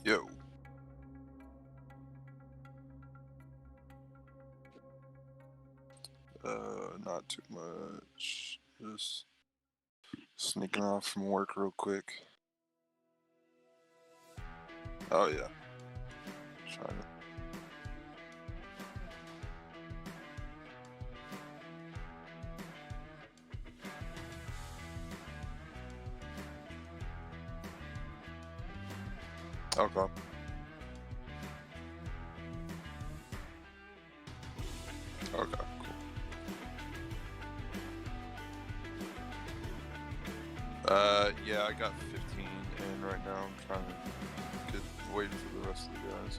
Yo. Not too much. Just sneaking off from work real quick. Oh yeah. Trying to. Okay. Okay. Cool. Yeah, I got 15 in right now. I'm trying to waiting for the rest of the guys.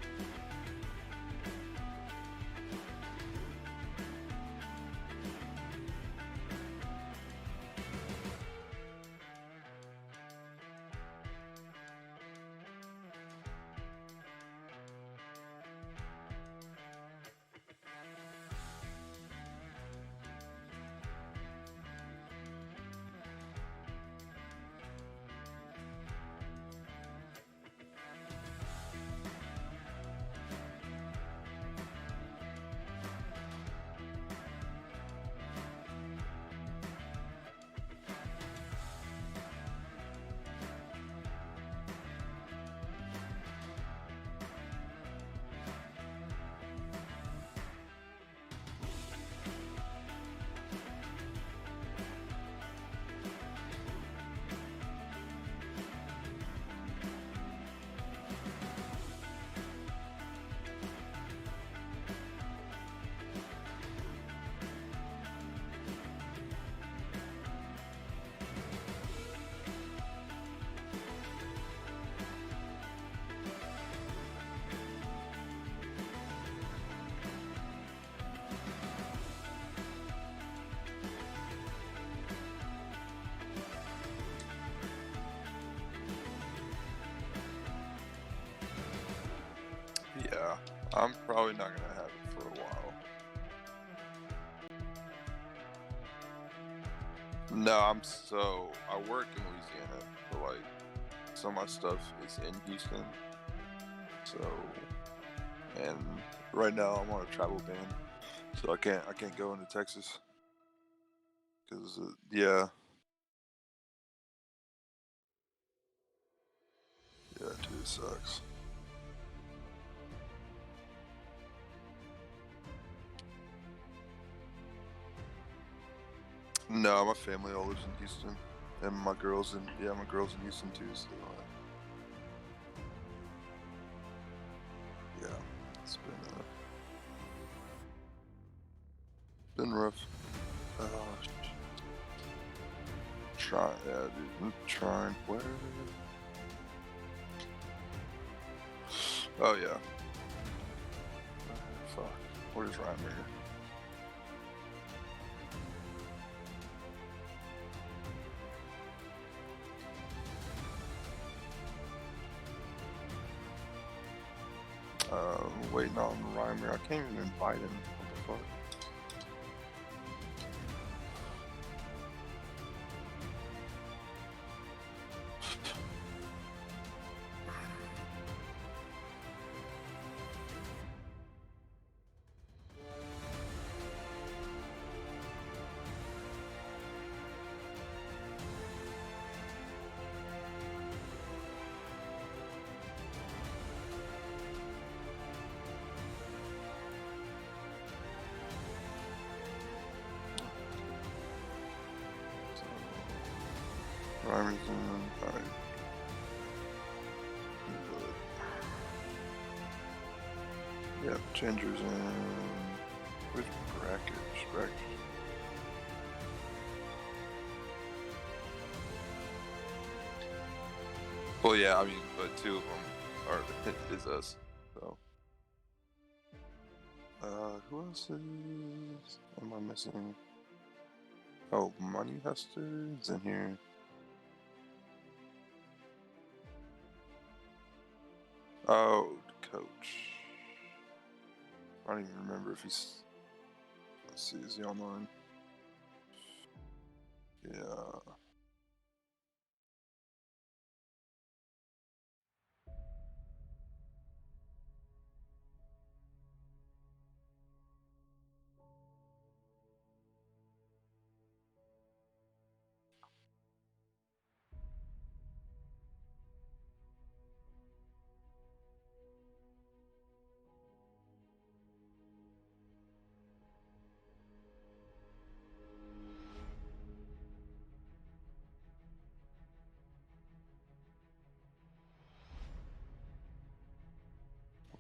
Yeah, I'm probably not gonna have it for a while. No, I work in Louisiana, but like some of my stuff is in Houston. So, and right now I'm on a travel ban, so I can't go into Texas because yeah, dude, it sucks. No, my family all lives in Houston, and my girl's in Houston too. So yeah, it's been rough. Uh, yeah, dude, I'm trying. Where? Oh yeah. Fuck. Where's Reimer? Waiting on Reimer. I can't even invite him. What the fuck? Reimer's in. Alright. Yep, Ginger's in. Where's Brackage? Well, yeah, I mean, but two of them are is us. So, who else is? Am I missing? Oh, Money Huster's in here. Oh, Coach. I don't even remember if he's. Let's see, is he online? Yeah.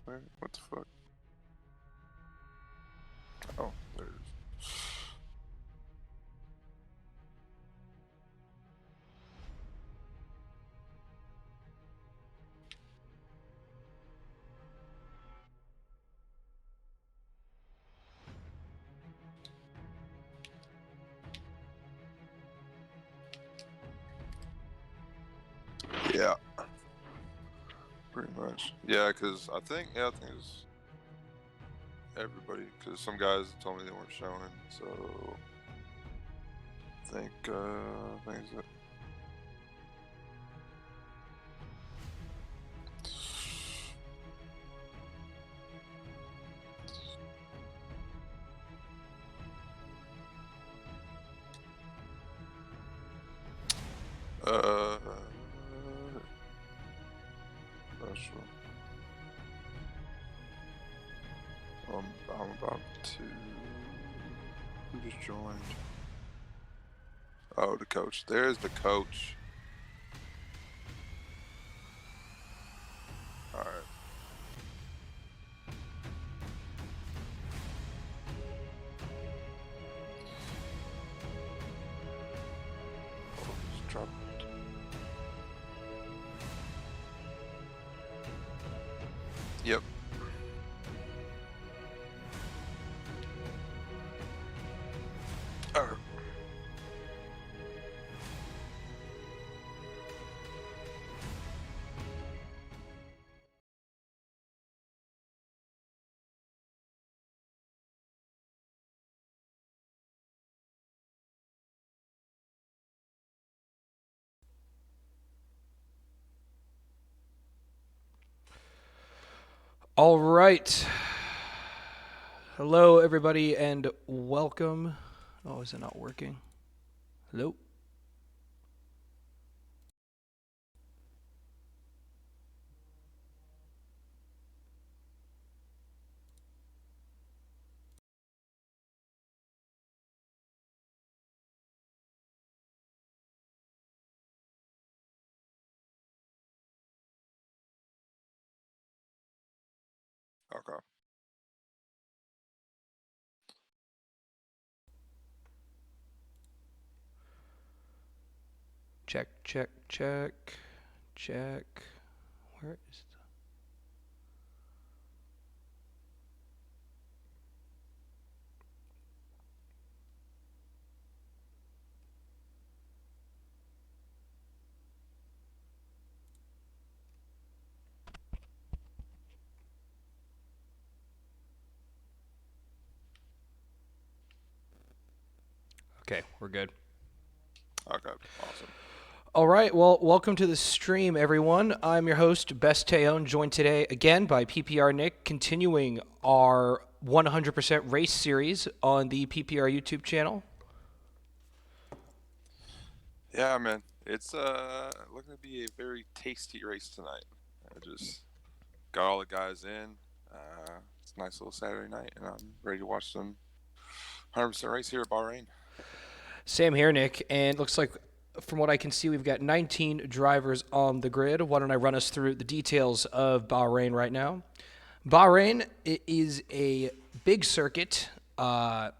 Where? What the fuck? Oh, there it is. Yeah, pretty much. Yeah, because I think it's everybody. Because some guys told me they weren't showing, so I think it's it. Uh, not sure. I'm about to. Who just joined? Oh, the coach. There's the coach. All right. Oh, just dropped. Yep. All right. All right. Hello, everybody, and welcome. Oh, is it not working? Hello? Okay. Check, check, check, check. Where is the... Okay, we're good. Okay. Awesome. All right, well, welcome to the stream, everyone. I'm your host, Best Teon, joined today again by PPR Nick, continuing our 100% race series on the PPR YouTube channel. Yeah, man. It's looking to be a very tasty race tonight. I just got all the guys in. It's a nice little Saturday night, and I'm ready to watch some 100% race here at Bahrain. Same here, Nick, and looks like from what I can see, we've got 19 drivers on the grid. Why don't I run us through the details of Bahrain right now? Bahrain is a big circuit,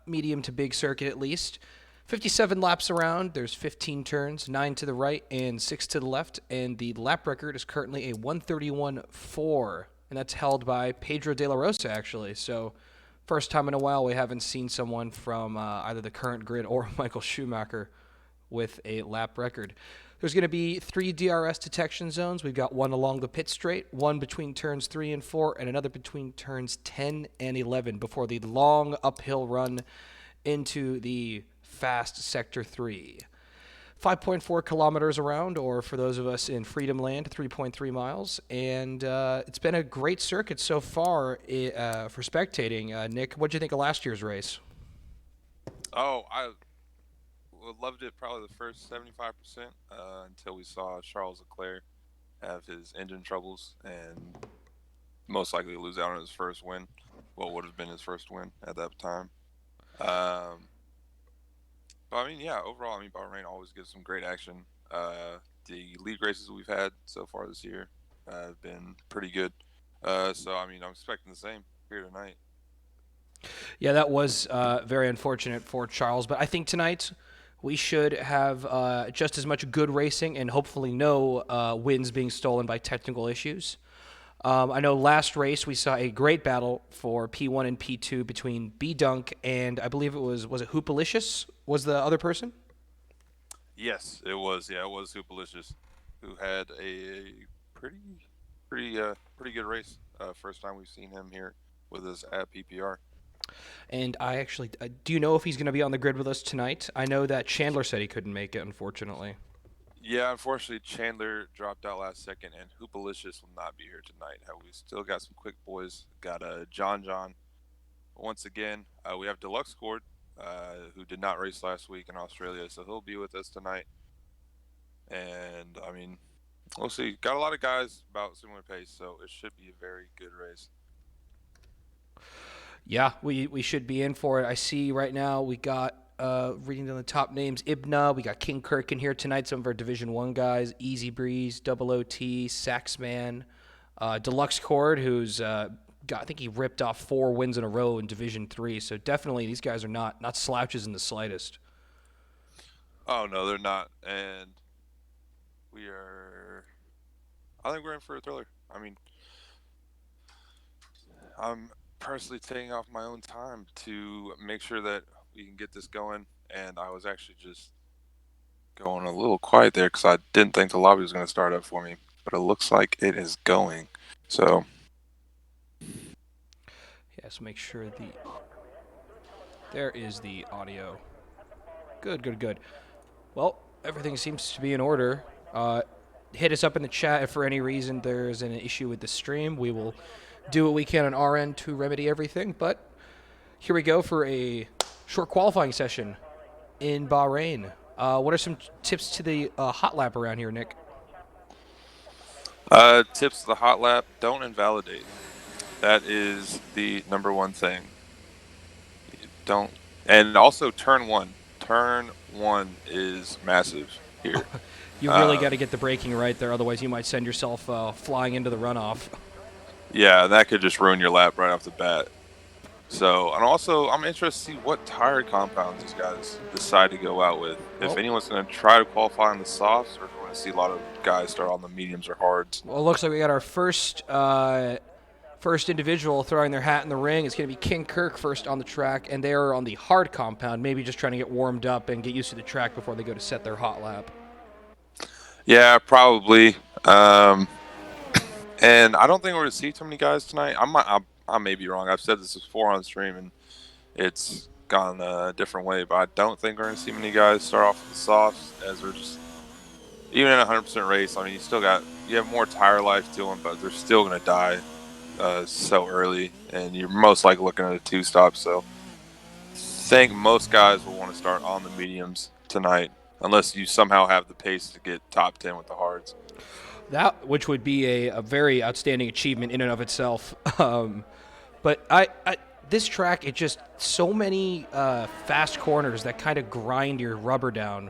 medium to big circuit at least. 57 laps around. There's 15 turns, 9 to the right and 6 to the left. And the lap record is currently a 131.4, and that's held by Pedro de la Rosa, actually. So, first time in a while we haven't seen someone from either the current grid or Michael Schumacher with a lap record. There's going to be 3 DRS detection zones. We've got one along the pit straight, one between turns 3 and 4, and another between turns 10 and 11 before the long uphill run into the fast sector 3. 5.4 kilometers around, or for those of us in Freedom Land, 3.3 miles. And it's been a great circuit so far for spectating. Nick, what did you think of last year's race? Oh, I loved it probably the first 75% until we saw Charles Leclerc have his engine troubles and most likely lose out on his first win. What would have been his first win at that time. Um, but I mean, yeah, overall, I mean, Bahrain always gives some great action. The league races we've had so far this year have been pretty good. So I mean, I'm expecting the same here tonight. Yeah, that was very unfortunate for Charles, but I think tonight we should have just as much good racing and hopefully no wins being stolen by technical issues. I know last race we saw a great battle for P1 and P2 between B Dunk and I believe was it Hoopalicious was the other person? Yes, it was. Yeah, it was Hoopalicious, who had a pretty, pretty good race. First time we've seen him here with us at PPR. And I actually do you know if he's going to be on the grid with us tonight? I know that Chandler said he couldn't make it, unfortunately. Yeah, unfortunately, Chandler dropped out last second, and Hoopalicious will not be here tonight. We still got some quick boys. Got John. Once again, we have Deluxe Cord, who did not race last week in Australia, so he'll be with us tonight. And I mean, we'll see. Got a lot of guys about similar pace, so it should be a very good race. Yeah, we should be in for it. I see right now we got reading down the top names: Ibna, we got King Kirk in here tonight. Some of our Division One guys: Easy Breeze, Double OT, Saxman, Deluxe Cord, who's got I think he ripped off 4 wins in a row in Division Three. So definitely these guys are not slouches in the slightest. Oh no, they're not, and we are. I think we're in for a thriller. I mean, I'm personally taking off my own time to make sure that we can get this going, and I was actually just going a little quiet there because I didn't think the lobby was going to start up for me, but it looks like it is going. So Yes, make sure there is the audio. Good. Well, everything seems to be in order. Hit us up in the chat if for any reason there's an issue with the stream. We will do what we can on our end to remedy everything. But here we go for a short qualifying session in Bahrain. What are some tips to the hot lap around here, Nick? tips to the hot lap: don't invalidate. That is the number one thing. Don't, and also turn one. Turn one is massive here. You really got to get the braking right there, otherwise you might send yourself flying into the runoff. Yeah, that could just ruin your lap right off the bat. So, and also, I'm interested to see what tire compounds these guys decide to go out with. If Well, anyone's going to try to qualify on the softs, or if we're going to see a lot of guys start on the mediums or hards. well, it looks like we got our first individual throwing their hat in the ring. It's going to be King Kirk first on the track, and they are on the hard compound, maybe just trying to get warmed up and get used to the track before they go to set their hot lap. Yeah, probably. And I don't think we're going to see too many guys tonight. I may be wrong. I've said this before on stream, and it's gone a different way. But I don't think we're going to see many guys start off with the softs, as they're just even in a 100% race. I mean, you have more tire life to them, but they're still going to die so early, and you're most likely looking at a two-stop. So I think most guys will want to start on the mediums tonight, unless you somehow have the pace to get top 10 with the hards. That, which would be a very outstanding achievement in and of itself. But this track, it just so many fast corners that kind of grind your rubber down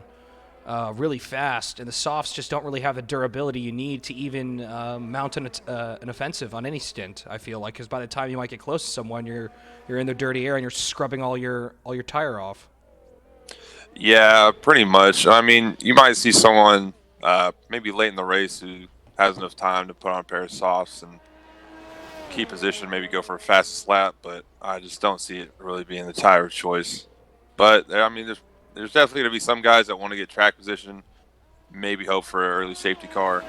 really fast, and the softs just don't really have the durability you need to even mount an offensive on any stint. I feel like, because by the time you might get close to someone, you're in the dirty air and you're scrubbing all your tire off. Yeah, pretty much. I mean, you might see someone maybe late in the race who has enough time to put on a pair of softs and keep position, maybe go for a fastest lap, but I just don't see it really being the tire of choice. But I mean, there's definitely going to be some guys that want to get track position, maybe hope for an early safety car,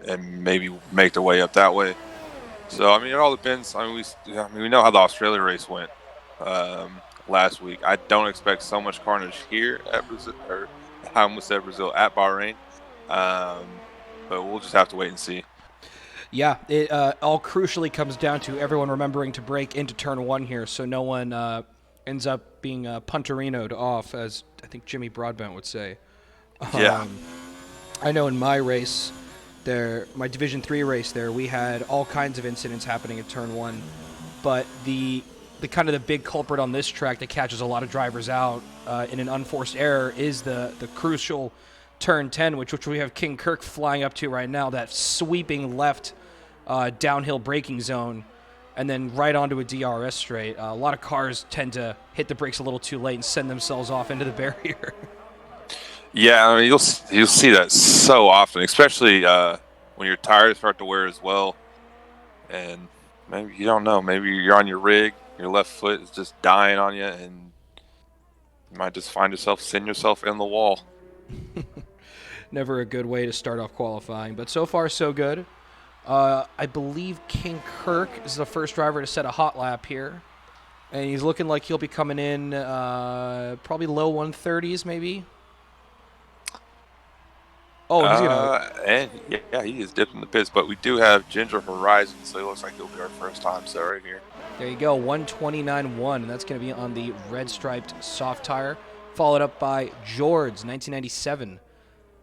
and maybe make their way up that way. So I mean, it all depends. I mean, we know how the Australia race went last week. I don't expect so much carnage here at Brazil, or I almost said Brazil, at Bahrain. But we'll just have to wait and see. Yeah, it all crucially comes down to everyone remembering to break into turn one here, so no one ends up being punterinoed off, as I think Jimmy Broadbent would say. Yeah. I know in my race, my Division 3 race there, we had all kinds of incidents happening at turn one, but the kind of the big culprit on this track that catches a lot of drivers out in an unforced error is the crucial turn 10, which we have King Kirk flying up to right now, that sweeping left downhill braking zone, and then right onto a DRS straight. A lot of cars tend to hit the brakes a little too late and send themselves off into the barrier. Yeah, I mean you'll see that so often, especially when your tires start to wear as well, and maybe you don't know. Maybe you're on your rig, your left foot is just dying on you, and you might just find yourself sending yourself in the wall. Never a good way to start off qualifying, but so far so good. I believe King Kirk is the first driver to set a hot lap here, and he's looking like he'll be coming in probably low 130s maybe. Oh, he's gonna. And yeah, he is dipping the pits, but we do have Ginger Horizon, so it looks like he'll be our first time set right here. There you go, 129.1, and that's going to be on the red striped soft tire, followed up by George, 1997,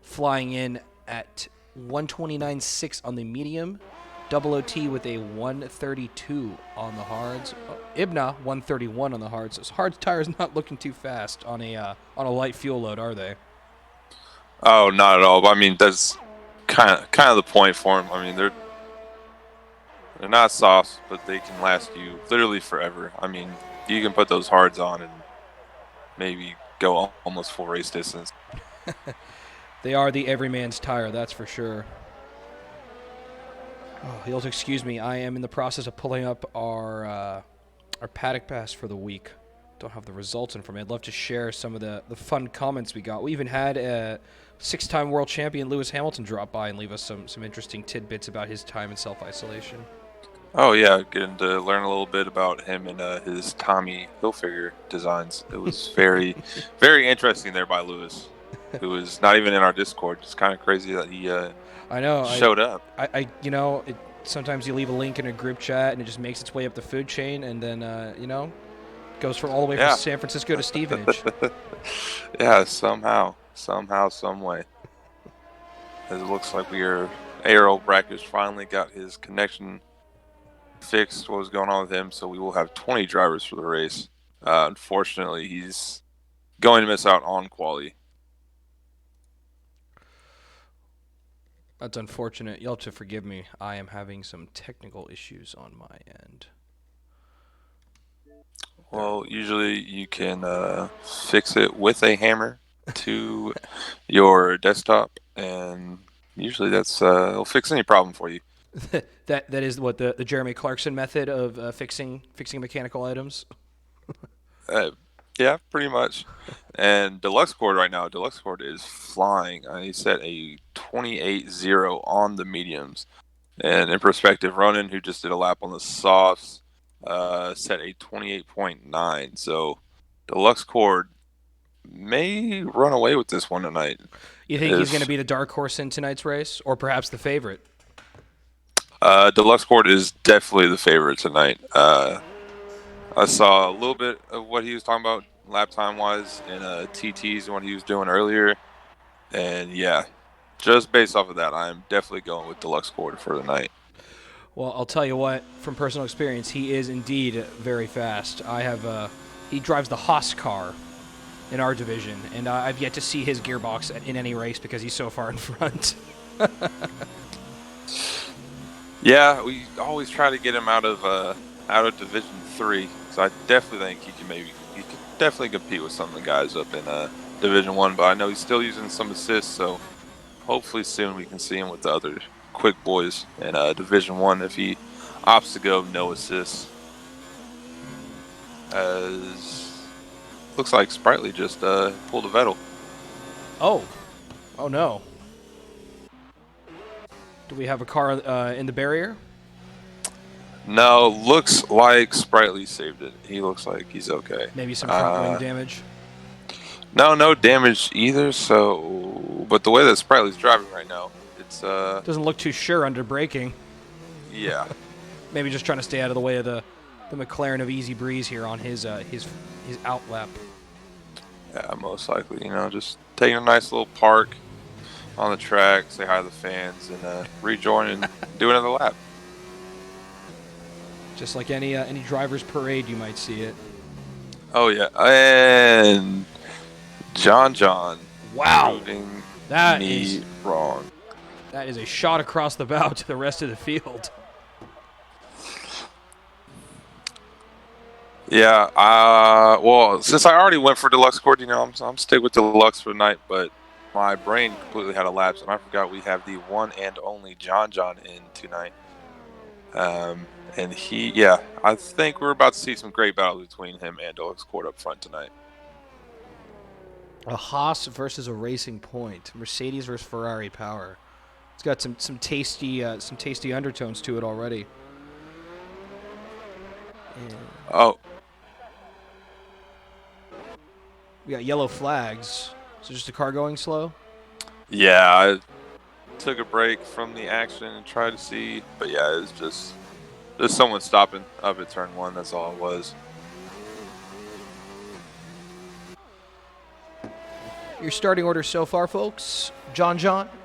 flying in at 129.6 on the medium, double OT with a 132 on the hards. Ibna 131 on the hards. So hard tires not looking too fast on a light fuel load, are they? Oh, not at all. But I mean, that's kind of the point for them. I mean, they're not soft, but they can last you literally forever. I mean, you can put those hards on and maybe go almost full race distance. They are the everyman's tire, that's for sure. Oh, you'll excuse me. I am in the process of pulling up our paddock pass for the week. Don't have the results in front of me. I'd love to share some of the fun comments we got. We even had a 6-time world champion Lewis Hamilton drop by and leave us some interesting tidbits about his time in self-isolation. Oh yeah, getting to learn a little bit about him and his Tommy Hilfiger designs. It was very, very interesting there by Lewis, who was not even in our Discord. It's kind of crazy that he showed up. Sometimes you leave a link in a group chat and it just makes its way up the food chain, and then goes from all the way from San Francisco to Stevenage. Yeah, somehow, some way. It looks like Aero Brackish finally got his connection fixed. What was going on with him? So we will have 20 drivers for the race. Unfortunately, he's going to miss out on quali. That's unfortunate. You'll have to forgive me. I am having some technical issues on my end. Well, usually you can fix it with a hammer to your desktop, and usually it'll fix any problem for you. that is what the Jeremy Clarkson method of fixing mechanical items. Yeah, pretty much. And Deluxe Cord right now, Deluxe Cord is flying. He set a 28.0 on the mediums. And in perspective, Ronan, who just did a lap on the softs, set a 28.9. So Deluxe Cord may run away with this one tonight. You think he's going to be the dark horse in tonight's race, or perhaps the favorite? Deluxe Cord is definitely the favorite tonight. I saw a little bit of what he was talking about lap time wise in TTs and what he was doing earlier, and yeah, just based off of that, I'm definitely going with Deluxe Cord for the night. Well, I'll tell you what, from personal experience, he is indeed very fast. He drives the Haas car in our division, and I've yet to see his gearbox in any race because he's so far in front. Yeah, we always try to get him out of Division 3, so I definitely think he could definitely compete with some of the guys up in Division 1, but I know he's still using some assists, so hopefully soon we can see him with the other quick boys in Division 1 if he opts to go no assists. As looks like Sprightly just pulled a Vettel. Oh no. Do we have a car in the barrier? No, looks like Sprightly saved it. He looks like he's okay. Maybe some front wing damage? No damage either, so... But the way that Sprightly's driving right now, it's... Doesn't look too sure under braking. Yeah. Maybe just trying to stay out of the way of the McLaren of Easy Breeze here on his out lap. Yeah, most likely. Just taking a nice little park on the track, say hi to the fans, and rejoin and do another lap. Just like any driver's parade, you might see it. Oh yeah, and John. Wow, proving me wrong. That is a shot across the bow to the rest of the field. Yeah. Well, since I already went for deluxe cord, I'm stick with deluxe for the night. But my brain completely had a lapse, and I forgot we have the one and only John in tonight. And I think we're about to see some great battles between him and deluxe cord up front tonight. A Haas versus a Racing Point. Mercedes versus Ferrari power. It's got some tasty undertones to it already. And Oh, we got yellow flags. So just a car going slow? yeah. I took a break from the action and tried to see, but yeah, it's just someone stopping up at turn one. That's all it was. Your starting order so far, folks. John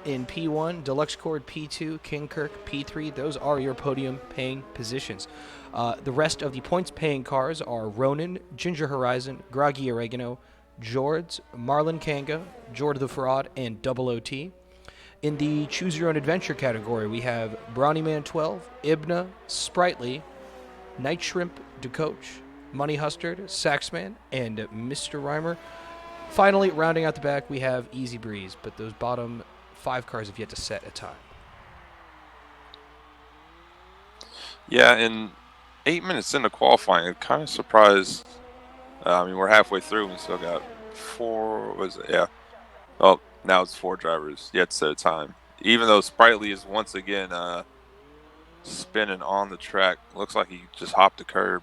in P1, Deluxe Cord P2, King Kirk P3. Those are your podium paying positions. The rest of the points paying cars are Ronin, Ginger Horizon, Groggy Oregano, Jords, Marlon Kanga, Jord the Fraud, and Double OT. In the Choose Your Own Adventure category, we have Brawny Man 12, Ibna, Sprightly, Night Shrimp, DeCoach, Money Hustard, Saxman, and Mr. Rhymer. Finally, rounding out the back, we have Easy Breeze, but those bottom 5 cars have yet to set a time. Yeah, and 8 minutes into qualifying, I'm kind of surprised. We're halfway through and we still got 4. Was it? Yeah. Oh, now it's 4 drivers yet to set a time. Even though Sprightly is once again spinning on the track, looks like he just hopped the curb.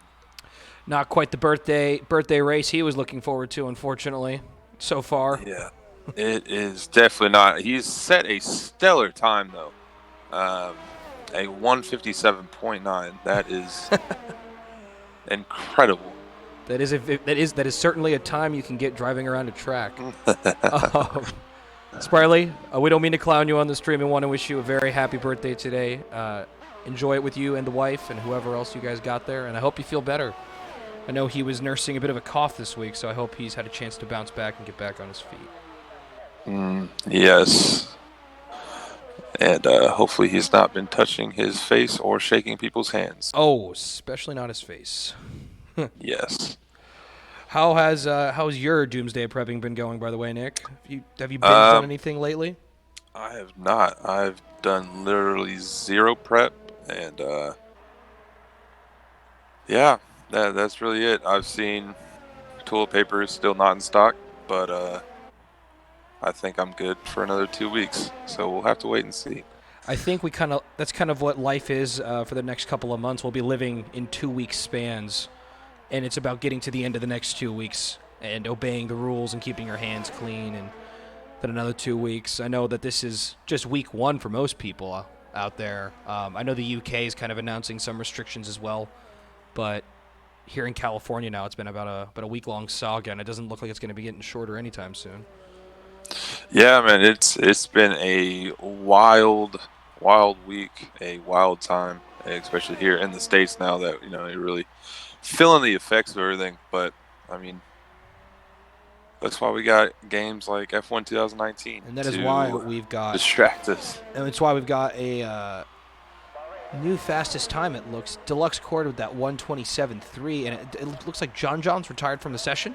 Not quite the birthday race he was looking forward to, unfortunately, so far. Yeah, it is definitely not. He's set a stellar time though, a 1:57.9. That is incredible. That is certainly a time you can get driving around a track. Sprightly, we don't mean to clown you on the stream and want to wish you a very happy birthday today. Enjoy it with you and the wife and whoever else you guys got there, and I hope you feel better. I know he was nursing a bit of a cough this week, so I hope he's had a chance to bounce back and get back on his feet. Yes. And hopefully he's not been touching his face or shaking people's hands. Oh, especially not his face. Yes. How's your doomsday prepping been going, by the way, Nick? Have you done anything lately? I have not. I've done literally 0 prep, and that's really it. I've seen toilet paper is still not in stock, but I think I'm good for another 2 weeks. So we'll have to wait and see. I think that's kind of what life is for the next couple of months. We'll be living in 2-week spans, and it's about getting to the end of the next 2 weeks and obeying the rules and keeping your hands clean, and then another 2 weeks. I know that this is just week 1 for most people out there. I know the UK is kind of announcing some restrictions as well, but here in California now, it's been about a week-long saga, and it doesn't look like it's going to be getting shorter anytime soon. Yeah, man, it's been a wild week, a wild time, especially here in the States now that you're really feeling the effects of everything. But I mean, that's why we got games like F1 2019, and that is why we've got distract us. And it's why we've got a new fastest time. It looks Deluxe Cord with that 1:27.3, and it looks like John's retired from the session.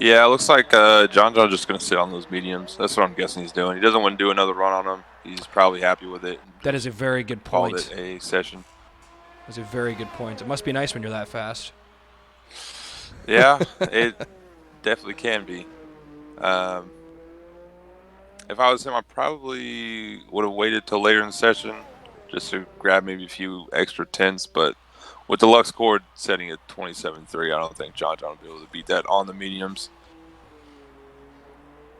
Yeah, it looks like John's just going to sit on those mediums. That's what I'm guessing he's doing. He doesn't want to do another run on them. He's probably happy with it. That is a very good point. Called it a session. That's a very good point. It must be nice when you're that fast. Yeah, it definitely can be. If I was him, I probably would have waited till later in the session just to grab maybe a few extra tenths, but with Deluxe Cord setting at 27.3, I don't think John will be able to beat that on the mediums.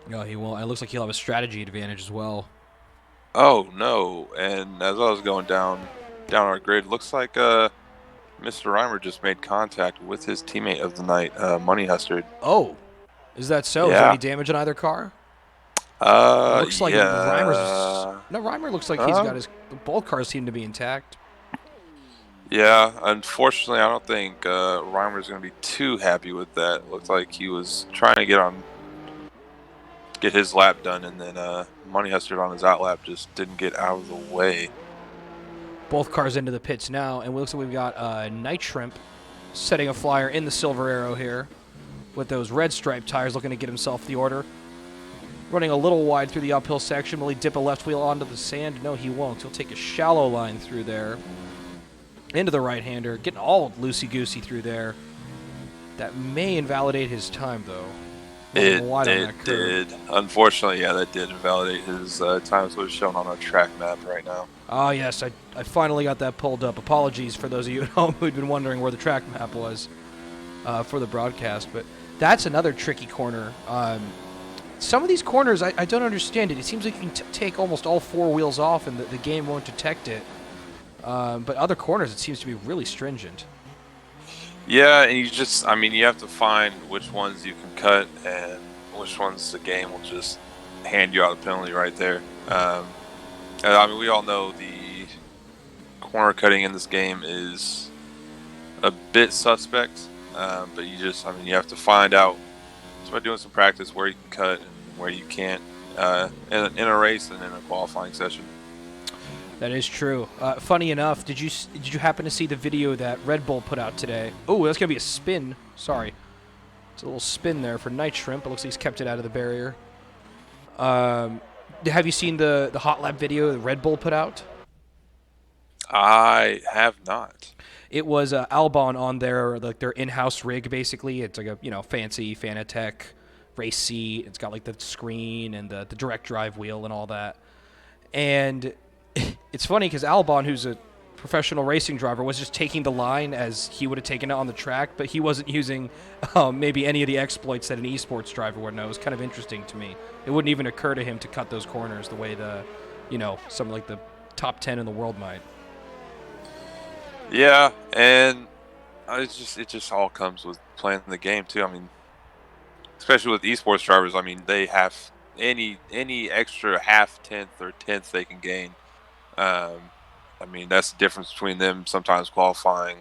No, he won't. It looks like he'll have a strategy advantage as well. Oh, no. And as I was going down our grid, looks like Mr. Reimer just made contact with his teammate of the night, Money Hustard. Oh, is that so? Yeah. Is there any damage on either car? Looks like Reimer looks like he's got both cars seem to be intact. Yeah, unfortunately, I don't think Reimer's going to be too happy with that. Looks like he was trying to get his lap done, and then Money Hustard on his outlap just didn't get out of the way. Both cars into the pits now, and it looks like we've got Night Shrimp setting a flyer in the Silver Arrow here with those red stripe tires, looking to get himself the order. Running a little wide through the uphill section. Will he dip a left wheel onto the sand? No, he won't. He'll take a shallow line through there into the right-hander, getting all loosey-goosey through there. That may invalidate his time, though. It did. Unfortunately, yeah, that did invalidate his times. What is shown on our track map right now. Ah, yes, I finally got that pulled up. Apologies for those of you at home who'd been wondering where the track map was for the broadcast. But that's another tricky corner. Some of these corners, I don't understand it. It seems like you can take almost all four wheels off and the game won't detect it. But other corners, it seems to be really stringent. Yeah, and you have to find which ones you can cut and which ones the game will just hand you out a penalty right there. We all know the corner cutting in this game is a bit suspect, but you have to find out just by doing some practice where you can cut and where you can't in a race and in a qualifying session. That is true. Funny enough, did you happen to see the video that Red Bull put out today? Oh, that's gonna be a spin. Sorry, it's a little spin there for Night Shrimp. It looks like he's kept it out of the barrier. Have you seen the hot lap video that Red Bull put out? I have not. It was Albon on their in-house rig. Basically, it's like a fancy Fanatec race seat. It's got like the screen and the direct drive wheel and all that. And it's funny because Albon, who's a professional racing driver, was just taking the line as he would have taken it on the track, but he wasn't using maybe any of the exploits that an esports driver would know. It was kind of interesting to me. It wouldn't even occur to him to cut those corners the way some like the top 10 in the world might. Yeah, and it just all comes with playing the game too. I mean, especially with esports drivers, I mean, they have any extra half tenth or tenth they can gain. That's the difference between them sometimes qualifying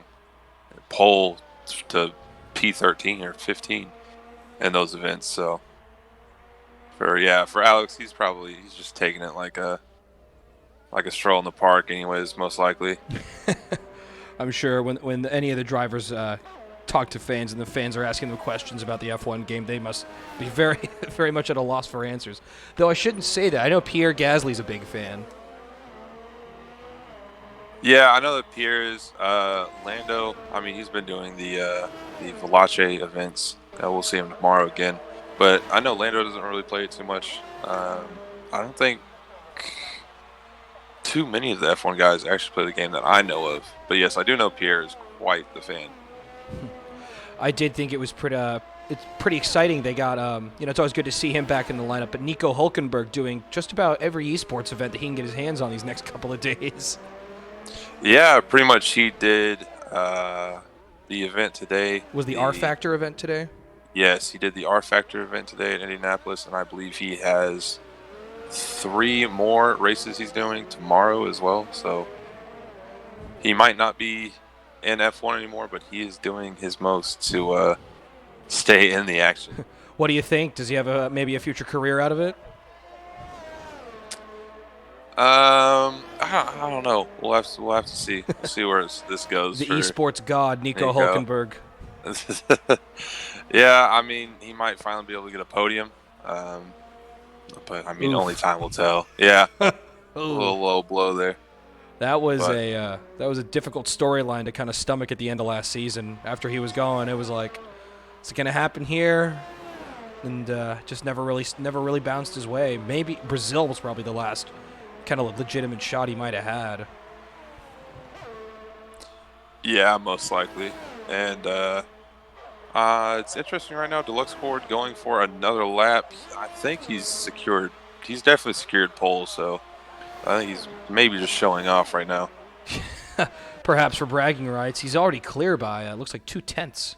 pole to P13 or 15 in those events. So for Alex, he's just taking it like a stroll in the park anyways, most likely. I'm sure when any of the drivers talk to fans and the fans are asking them questions about the F1 game, they must be very, very much at a loss for answers. Though I shouldn't say that. I know Pierre Gasly's a big fan. Yeah, I know that Pierre is. Lando, he's been doing the Veloce events. We'll see him tomorrow again. But I know Lando doesn't really play it too much. I don't think too many of the F1 guys actually play the game that I know of. But yes, I do know Pierre is quite the fan. I did think it was it's pretty exciting. They got, it's always good to see him back in the lineup. But Nico Hulkenberg doing just about every esports event that he can get his hands on these next couple of days. Yeah, pretty much he did the event today. Was the R Factor event today? Yes, he did the R Factor event today in Indianapolis, and I believe he has 3 more races he's doing tomorrow as well. So he might not be in F1 anymore, but he is doing his most to stay in the action. What do you think? Does he have maybe a future career out of it? I don't know. We'll have to see. We'll see where this goes. The esports god, Nico Hulkenberg. Yeah, he might finally be able to get a podium. But only time will tell. Yeah, a little low blow there. That was a difficult storyline to kind of stomach at the end of last season. After he was gone, it was like, is it going to happen here? And just never really bounced his way. Maybe Brazil was probably the last kind of legitimate shot he might have had. Yeah, most likely. And it's interesting right now. Deluxe Ford going for another lap. I think he's definitely secured pole, so I think he's maybe just showing off right now. Perhaps for bragging rights. He's already clear by, looks like 2/10.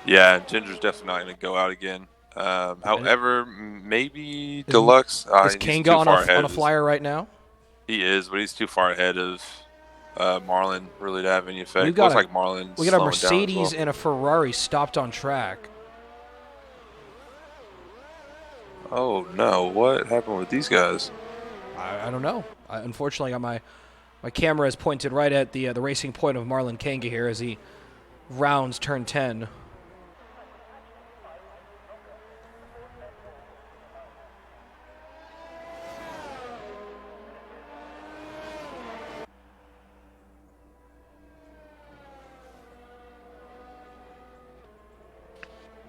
Yeah, Ginger's definitely not going to go out again. However, maybe Deluxe. Is Kanga on a flyer right now? He is, but he's too far ahead of Marlon really to have any effect. Looks like Marlon's we got a Mercedes and a Ferrari stopped on track. Oh no! What happened with these guys? I don't know. Unfortunately, I got My camera is pointed right at the racing point of Marlon Kanga here as he rounds turn 10.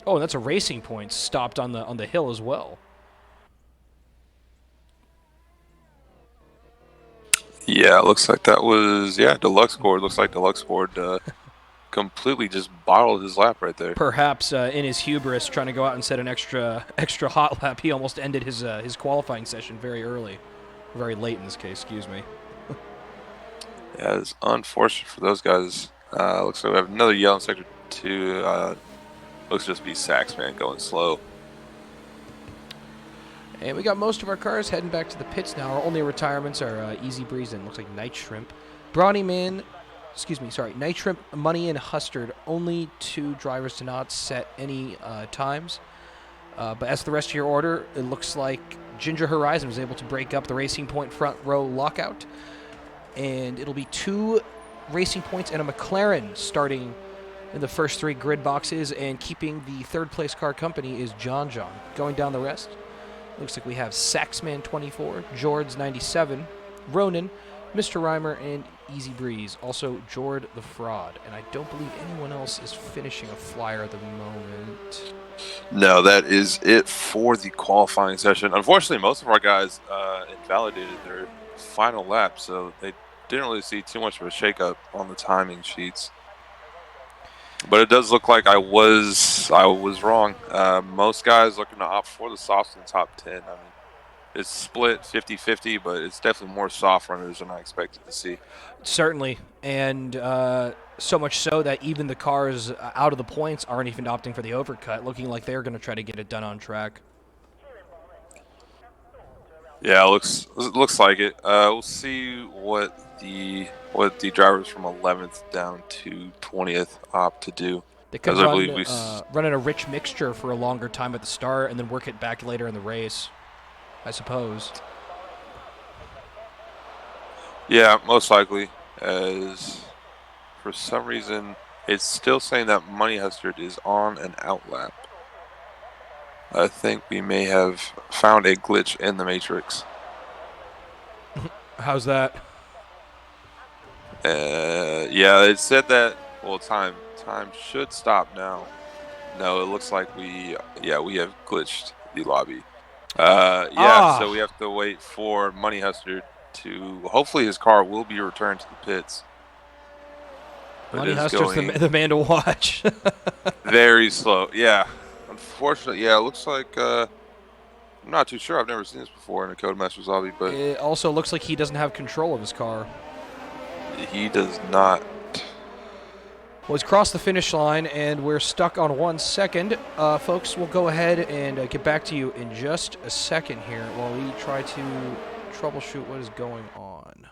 Oh, and that's a Racing Point stopped on the hill as well. Yeah, it looks like that was Deluxe Board. Looks like Deluxe Board completely just bottled his lap right there. Perhaps in his hubris, trying to go out and set an extra hot lap, he almost ended his qualifying session very early, very late in this case. Excuse me. Yeah, it's unfortunate for those guys. Looks like we have another yellow in sector 2. Looks just be Saxman going slow. And we got most of our cars heading back to the pits now. Our only retirements are Easy Breeze and looks like Night Shrimp. Brawny Man, Night Shrimp, Money, and Hustard. Only 2 drivers to not set any times. But as for the rest of your order, it looks like Ginger Horizon was able to break up the Racing Point front row lockout. And it'll be 2 Racing Points and a McLaren starting in the first 3 grid boxes. And keeping the third place car company is John. Going down the rest, looks like we have Saxman 24, Jords 97, Ronan, Mr. Rhymer, and Easy Breeze. Also, Jord the Fraud. And I don't believe anyone else is finishing a flyer at the moment. No, that is it for the qualifying session. Unfortunately, most of our guys invalidated their final lap, so they didn't really see too much of a shakeup on the timing sheets. But it does look like I was wrong. Most guys looking to opt for the softs in the top 10. I mean, it's split 50-50, but it's definitely more soft runners than I expected to see. Certainly, and so much so that even the cars out of the points aren't even opting for the overcut, looking like they're going to try to get it done on track. Yeah, looks like it. We'll see what the drivers from 11th down to 20th opt to do. They could As I run believe run in a rich mixture for a longer time at the start and then work it back later in the race, I suppose. Yeah, most likely. As for some reason, it's still saying that Money Hustard is on an out lap. I think we may have found a glitch in the matrix. How's that? Yeah, it said that. Well, time should stop now. No, it looks like we have glitched the lobby. So we have to wait for Money Hustard to. Hopefully, his car will be returned to the pits. Money Hustard's the man to watch. Very slow. Yeah, unfortunately, yeah. It looks like I'm not too sure. I've never seen this before in a Codemasters lobby, but it also looks like he doesn't have control of his car. He does not. Well, he's crossed the finish line, and we're stuck on 1 second. Folks, we'll go ahead and get back to you in just a second here while we try to troubleshoot what is going on.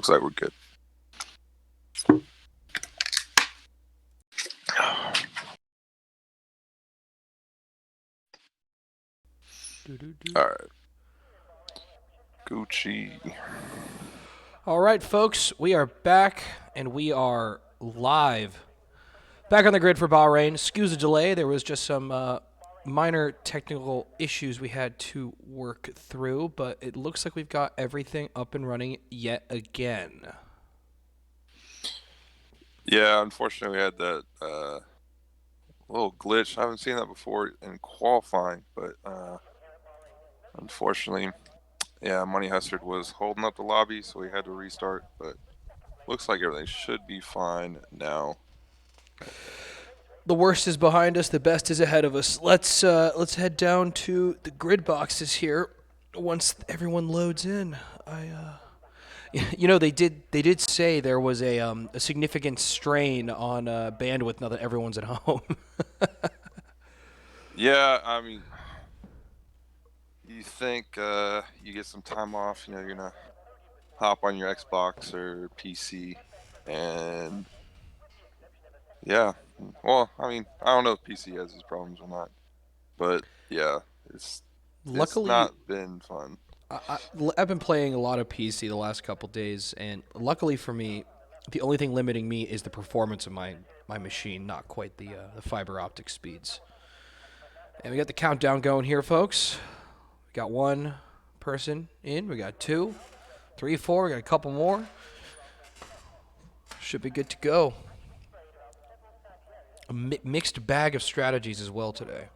looks like we're good. All right. Gucci. All right, folks, we are back, and we are live. Back on the grid for Bahrain. Excuse the delay. There was just some minor technical issues we had to work through, but it looks like we've got everything up and running yet again. Yeah, unfortunately, we had that little glitch. I haven't seen that before in qualifying, but unfortunately, yeah, Money Hustard was holding up the lobby, so we had to restart. But looks like everything should be fine now. The worst is behind us. The best is ahead of us. Let's head down to the grid boxes here. Once everyone loads in, they did say there was a significant strain on bandwidth now that everyone's at home. Yeah, I mean, you think you get some time off, you're gonna hop on your Xbox or PC, and yeah, well, I mean, I don't know if PC has these problems or not, but yeah, it's Luckily, not been fun. I've been playing a lot of PC the last couple days, and luckily for me, the only thing limiting me is the performance of my machine, not quite the fiber optic speeds. And we got the countdown going here, folks. We got one person in. We got 2, 3, 4. We got a couple more. Should be good to go. A mixed bag of strategies as well today.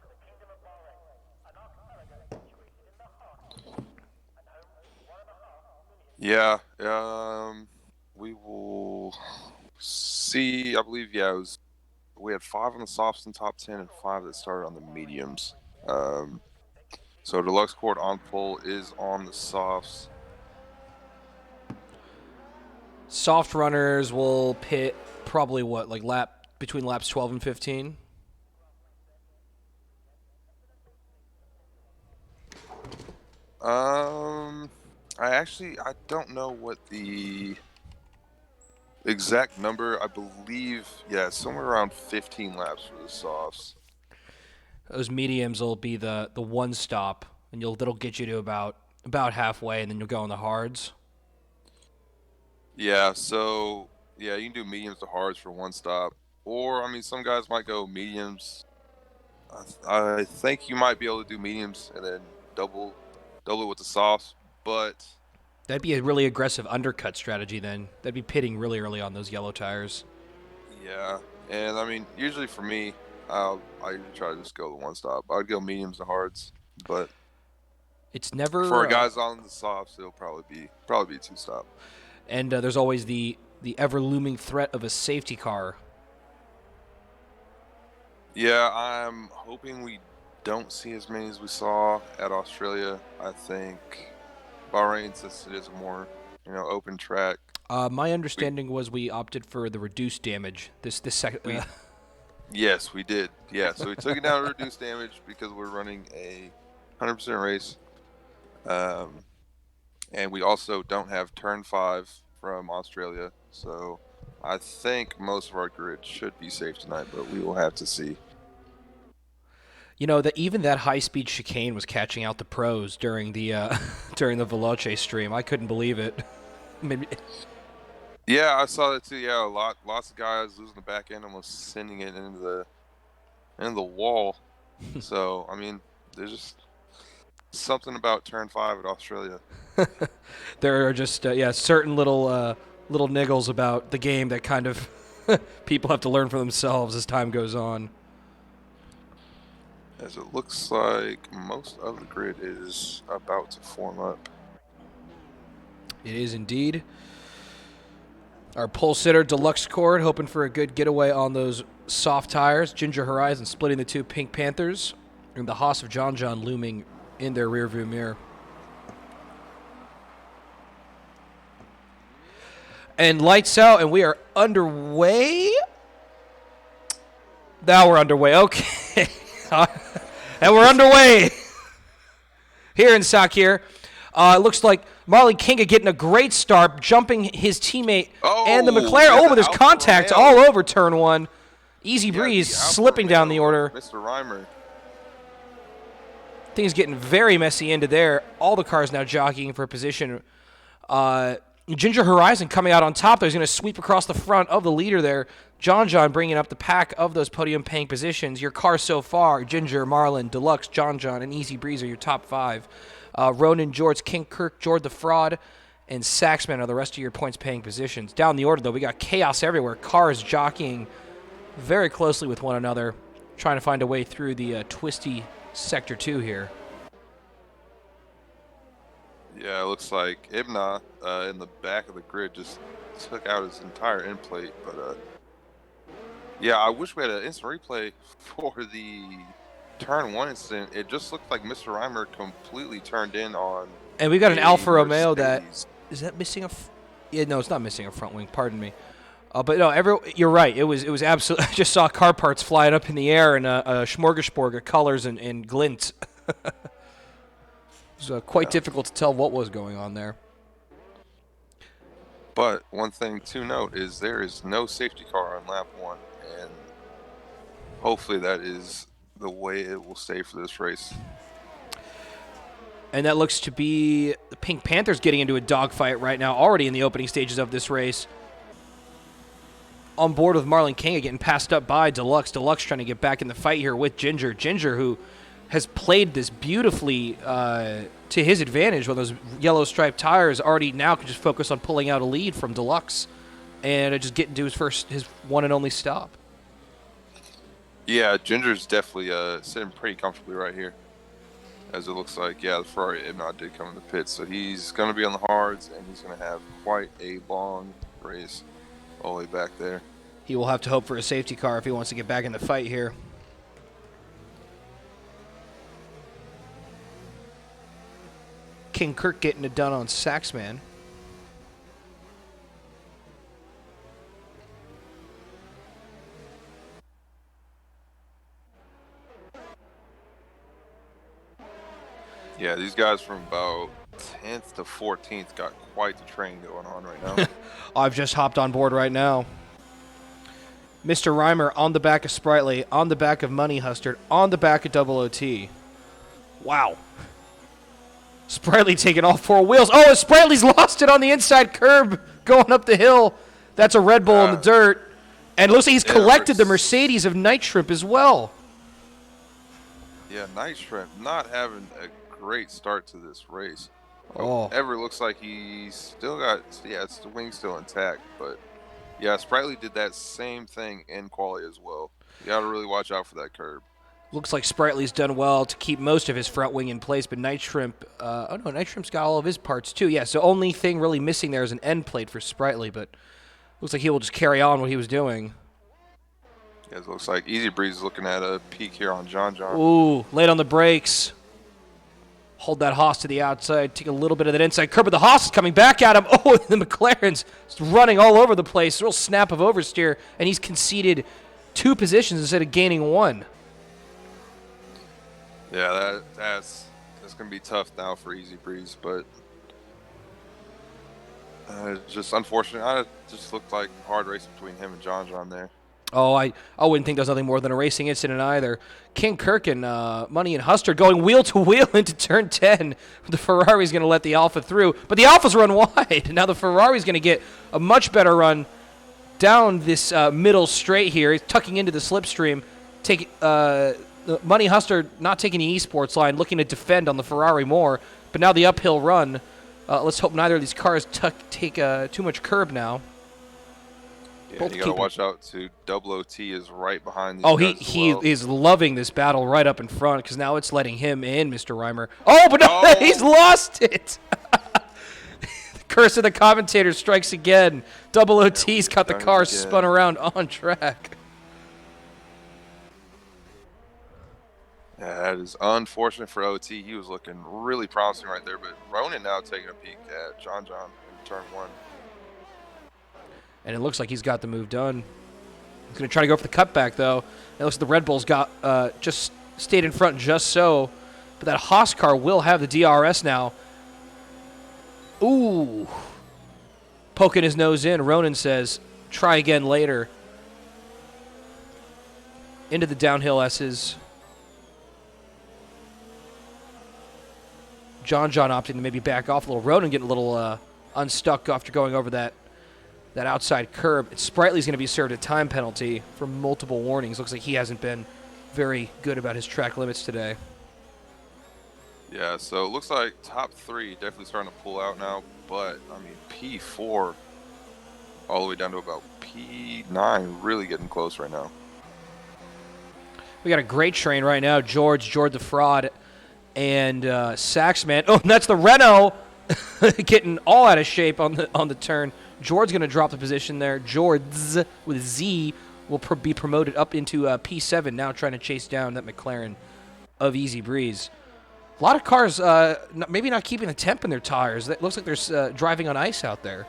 Yeah, we will see. I believe, yeah, we had 5 on the softs in top 10 and 5 that started on the mediums. So Deluxe Cord on pole is on the softs. Soft runners will pit probably between laps 12 and 15. I don't know what the exact number. I believe, yeah, somewhere around 15 laps for the softs. Those mediums will be the one stop, and that'll get you to about halfway, and then you'll go on the hards. Yeah, so yeah, you can do mediums to hards for one stop, or I mean, some guys might go mediums. I think you might be able to do mediums and then double it with the softs, but That'd be a really aggressive undercut strategy then. That'd be pitting really early on those yellow tires. yeah, and I mean, usually for me, I usually try to just go the one stop. I'd go mediums to hards, but it's never for guys on the softs, it'll probably be 2 stop. And there's always the ever looming threat of a safety car. Yeah, I'm hoping we don't see as many as we saw at Australia. I think Bahrain, since it is a more open track. My understanding was we opted for the reduced damage. This second. Yes, we did. Yeah, so we took it down to reduced damage because we're running a 100% race, and we also don't have turn 5 from Australia. So I think most of our grid should be safe tonight, but we will have to see. Even that high-speed chicane was catching out the pros during the Veloce stream. I couldn't believe it. Maybe. Yeah, I saw that too. Yeah, lots of guys losing the back end, almost sending it into the wall. So I mean, there's just something about turn 5 at Australia. There are just certain little niggles about the game that kind of people have to learn for themselves as time goes on. As it looks like most of the grid is about to form up. It is indeed. Our pole sitter, Deluxe Cord, hoping for a good getaway on those soft tires. Ginger Horizon splitting the 2 Pink Panthers. And the Haas of John looming in their rearview mirror. And lights out, and we are underway. Now we're underway. Okay. And we're underway here in Sakir. It looks like Marlon Kinga getting a great start, jumping his teammate and the McLaren. Yeah, but there's Alfa contact Romeo. all over turn 1. Easy Yeah, breeze, the Alfa slipping down the Romeo, order. Mr. Reimer. Things getting very messy into there. All the cars now jockeying for position. Ginger Horizon coming out on top. He's going to sweep across the front of the leader there. John bringing up the pack of those podium-paying positions. Your cars so far, Ginger, Marlon, Deluxe, John, and Easy Breeze are your top 5. Ronan, George, King Kirk, Jord the Fraud, and Saxman are the rest of your points-paying positions. Down the order, though, we got chaos everywhere. Cars jockeying very closely with one another, trying to find a way through the twisty Sector 2 here. Yeah, it looks like Ibna in the back of the grid just took out his entire end plate. But yeah, I wish we had an instant replay for the turn 1 incident. It just looked like Mr. Reimer completely turned in on. And we got an Alfa Romeo Mercedes. is that missing a? Yeah, no, it's not missing a front wing. Pardon me. But no, you're right. It was absolutely. I just saw car parts flying up in the air and a smorgasbord of colors and glint. It was quite difficult to tell what was going on there. But one thing to note is there is no safety car on lap 1, and hopefully that is the way it will stay for this race. And that looks to be the Pink Panthers getting into a dogfight right now, already in the opening stages of this race. On board with Marlon Kinga getting passed up by Deluxe. Deluxe trying to get back in the fight here with Ginger. Ginger, who has played this beautifully to his advantage with those yellow striped tires, already now can just focus on pulling out a lead from Deluxe and just getting to his one and only stop. Yeah, Ginger's definitely sitting pretty comfortably right here, as it looks like. Yeah, the Ferrari Ibnod did come in the pits, so he's going to be on the hards, and he's going to have quite a long race all the way back there. He will have to hope for a safety car if he wants to get back in the fight here. King Kirk getting it done on Saxman. Yeah, these guys from about 10th to 14th got quite the train going on right now. I've just hopped on board right now. Mr. Reimer on the back of Sprightly, on the back of Money Hustard, on the back of Double OT. Wow. Sprightly taking all 4 wheels. Oh, Sprightly's lost it on the inside curb going up the hill. That's a Red Bull in the dirt. And it looks like he's collected the Mercedes of Night Shrimp as well. Yeah, Night Shrimp not having a great start to this race. Oh. However, it looks like he's still got, it's the wing's still intact, but yeah, Sprightly did that same thing in quali as well. You got to really watch out for that curb. Looks like Sprightly's done well to keep most of his front wing in place, but Night Shrimp, Night Shrimp's got all of his parts too. Yeah, so only thing really missing there is an end plate for Sprightly, but looks like he will just carry on what he was doing. Yeah, it looks like Easy Breeze is looking at a peak here on John. Ooh, late on the brakes. Hold that Haas to the outside, take a little bit of that inside curb, but the Haas is coming back at him. Oh, the McLaren's running all over the place. Real snap of oversteer, and he's conceded 2 positions instead of gaining 1. Yeah, that's going to be tough now for Easy Breeze, but it's just unfortunate. It just looked like a hard race between him and John there. Oh, I wouldn't think that was nothing more than a racing incident either. King Kirk and Money and Hustard going wheel to wheel into turn 10. The Ferrari's going to let the Alfa through, but the Alfa's run wide. Now the Ferrari's going to get a much better run down this middle straight here. He's tucking into the slipstream. Money Hustard not taking the esports line, looking to defend on the Ferrari more, but now the uphill run. Let's hope neither of these cars take too much curb now. Yeah, you gotta watch out too. Double OT is right behind these guys he as well. is loving this battle right up in front because now it's letting him in, Mr. Reimer. Oh, but no, he's lost it. The curse of the commentator strikes again. Double OT's got the car spun around on track. Yeah, that is unfortunate for OT. He was looking really promising right there, but Ronan now taking a peek at John in turn 1. And it looks like he's got the move done. He's going to try to go for the cutback, though. It looks like the Red Bulls got just stayed in front just so. But that Haas car will have the DRS now. Ooh. Poking his nose in. Ronan says, try again later. Into the downhill S's. John opting to maybe back off a little. Ronan getting a little unstuck after going over that outside curb. Sprightly's going to be served a time penalty for multiple warnings. Looks like he hasn't been very good about his track limits today. Yeah, so it looks like top 3 definitely starting to pull out now, but I mean P4 all the way down to about P9 really getting close right now. We got a great train right now. George the Fraud, and Saxman. Oh, and that's the Renault getting all out of shape on the turn. George's going to drop the position there. George with Z will be promoted up into P7, now trying to chase down that McLaren of Easy Breeze. A lot of cars maybe not keeping the temp in their tires. It looks like there's driving on ice out there.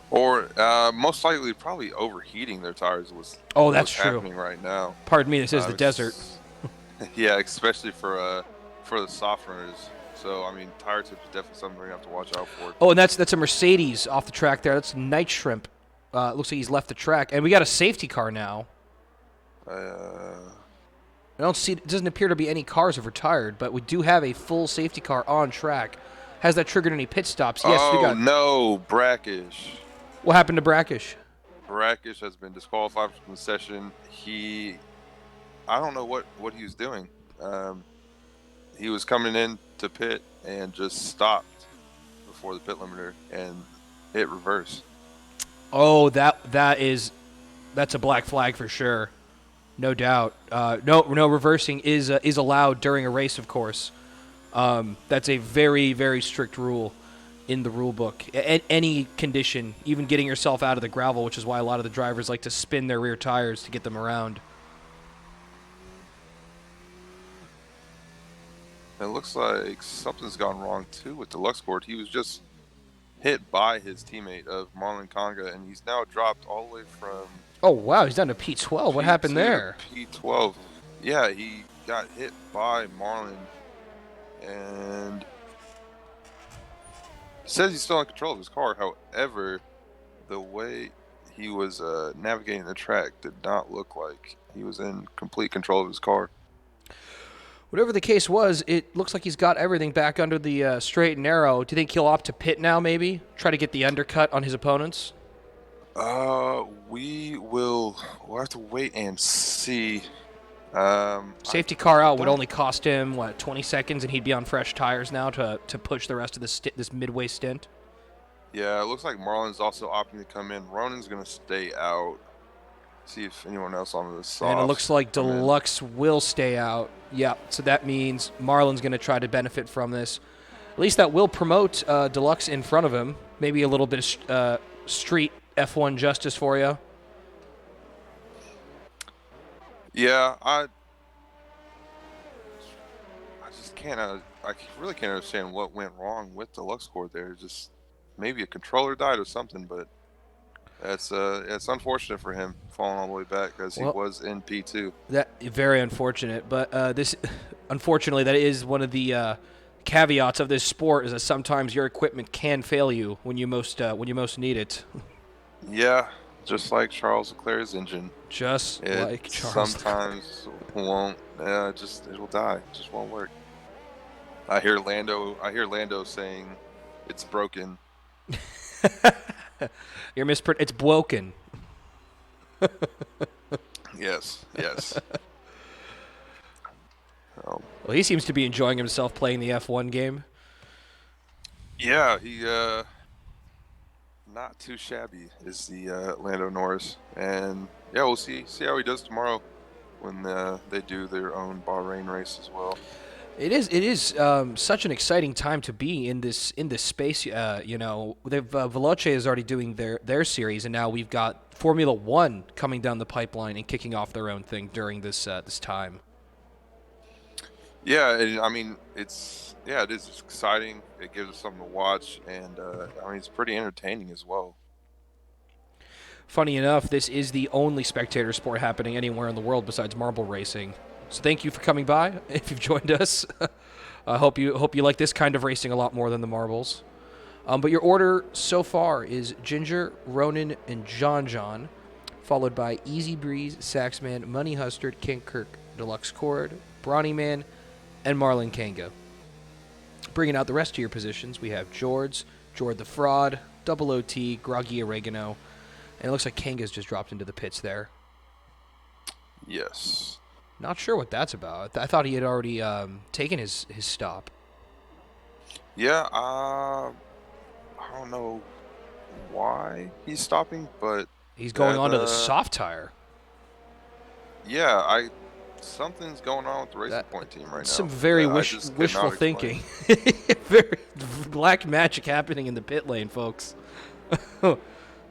Or most likely probably overheating their tires was that's true. Happening right now. Pardon me, this is the desert. Yeah, especially for the softeners. So I mean, tire tip is definitely something we're gonna have to watch out for. Oh, and that's a Mercedes off the track there. That's Night Shrimp. Looks like he's left the track, and we got a safety car now. I don't see. It doesn't appear to be any cars have retired, but we do have a full safety car on track. Has that triggered any pit stops? Yes, we got. No, Brackish. What happened to Brackish? Brackish has been disqualified from the session. I don't know what he was doing. He was coming in to pit and just stopped before the pit limiter and hit reverse. Oh, that's a black flag for sure, no doubt. No reversing is allowed during a race, of course. That's a very, very strict rule in the rule book. Any condition, even getting yourself out of the gravel, which is why a lot of the drivers like to spin their rear tires to get them around. It looks like something's gone wrong too with the Luxport. He was just hit by his teammate of Marlon Conga, and he's now dropped all the way from. Oh wow, he's down to P12. What happened there? P12. Yeah, he got hit by Marlon, and he says he's still in control of his car. However, the way he was navigating the track did not look like he was in complete control of his car. Whatever the case was, it looks like he's got everything back under the straight and narrow. Do you think he'll opt to pit now, maybe? Try to get the undercut on his opponents? We'll have to wait and see. Safety car out would only cost him, 20 seconds, and he'd be on fresh tires now to push the rest of this midway stint? Yeah, it looks like Marlon's also opting to come in. Ronan's going to stay out. See if anyone else on the soft. And it looks like Deluxe will stay out. Yeah, so that means Marlon's going to try to benefit from this. At least that will promote Deluxe in front of him. Maybe a little bit of street F1 justice for you. Yeah, I just can't. I really can't understand what went wrong with the Luxport there. Just maybe a controller died or something, but it's unfortunate for him falling all the way back because he was in P2. That very unfortunate, but unfortunately, that is one of the caveats of this sport, is that sometimes your equipment can fail you when you most need it. Yeah, just like Charles Leclerc's engine. Like Charles. Sometimes won't. It will die. It just won't work. I hear Lando saying it's broken. It's broken. Yes. Well, he seems to be enjoying himself playing the F1 game. Yeah, he not too shabby is the Lando Norris, and yeah, we'll see how he does tomorrow when they do their own Bahrain race as well. It is such an exciting time to be in this space. Veloce is already doing their series, and now we've got Formula One coming down the pipeline and kicking off their own thing during this time. Yeah, it is exciting. It gives us something to watch, and it's pretty entertaining as well. Funny enough, this is the only spectator sport happening anywhere in the world besides marble racing. So thank you for coming by, if you've joined us. I hope you like this kind of racing a lot more than the marbles. But your order so far is Ginger, Ronan, and John, followed by Easy Breeze, Saxman, Money Hustard, King Kirk, Deluxe Cord, Brawny Man, and Marlon Kanga. Bringing out the rest of your positions, we have Jord the Fraud, Double OT, Groggy Oregano, and it looks like Kanga's just dropped into the pits there. Yes. Not sure what that's about. I thought he had already taken his stop. Yeah, I don't know why he's stopping, but he's going on to the soft tire. Yeah, something's going on with the Racing Point team right now. Some very wishful thinking. Very black magic happening in the pit lane, folks.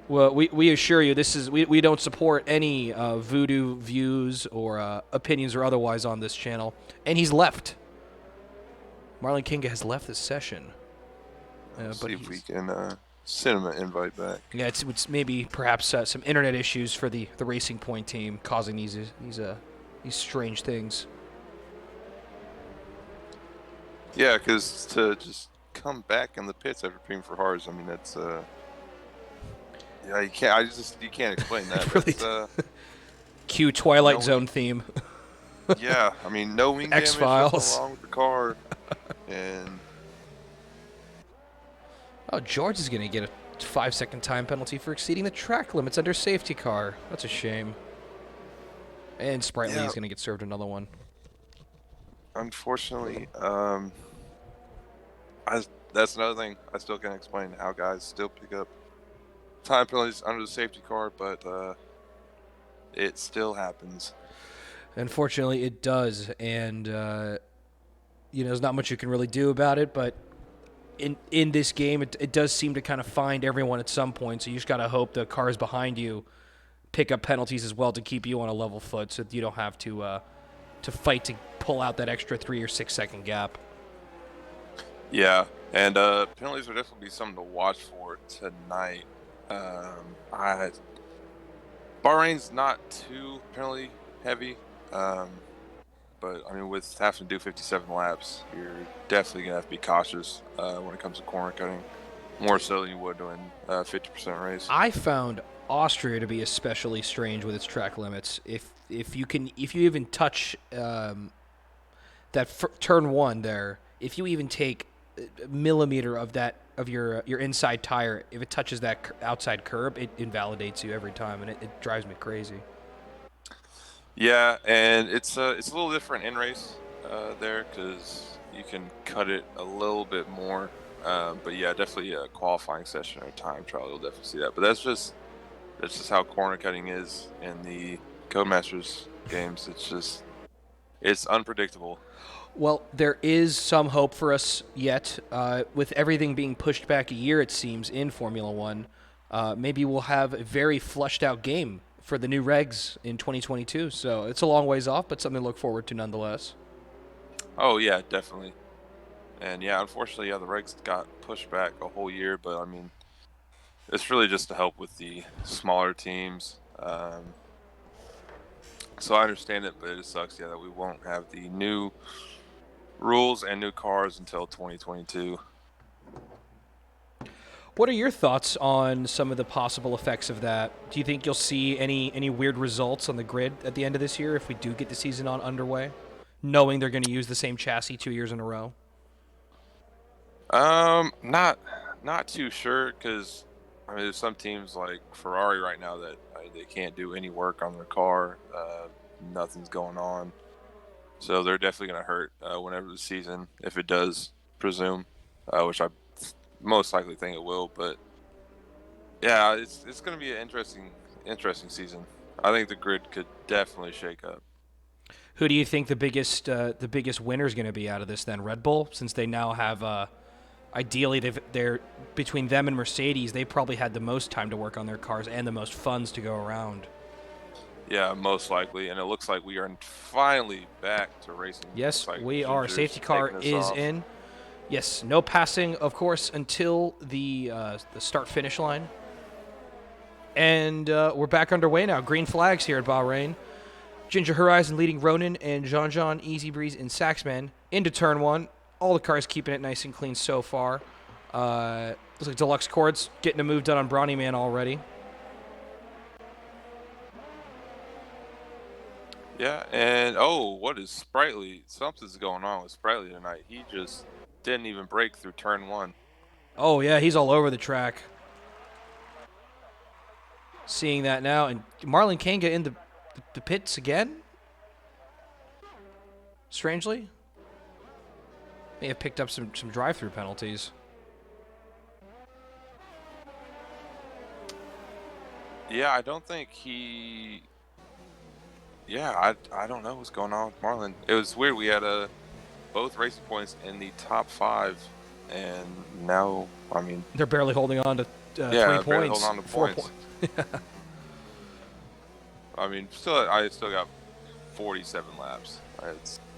Well, we assure you, we don't support any voodoo views or opinions or otherwise on this channel. And he's left. Marlon Kinga has left the session. See if we can send him an invite back. Yeah, it's maybe perhaps some internet issues for the Racing Point team causing these strange things. Yeah, because to just come back in the pits after being for Hars, I mean that's yeah, you can't explain that. Really cue Twilight Zone theme. Yeah, I mean no wing damage, nothing wrong with the car, and George is gonna get a 5-second time penalty for exceeding the track limits under safety car. That's a shame. And Sprightly is going to get served another one. Unfortunately, that's another thing I still can't explain, how guys still pick up time penalties under the safety car, but it still happens. Unfortunately, it does, and there's not much you can really do about it, but in this game, it does seem to kind of find everyone at some point, so you just got to hope the cars behind you pick up penalties as well to keep you on a level foot so that you don't have to fight to pull out that extra 3 or 6 second gap. Yeah, and penalties will definitely be something to watch for tonight. Bahrain's not too penalty heavy, but I mean with having to do 57 laps, you're definitely gonna have to be cautious when it comes to corner cutting, more so than you would doing 50% race. I found Austria to be especially strange with its track limits. If you even touch turn one there, if you even take a millimeter of your inside tire, if it touches that outside curb, it invalidates you every time, and it drives me crazy. Yeah, and it's a little different in race there because you can cut it a little bit more. But yeah, definitely a qualifying session or time trial, you'll definitely see that. But that's just how corner cutting is in the Codemasters games. It's unpredictable. Well, there is some hope for us yet. With everything being pushed back a year, it seems, in Formula One, maybe we'll have a very flushed out game for the new regs in 2022. So it's a long ways off, but something to look forward to nonetheless. Oh, yeah, definitely. And yeah, unfortunately, the regs got pushed back a whole year, but I mean, it's really just to help with the smaller teams. So I understand it, but it sucks, that we won't have the new rules and new cars until 2022. What are your thoughts on some of the possible effects of that? Do you think you'll see any weird results on the grid at the end of this year if we do get the season underway, knowing they're going to use the same chassis 2 years in a row? Not too sure, because I mean, there's some teams like Ferrari right now that they can't do any work on their car. Nothing's going on, so they're definitely going to hurt whenever the season, if it does, presume, which I most likely think it will. But yeah, it's going to be an interesting season. I think the grid could definitely shake up. Who do you think the biggest winner is going to be out of this then? Red Bull, since they now have ideally they're between them and Mercedes, they probably had the most time to work on their cars and the most funds to go around. Yeah, most likely, and it looks like we are finally back to racing. Yes, like we are. Safety car is in. Yes, no passing, of course, until the start-finish line. And we're back underway now. Green flags here at Bahrain. Ginger Horizon leading Ronan and Jean Easy Breeze and Saxman into turn one. All the cars keeping it nice and clean so far. Looks like Deluxe Cord's getting a move done on Brawny Man already. Yeah, and what is Sprightly? Something's going on with Sprightly tonight. He just didn't even break through turn 1. Oh, yeah, he's all over the track. Seeing that now. And Marlon Kanga in the pits again? Strangely. May have picked up some drive-through penalties. Yeah, I don't think he... Yeah, I don't know what's going on with Marlon. It was weird. We had both racing points in the top 5, and now, I mean... They're barely holding on to 3 points. Barely holding on to 4 points. points. I mean, I still got 47 laps.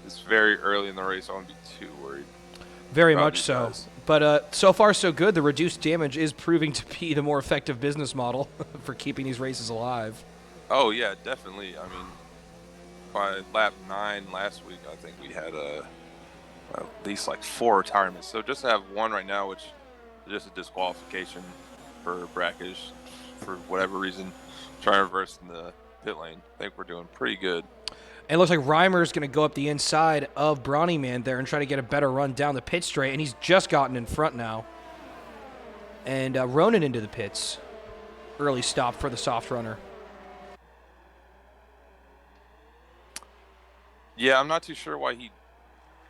It's very early in the race. I don't want to be too worried. Very much so. But so far, so good. The reduced damage is proving to be the more effective business model for keeping these races alive. Oh, yeah, definitely. I mean, by lap 9 last week, I think we had at least like 4 retirements. So just to have one right now, which is just a disqualification for Brackish for whatever reason, trying to reverse in the pit lane. I think we're doing pretty good. And it looks like Reimer's going to go up the inside of Brawny Man there and try to get a better run down the pit straight, and he's just gotten in front now. And Ronan into the pits. Early stop for the soft runner. Yeah, I'm not too sure why he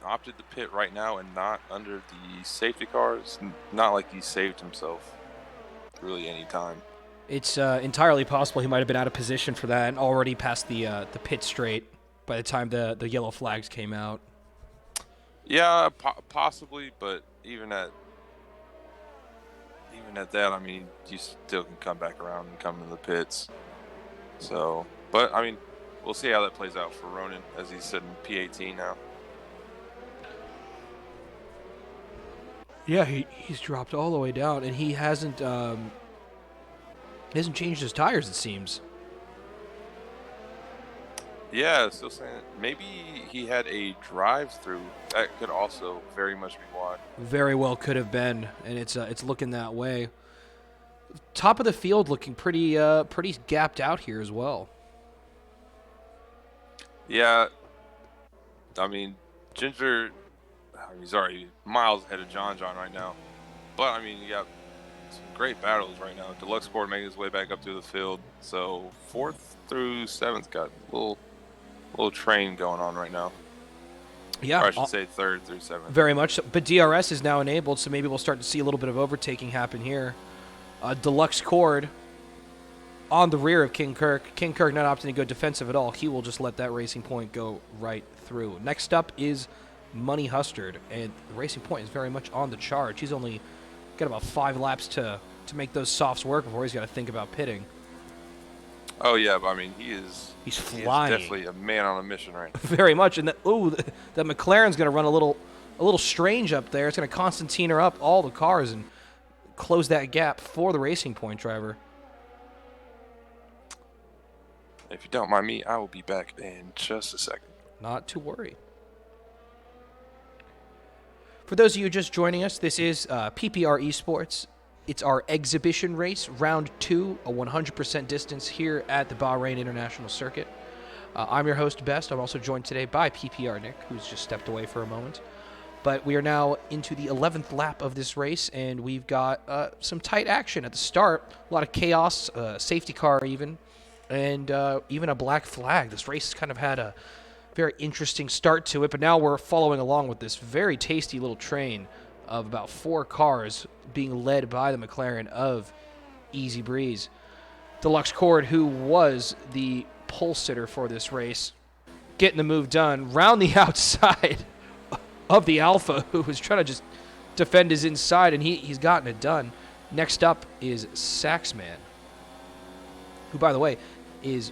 opted the pit right now and not under the safety cars. Not like he saved himself really any time. It's entirely possible he might have been out of position for that and already past the pit straight by the time the yellow flags came out. Yeah, possibly, but even at that, I mean, you still can come back around and come to the pits. So, but I mean, we'll see how that plays out for Ronan as he's sitting P18 now. Yeah, he's dropped all the way down, and he hasn't changed his tires, it seems. Yeah, still saying maybe he had a drive-through. That could also very much be why. Very well could have been, and it's looking that way. Top of the field looking pretty gapped out here as well. Yeah, I mean, Ginger, he's already miles ahead of John right now. But, I mean, you got some great battles right now. Deluxe Cord making his way back up to the field. So, 4th through 7th got a little train going on right now. Yeah. Or I should say 3rd through 7th. Very much so. But DRS is now enabled, so maybe we'll start to see a little bit of overtaking happen here. Deluxe Cord on the rear of King Kirk. King Kirk not opting to go defensive at all. He will just let that Racing Point go right through. Next up is Money Hustard, and the Racing Point is very much on the charge. He's only got about 5 laps to make those softs work before he's got to think about pitting. Oh, yeah, but I mean, he's flying. He is definitely a man on a mission right now. Very much. And that McLaren's going to run a little strange up there. It's going to Constantine her up all the cars and close that gap for the Racing Point driver. If you don't mind me, I will be back in just a second. Not to worry. For those of you just joining us, this is PPR Esports. It's our exhibition race, round 2, a 100% distance here at the Bahrain International Circuit. I'm your host, Best. I'm also joined today by PPR Nick, who's just stepped away for a moment. But we are now into the 11th lap of this race, and we've got some tight action at the start. A lot of chaos, safety car even, and even a black flag. This race has kind of had a very interesting start to it, but now we're following along with this very tasty little train of about 4 cars being led by the McLaren of Easy Breeze. Deluxe Cord, who was the pole sitter for this race, getting the move done round the outside of the Alpha, who was trying to just defend his inside, and he's gotten it done. Next up is Saxman, who, by the way, is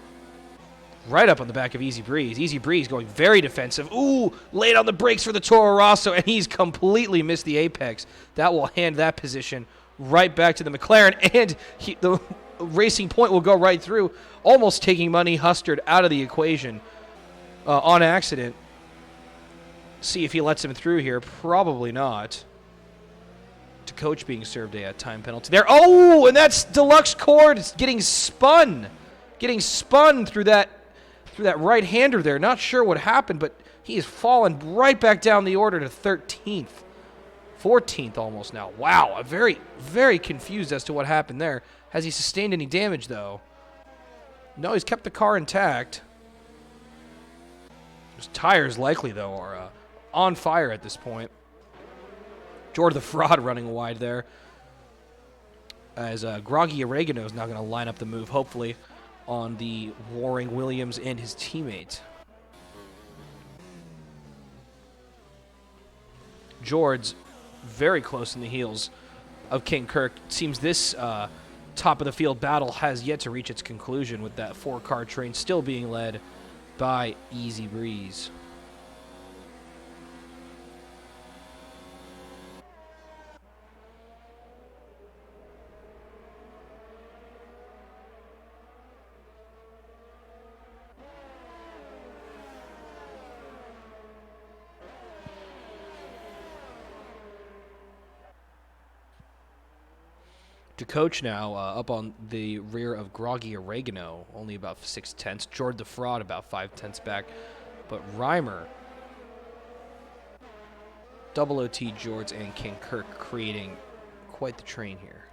right up on the back of Easy Breeze. Easy Breeze going very defensive. Ooh, laid on the brakes for the Toro Rosso, and he's completely missed the apex. That will hand that position right back to the McLaren, and the Racing Point will go right through, almost taking Money Hustard out of the equation on accident. See if he lets him through here. Probably not. To coach being served a time penalty there. Oh, and that's Deluxe Cord getting spun. Getting spun through that right-hander there. Not sure what happened, but he is falling right back down the order to 13th. 14th almost now. Wow, I'm very, very confused as to what happened there. Has he sustained any damage, though? No, he's kept the car intact. His tires, likely, though, are on fire at this point. George the Fraud running wide there. As Groggy Oregano is now going to line up the move, hopefully, on the warring Williams and his teammate. George very close in the heels of King Kirk. Seems this top of the field battle has yet to reach its conclusion, with that 4-car train still being led by Easy Breeze. To coach now, up on the rear of Groggy Oregano, only about 6/10. George the Fraud about 5/10 back. But Reimer, Double OT George, and King Kirk creating quite the train here.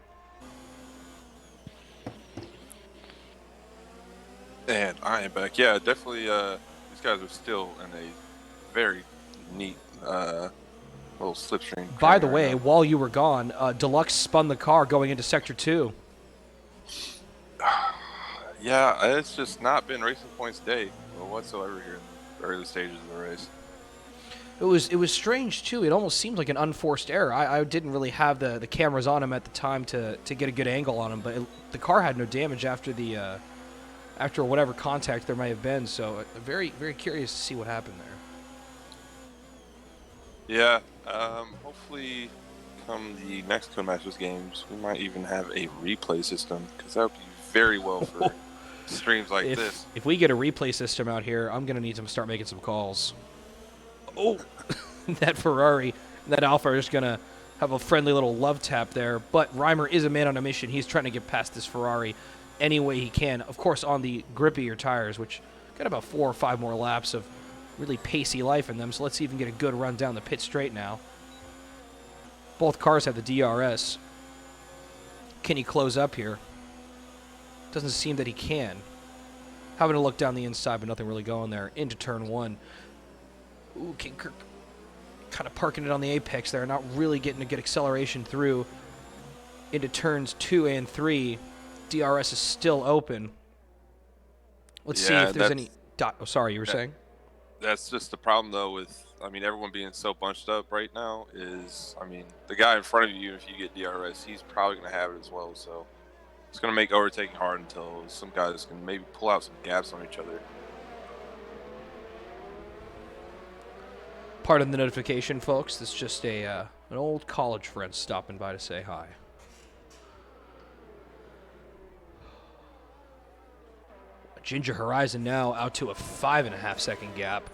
And I am back. Yeah, definitely. These guys are still in a very neat little slipstream. By the way, while you were gone, Deluxe spun the car going into Sector 2. Yeah, it's just not been racing points day whatsoever here in the early stages of the race. It was strange, too. It almost seemed like an unforced error. I didn't really have the cameras on him at the time to get a good angle on him, but the car had no damage after after whatever contact there may have been, so very, very curious to see what happened there. Yeah, hopefully come the next Codemasters games, we might even have a replay system, because that would be very well for streams like this. If we get a replay system out here, I'm going to need to start making some calls. Oh, that Ferrari, that Alfa are just going to have a friendly little love tap there, but Reimer is a man on a mission. He's trying to get past this Ferrari any way he can, of course on the grippier tires, which got about 4 or 5 more laps of really pacey life in them, so let's see if we can get a good run down the pit straight now. Both cars have the DRS. Can he close up here? Doesn't seem that he can. Having a look down the inside, but nothing really going there. Into turn 1. Ooh, King Kirk kind of parking it on the apex there, not really getting a good acceleration through. Into turns 2 and 3. DRS is still open. Let's see if there's any... Oh, sorry, you were saying? That's just the problem, though, with, everyone being so bunched up right now is, the guy in front of you, if you get DRS, he's probably going to have it as well, so it's going to make overtaking hard until some guys can maybe pull out some gaps on each other. Pardon the notification, folks. This is just an old college friend stopping by to say hi. Ginger Horizon now out to a 5.5-second gap.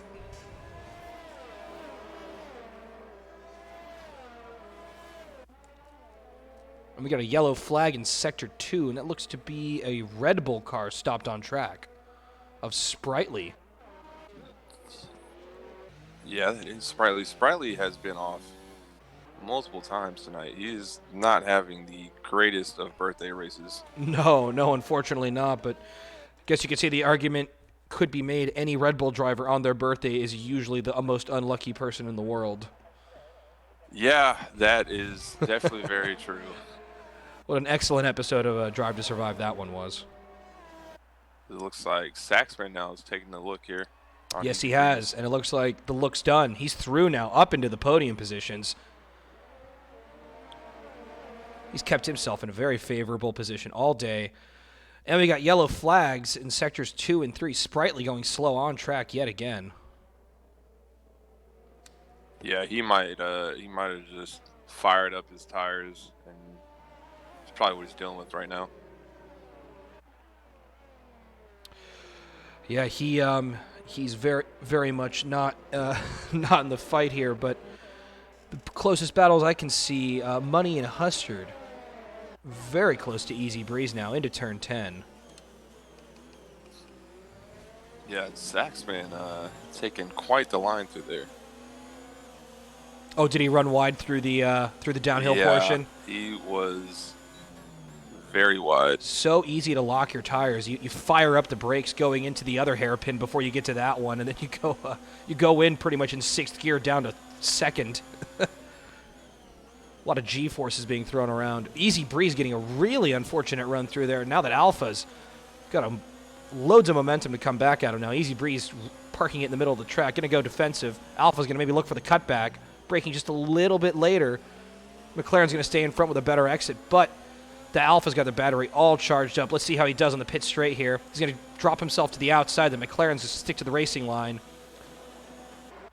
And we got a yellow flag in Sector 2, and that looks to be a Red Bull car stopped on track of Sprightly. Yeah, that is Sprightly. Sprightly has been off multiple times tonight. He is not having the greatest of birthday races. No, unfortunately not, but guess you could say the argument could be made any Red Bull driver on their birthday is usually the most unlucky person in the world. Yeah, that is definitely very true. What an excellent episode of Drive to Survive that one was. It looks like Saxman now is taking a look here. Yes, he has, and it looks like the look's done. He's through now, up into the podium positions. He's kept himself in a very favorable position all day. And we got yellow flags in sectors 2 and 3. Sprightly going slow on track yet again. Yeah, he might have just fired up his tires, and it's probably what he's dealing with right now. Yeah, he He's very much not not in the fight here, but the closest battles I can see, Money and Hustard, very close to Easy Breeze now, into turn 10. Yeah, Zaxman taking quite the line through there. Oh, did he run wide through the downhill portion? He was very wide. So easy to lock your tires. You fire up the brakes going into the other hairpin before you get to that one, and then you go in pretty much in 6th gear down to 2nd. A lot of G-forces being thrown around. Easy Breeze getting a really unfortunate run through there. Now that Alpha's got loads of momentum to come back at him now. Easy Breeze parking it in the middle of the track. Going to go defensive. Alpha's going to maybe look for the cutback. Braking just a little bit later. McLaren's going to stay in front with a better exit, but the Alpha's got the battery all charged up. Let's see how he does on the pit straight here. He's going to drop himself to the outside. The McLaren's going to stick to the racing line.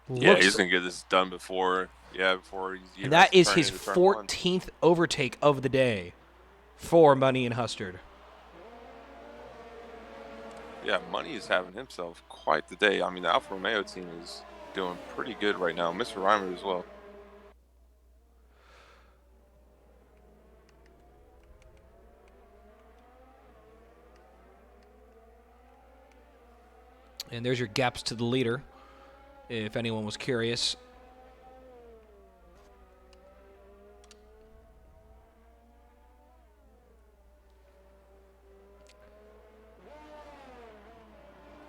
Yeah, he's going to get this done before he's... And that is his 14th overtake of the day for Money and Hustard. Yeah, Money is having himself quite the day. I mean, the Alfa Romeo team is doing pretty good right now. Mr. Reimer as well. And there's your gaps to the leader, if anyone was curious.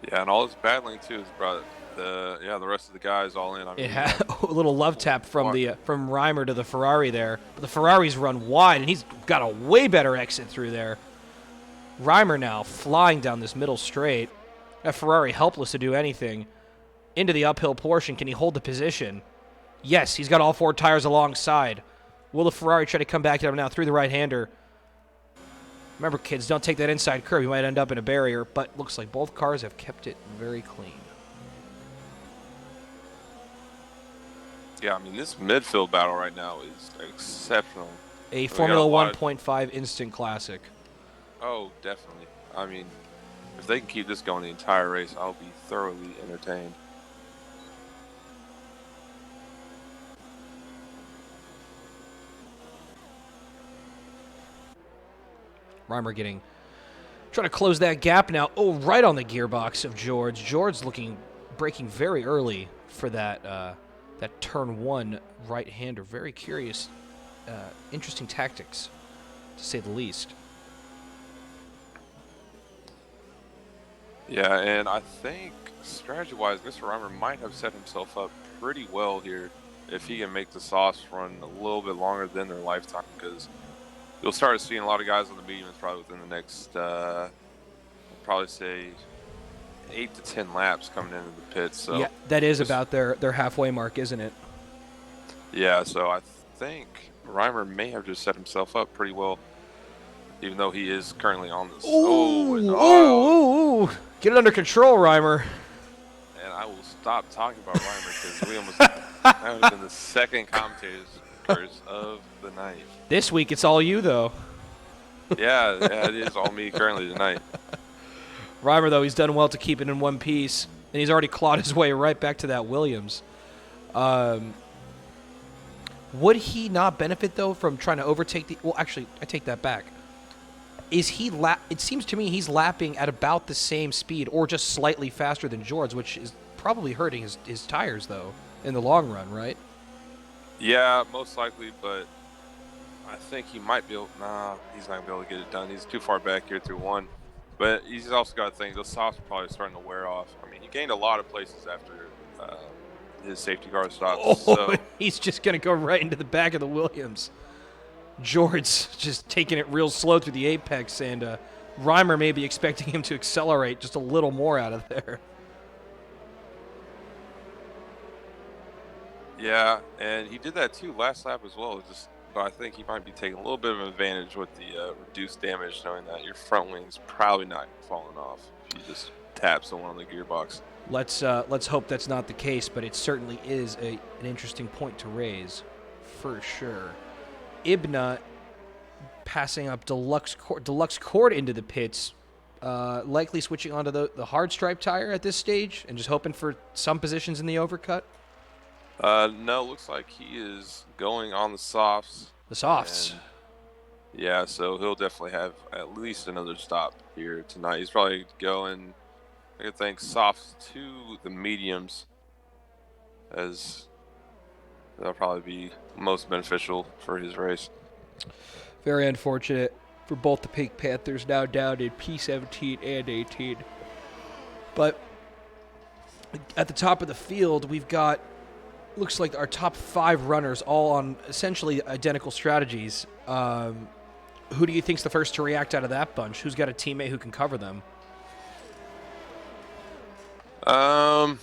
Yeah, and all this battling too has brought the rest of the guys all in. I mean, it had a little love tap from from Reimer to the Ferrari there, but the Ferrari's run wide, and he's got a way better exit through there. Reimer now flying down this middle straight. That Ferrari helpless to do anything. Into the uphill portion, can he hold the position? Yes, he's got all 4 tires alongside. Will the Ferrari try to come back at him now through the right-hander? Remember, kids, don't take that inside curve. You might end up in a barrier, but looks like both cars have kept it very clean. Yeah, I mean, this midfield battle right now is exceptional. A Formula 1.5 instant classic. Oh, definitely. I mean, if they can keep this going the entire race, I'll be thoroughly entertained. Reimer trying to close that gap now. Oh, right on the gearbox of George. George braking very early for that turn 1 right-hander. Very curious, interesting tactics, to say the least. Yeah, and I think strategy-wise, Mr. Reimer might have set himself up pretty well here if he can make the sauce run a little bit longer than their lifetime, because you'll start seeing a lot of guys on the mediums probably within the next, I'd probably say 8 to 10 laps coming into the pits. So yeah, that is about their halfway mark, isn't it? Yeah, so I think Reimer may have just set himself up pretty well, even though he is currently on this. Ooh. Get it under control, Reimer. And I will stop talking about Reimer because we almost that would have been the second commentator's curse of the night. This week it's all you, though. Yeah, it is all me currently tonight. Reimer, though, he's done well to keep it in one piece, and he's already clawed his way right back to that Williams. Would he not benefit, though, from trying to overtake the... Well, actually, I take that back. Is he... It seems to me he's lapping at about the same speed or just slightly faster than George, which is probably hurting his tires, though, in the long run, right? Yeah, most likely, but I think he might be able... Nah, he's not going to be able to get it done. He's too far back here through 1. But he's also got to think those softs are probably starting to wear off. I mean, he gained a lot of places after his safety car stops. Oh, so he's just going to go right into the back of the Williams. George just taking it real slow through the apex, and Reimer may be expecting him to accelerate just a little more out of there. Yeah, and he did that too last lap as well. But I think he might be taking a little bit of an advantage with the reduced damage, knowing that your front wing's probably not falling off if you just tap someone on the gearbox. Let's hope that's not the case, but it certainly is an interesting point to raise, for sure. Ibna passing up Deluxe Cord into the pits. Likely switching onto the hard stripe tire at this stage and just hoping for some positions in the overcut. No, looks like he is going on the softs. The softs. And yeah, so he'll definitely have at least another stop here tonight. He's probably going, I think, softs to the mediums, as that'll probably be most beneficial for his race. Very unfortunate for both the Pink Panthers, now down in P17 and 18. But at the top of the field, we've got, looks like our top 5 runners all on essentially identical strategies. Who do you think's the first to react out of that bunch? Who's got a teammate who can cover them? I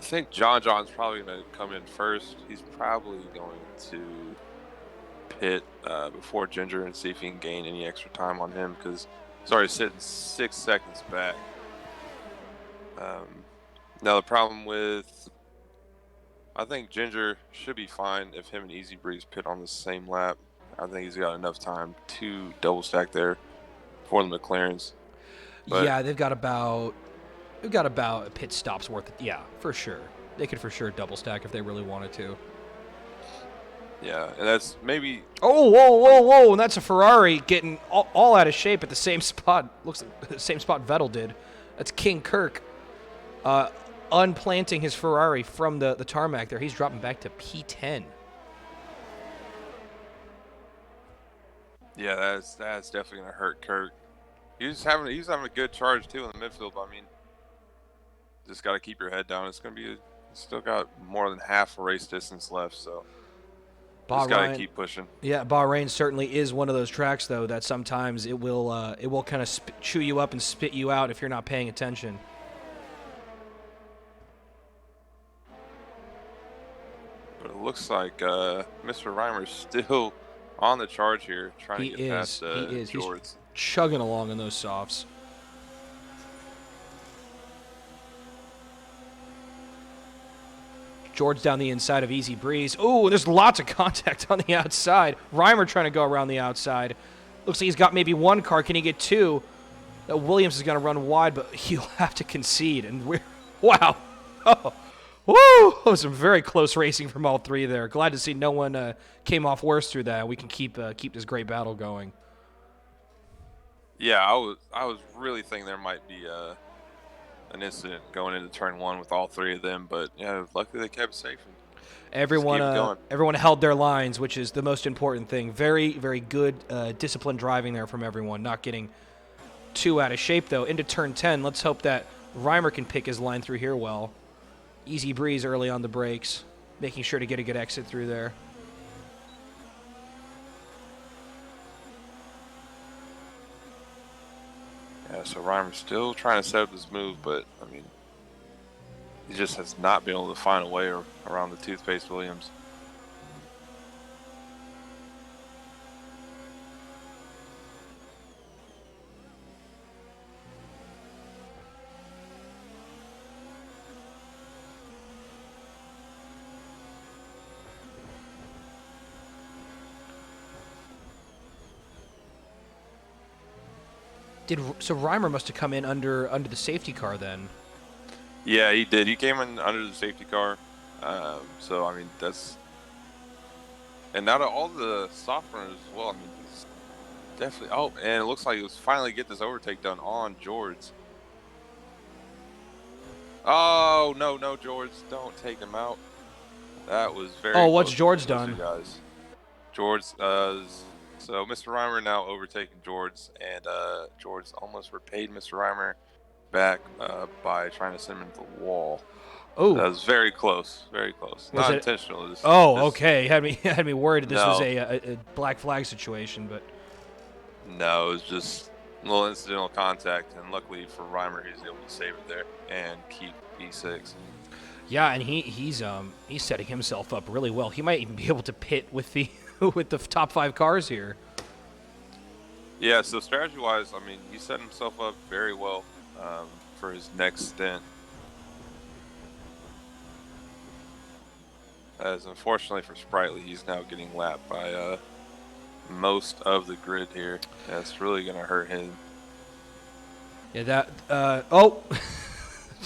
think John's probably going to come in first. He's probably going to pit before Ginger and see if he can gain any extra time on him, because he's already sitting 6 seconds back. Now the problem with, I think Ginger should be fine if him and Easy Breeze pit on the same lap. I think he's got enough time to double stack there for the McLarens. But yeah, they've got about a pit stop's worth. Yeah, for sure. They could for sure double stack if they really wanted to. Yeah, and that's maybe. Oh, whoa! And that's a Ferrari getting all out of shape at the same spot. Looks like the same spot Vettel did. That's King Kirk unplanting his Ferrari from the tarmac there. He's dropping back to P10. Yeah, that's definitely gonna hurt Kirk. He's having a good charge too in the midfield. I mean, just got to keep your head down. It's gonna be still got more than half a race distance left, so just got to keep pushing. Yeah, Bahrain certainly is one of those tracks though that sometimes it will kind of chew you up and spit you out if you're not paying attention. But it looks like Mr. Reimer's still on the charge here, trying to get past George. He's chugging along in those softs. George down the inside of Easy Breeze. Oh, there's lots of contact on the outside. Reimer trying to go around the outside. Looks like he's got maybe one car. Can he get two? Williams is going to run wide, but he'll have to concede. And wow. Oh, woo! Some very close racing from all three there. Glad to see no one came off worse through that. We can keep this great battle going. Yeah, I was really thinking there might be an incident going into turn one with all three of them, but yeah, luckily they kept it safe. Everyone held their lines, which is the most important thing. Very, very good disciplined driving there from everyone. Not getting too out of shape though. Into turn 10, let's hope that Reimer can pick his line through here well. Easy Breeze early on the brakes, making sure to get a good exit through there. Yeah, so Reimer's still trying to set up his move, but I mean, he just has not been able to find a way around the toothpaste Williams. So Reimer must have come in under the safety car then. Yeah, he did. He came in under the safety car. So I mean that's, and out of all the soft runners as well, I mean he's definitely. Oh, and it looks like he was finally get this overtake done on George. Oh no, George, don't take him out. That was very. Oh, what's George done? Guys, George. So Mr. Reimer now overtaking George, and George almost repaid Mr. Reimer back by trying to send him into the wall. Oh, that was very close, very close. Not intentional. Okay, had me worried this was a black flag situation, but no, it was just a little incidental contact, and luckily for Reimer, he's able to save it there and keep P6. Yeah, and he's setting himself up really well. He might even be able to pit with the with the top 5 cars here. Yeah, so strategy-wise, I mean, he set himself up very well for his next stint. As unfortunately for Sprightly, he's now getting lapped by most of the grid here. That's really gonna hurt him. Yeah, that. Oh,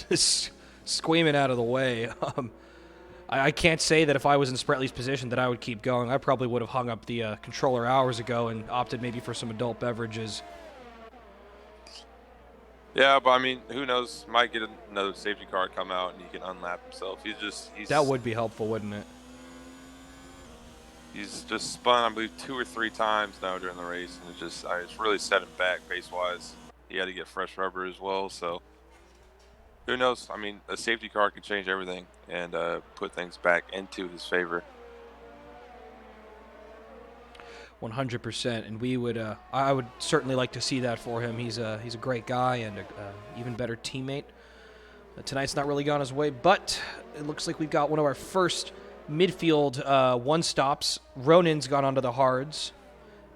just squeaming out of the way. I can't say that if I was in Sprightly's position that I would keep going. I probably would have hung up the controller hours ago and opted maybe for some adult beverages. Yeah, but I mean, who knows? Might get another safety car come out and he can unlap himself. That would be helpful, wouldn't it? He's just spun, I believe, 2 or 3 times now during the race, and it's really set him back pace-wise. He had to get fresh rubber as well, so who knows? I mean, a safety car can change everything and put things back into his favor. 100%, and I would certainly like to see that for him. He's a great guy and a even better teammate. Tonight's not really gone his way, but it looks like we've got one of our first midfield one-stops. Ronan's gone onto the hards,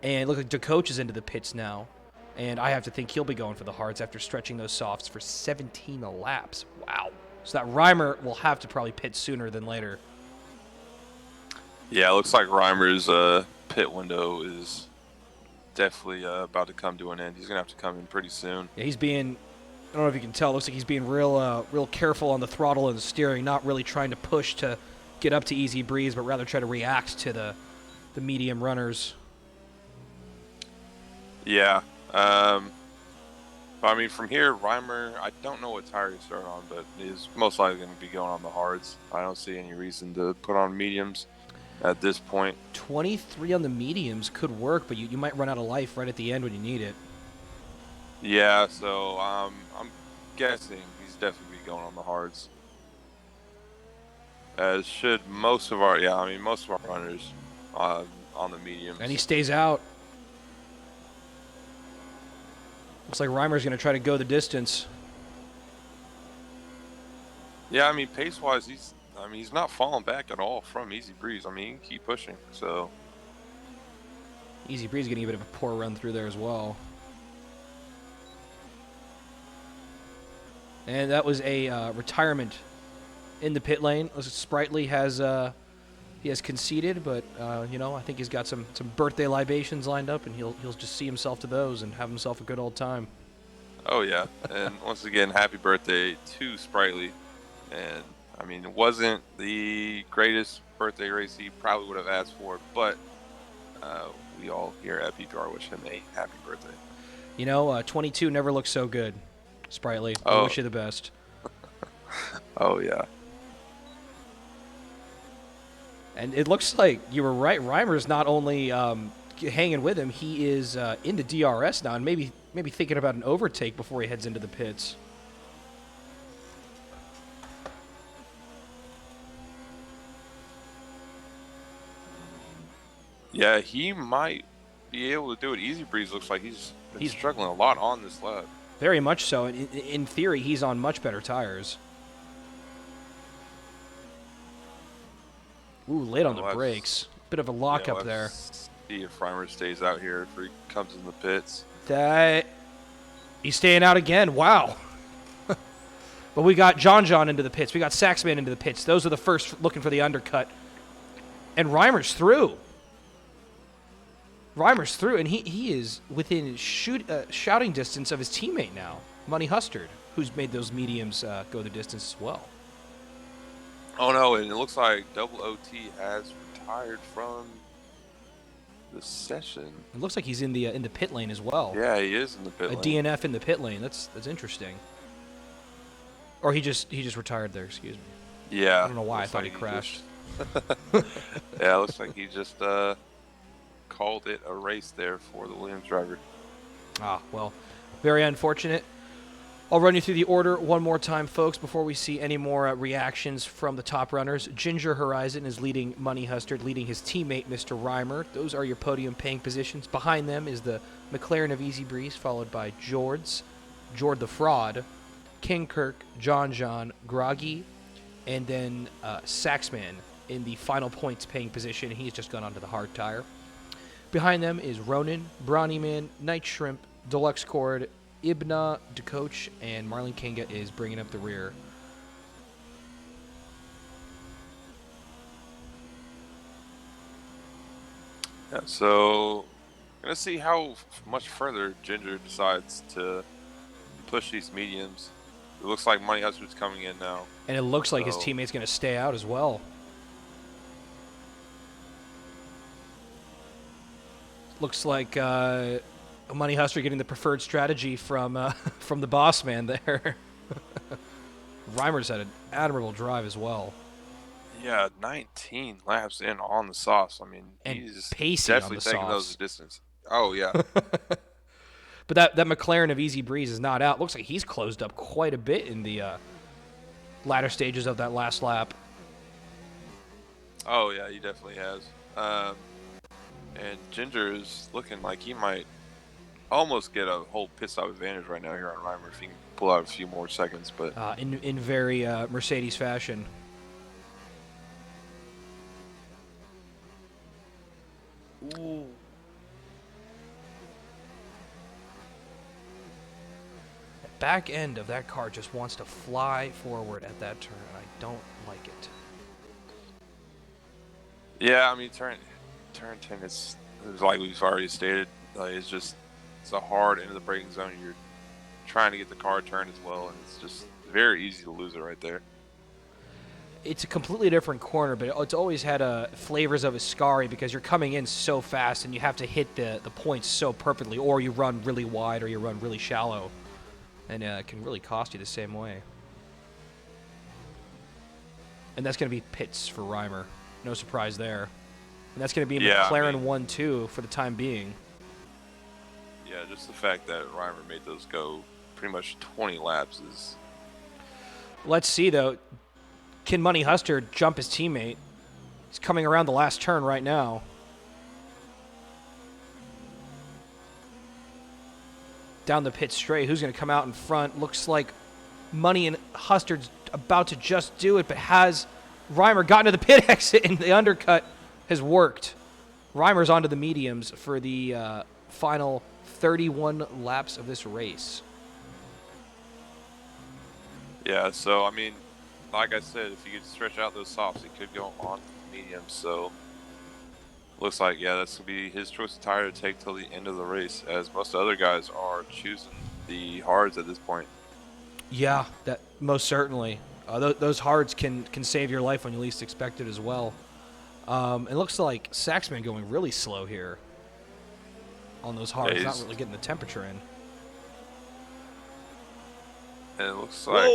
and it looks like DeCoach is into the pits now, and I have to think he'll be going for the hards after stretching those softs for 17 laps. Wow. So that Reimer will have to probably pit sooner than later. Yeah, it looks like Reimer's pit window is definitely about to come to an end. He's going to have to come in pretty soon. Yeah, he's being, I don't know if you can tell, it looks like he's being real careful on the throttle and the steering, not really trying to push to get up to easy breeze, but rather try to react to the medium runners. Yeah. But I mean, from here, Reimer, I don't know what tire he started on, but he's most likely going to be going on the hards. I don't see any reason to put on mediums at this point. 23 on the mediums could work, but you might run out of life right at the end when you need it. Yeah, so I'm guessing he's definitely going on the hards. As should most of our runners on the mediums. And he stays out. Looks like Reimer's going to try to go the distance. Yeah, I mean, pace-wise, he's not falling back at all from Easy Breeze. I mean, he can keep pushing, so. Easy Breeze getting a bit of a poor run through there as well. And that was a retirement in the pit lane. Sprightly has conceded, but I think he's got some birthday libations lined up, and he'll just see himself to those and have himself a good old time. Oh yeah, and once again, happy birthday to Sprightly. And I mean, it wasn't the greatest birthday race he probably would have asked for, but we all here at PPR wish him a happy birthday. 22 never looked so good, Sprightly. Oh. I wish you the best. Oh yeah. And it looks like you were right. Reimer's not only hanging with him, he is in the DRS now, and maybe thinking about an overtake before he heads into the pits. Yeah, he might be able to do it. Easy Breeze looks like he's struggling a lot on this lap. Very much so. In theory, he's on much better tires. Ooh, late on the brakes. Bit of a lockup there. See if Reimer stays out here if he comes in the pits. He's staying out again. Wow. But we got John into the pits. We got Saxman into the pits. Those are the first looking for the undercut. And Reimer's through. And he is within shouting distance of his teammate now, Money Hustard, who's made those mediums go the distance as well. Oh no, and it looks like Double OT has retired from the session. It looks like he's in the pit lane as well. Yeah, he is in the pit lane. A DNF in the pit lane. That's interesting. Or he just retired there. Excuse me. Yeah. I don't know why I thought he crashed. Yeah, it looks like he just called it a race there for the Williams driver. Ah, well, very unfortunate. I'll run you through the order one more time, folks, before we see any more reactions from the top runners. Ginger Horizon is leading Money Hustard, leading his teammate, Mr. Reimer. Those are your podium-paying positions. Behind them is the McLaren of Easy Breeze, followed by Jord the Fraud, King Kirk, John, Groggy, and then Saxman in the final points-paying position. He's just gone onto the hard tire. Behind them is Ronan, Brawny Man, Night Shrimp, Deluxe Cord, Ibna, DeCoach, and Marlon Kinga is bringing up the rear. Yeah, so Gonna see how much further Ginger decides to push these mediums. It looks like Money Hustler's coming in now. And it looks like his So teammate's going to stay out as well. Looks like Money Hustler getting the preferred strategy from from the boss man there. Reimer's had an admirable drive as well. yeah, 19 laps in on the sauce. I mean, And he's pacey on definitely the taking those softs. the distance. Oh yeah, But that McLaren of Easy Breeze is not out. Looks like he's closed up quite a bit in the latter stages of that last lap. oh yeah, he definitely has. And Ginger is looking like he might almost get a whole pit stop advantage right now here on Reimer if he can pull out a few more seconds. But In very Mercedes fashion. Ooh. The back end of that car just wants to fly forward at that turn. I don't like it. yeah, I mean, turn 10 is like we've already stated. It's a hard end of the braking zone. You're trying to get the car turned as well, and it's just very easy to lose it right there. It's a completely different corner, but it's always had flavors of Ascari because you're coming in so fast and you have to hit the points so perfectly, or you run really wide or you run really shallow, and it can really cost you the same way. And that's going to be pits for Reimer. No surprise there. And that's going to be McLaren 1-2 for the time being. Yeah, just the fact that Reimer made those go pretty much 20 laps is... Let's see, though. Can Money Hustler jump his teammate? He's coming around the last turn right now. Down the pit straight. Who's going to come out in front? Looks like Money and Hustler's about to just do it, but has Reimer gotten to the pit exit and the undercut has worked. Reimer's onto the mediums for the final 31 laps of this race. Yeah, so, I mean, like I said, if you could stretch out those softs, he could go on the mediums. So, looks like, yeah, that's going to be his choice of tire to take till the end of the race, as most other guys are choosing the hards at this point. Yeah, that most certainly. Those hards can save your life when you least expect it as well. It looks like Saxman going really slow here on those hards, not really getting the temperature in. And it looks like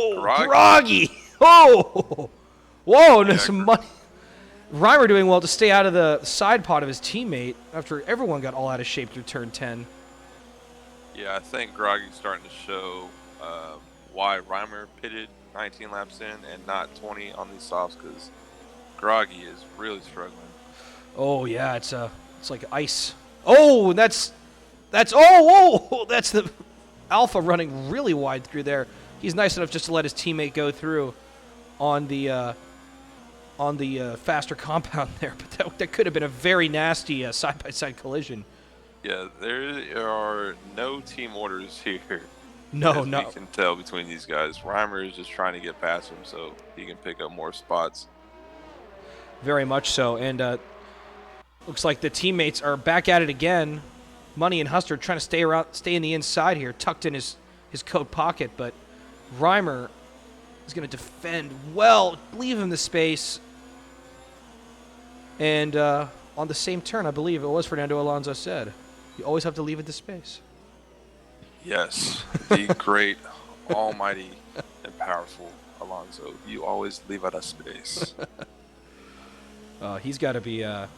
Groggy! Oh! Whoa, and some money. Reimer doing well to stay out of the side pod of his teammate after everyone got all out of shape through turn 10. Yeah, I think Groggy's starting to show why Reimer pitted 19 laps in and not 20 on these softs, because Groggy is really struggling. Oh yeah, it's like ice. Oh, that's the Alpha running really wide through there. He's nice enough just to let his teammate go through on the faster compound there, but that could have been a very nasty side-by-side collision. Yeah, there are no team orders here. No. We can tell between these guys. Reimer is just trying to get past him so he can pick up more spots. Very much so, and looks like the teammates are back at it again. Money and Hustler trying to stay in the inside here, tucked in his coat pocket, but Reimer is going to defend well, leave him the space. And on the same turn, I believe it was Fernando Alonso said, you always have to leave it the space. Yes, the great, almighty, and powerful Alonso. You always leave out a space. He's got to be, I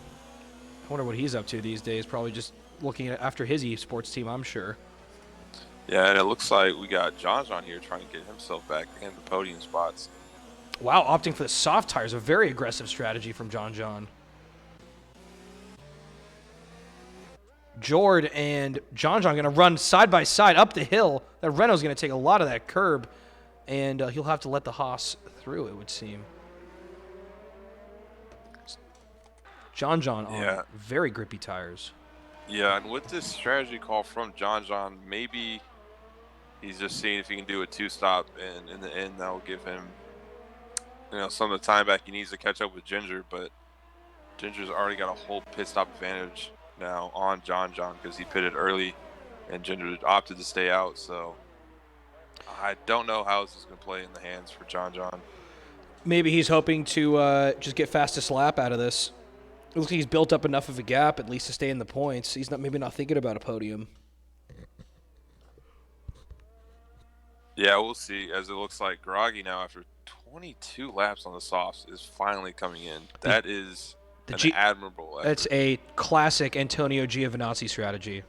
wonder what he's up to these days. Probably just looking after his esports team, I'm sure. Yeah, and it looks like we got John here trying to get himself back in the podium spots. Wow, opting for the soft tires, a very aggressive strategy from John. Jord and John going to run side by side up the hill. That Renault's going to take a lot of that curb, and he'll have to let the Haas through, it would seem. John on very grippy tires. Yeah, and with this strategy call from John, maybe he's just seeing if he can do a two-stop, and in the end, that will give him, some of the time back he needs to catch up with Ginger, but Ginger's already got a whole pit stop advantage now on John because he pitted early and Ginger opted to stay out. So I don't know how this is going to play in the hands for John. Maybe he's hoping to just get fastest lap out of this. It looks like he's built up enough of a gap at least to stay in the points. He's maybe not thinking about a podium. Yeah, we'll see. As it looks like Groggy now, after 22 laps on the softs, is finally coming in. That is an admirable effort. That's a classic Antonio Giovinazzi strategy.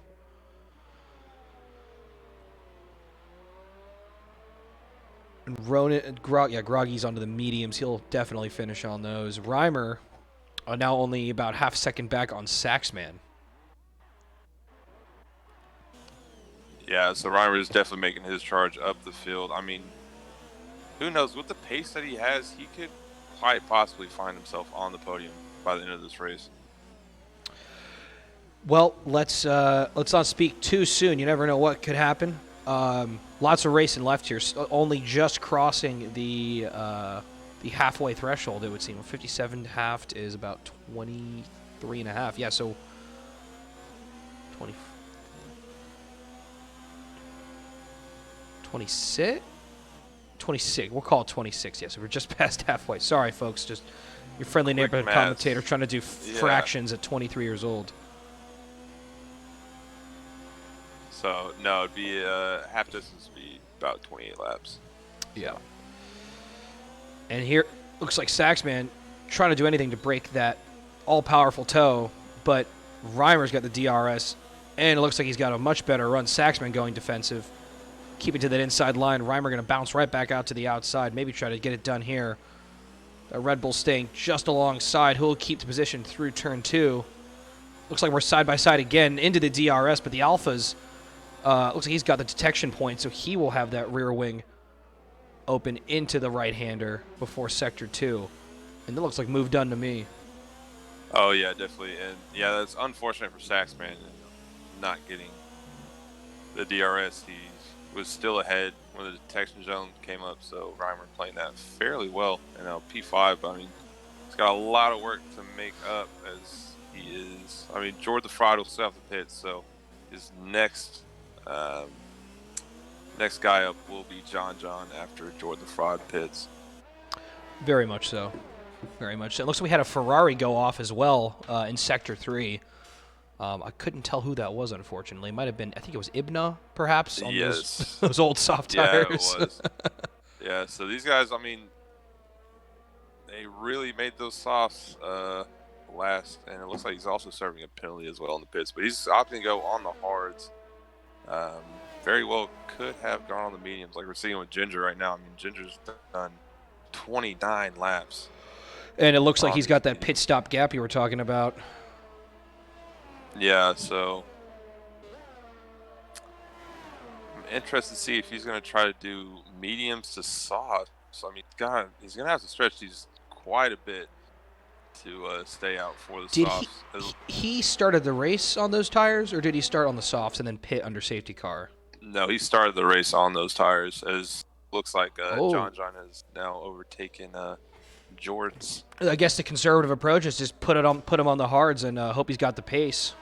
And Groggy's onto the mediums. He'll definitely finish on those. Reimer now only about half a second back on Saxman. Yeah, so Reimer is definitely making his charge up the field. I mean, who knows? With the pace that he has, he could quite possibly find himself on the podium by the end of this race. Well, let's not speak too soon. You never know what could happen. Lots of racing left here. Only just crossing the halfway threshold, it would seem. 57 halved is about 23 and a half. Yeah, so 20. 26? 26. We'll call it 26. Yes, we're just past halfway. Sorry, folks. Just your friendly neighborhood commentator trying to do fractions at 23 years old. So, no, it'd be half distance would be about 28 laps. Yeah. And here, looks like Saxman trying to do anything to break that all-powerful toe, but Reimer's got the DRS, and it looks like he's got a much better run. Saxman going defensive. Keep it to that inside line. Reimer going to bounce right back out to the outside. Maybe try to get it done here. Red Bull staying just alongside. Who'll keep the position through turn 2. Looks like we're side by side again into the DRS, but the Alphas, looks like he's got the detection point, so he will have that rear wing open into the right-hander before Sector 2. And that looks like move done to me. Oh, yeah, definitely. And, yeah, that's unfortunate for Saxman not getting the DRS. He was still ahead when the detection zone came up, so Reimer playing that fairly well. And now P5, I mean, he's got a lot of work to make up as he is. I mean, George the Fraud will still have the pit, so his next guy up will be John after George the Fraud pits. Very much so. Very much so. It looks like we had a Ferrari go off as well in Sector 3. I couldn't tell who that was, unfortunately. It might have been, I think it was Ibna, perhaps, on those old soft tires. Yeah, it was. Yeah, so these guys, I mean, they really made those softs last, and it looks like he's also serving a penalty as well in the pits, but he's opting to go on the hards. Very well could have gone on the mediums, like we're seeing with Ginger right now. I mean, Ginger's done 29 laps. And it looks like he's got that pit stop gap you were talking about. Yeah, so I'm interested to see if he's going to try to do mediums to soft. So, I mean, God, he's going to have to stretch these quite a bit to stay out for the softs. He started the race on those tires, or did he start on the softs and then pit under safety car? No, he started the race on those tires, as looks like John has now overtaken Jordan's. I guess the conservative approach is just put him on the hards and hope he's got the pace.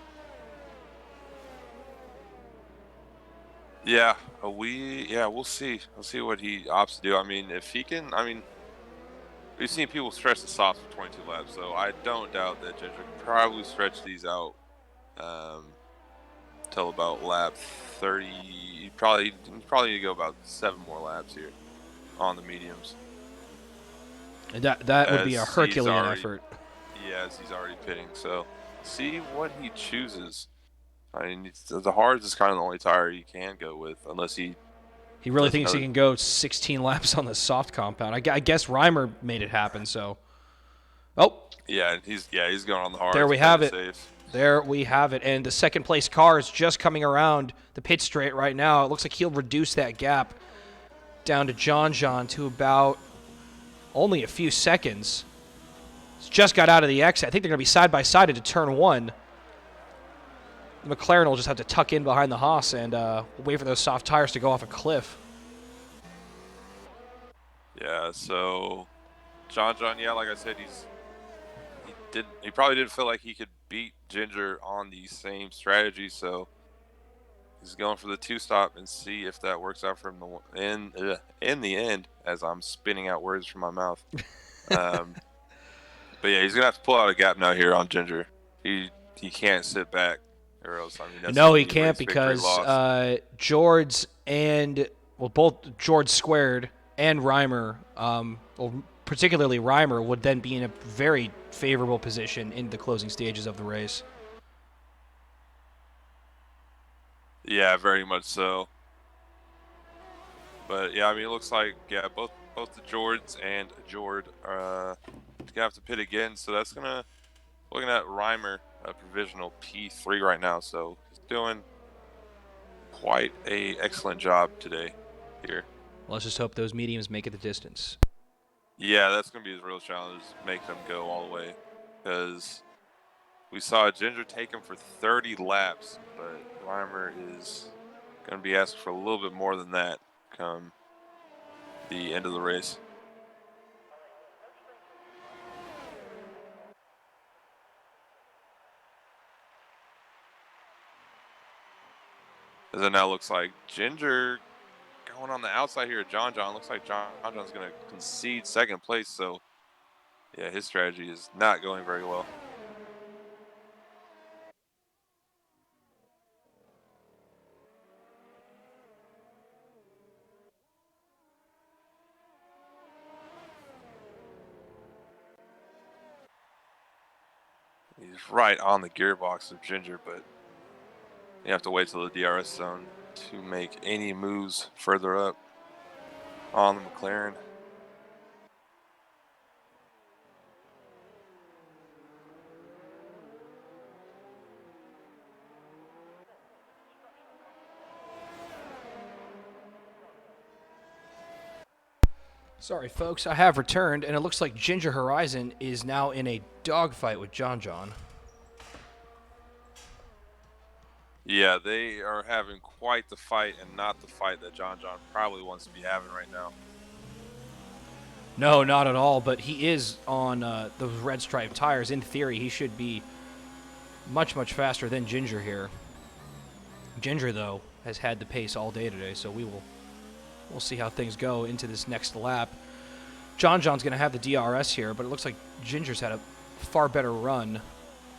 Yeah, we'll see. We'll see what he opts to do. I mean, if he can, I mean, we've seen people stretch the softs for 22 laps, so I don't doubt that Ginger can probably stretch these out till about lap 30. You probably need to go about 7 more laps here on the mediums. And that would be a Herculean effort. Yeah, as he's already pitting. So see what he chooses. I mean, the hards is kind of the only tire he can go with, unless he really thinks he can go 16 laps on the soft compound. I guess Reimer made it happen. So, yeah, he's going on the hards. There we have it. There we have it. And the second place car is just coming around the pit straight right now. It looks like he'll reduce that gap down to John to about only a few seconds. He's just got out of the exit. I think they're going to be side by side into turn 1. The McLaren will just have to tuck in behind the Haas and wait for those soft tires to go off a cliff. Yeah, so John, yeah, like I said, he he probably didn't feel like he could beat Ginger on the same strategy, so he's going for the 2-stop and see if that works out for him in the end, as I'm spinning out words from my mouth. But yeah, he's gonna have to pull out a gap now here on Ginger. He can't sit back, or else that's No, gonna he be can't race victory because loss. George and both George Squared and Reimer, particularly Reimer, would then be in a very favorable position in the closing stages of the race. Yeah, very much so. But yeah, I mean, it looks like both the Jords and Jord are gonna have to pit again. So that's looking at Reimer, a provisional P3 right now. So he's doing quite a excellent job today here. Let's just hope those mediums make it the distance. Yeah, that's gonna be his real challenge, make them go all the way, because we saw Ginger take him for 30 laps, but Reimer is gonna be asking for a little bit more than that come the end of the race. As it now looks like Ginger going on the outside here. John looks like John's going to concede second place. So yeah, his strategy is not going very well. He's right on the gearbox of Ginger, but you have to wait till the DRS zone to make any moves further up on the McLaren. Sorry, folks, I have returned, and it looks like Ginger Horizon is now in a dogfight with John. Yeah, they are having quite the fight, and not the fight that John probably wants to be having right now. No, not at all, but he is on those red stripe tires. In theory, he should be much, much faster than Ginger here. Ginger, though, has had the pace all day today, so we'll see how things go into this next lap. John's going to have the DRS here, but it looks like Ginger's had a far better run,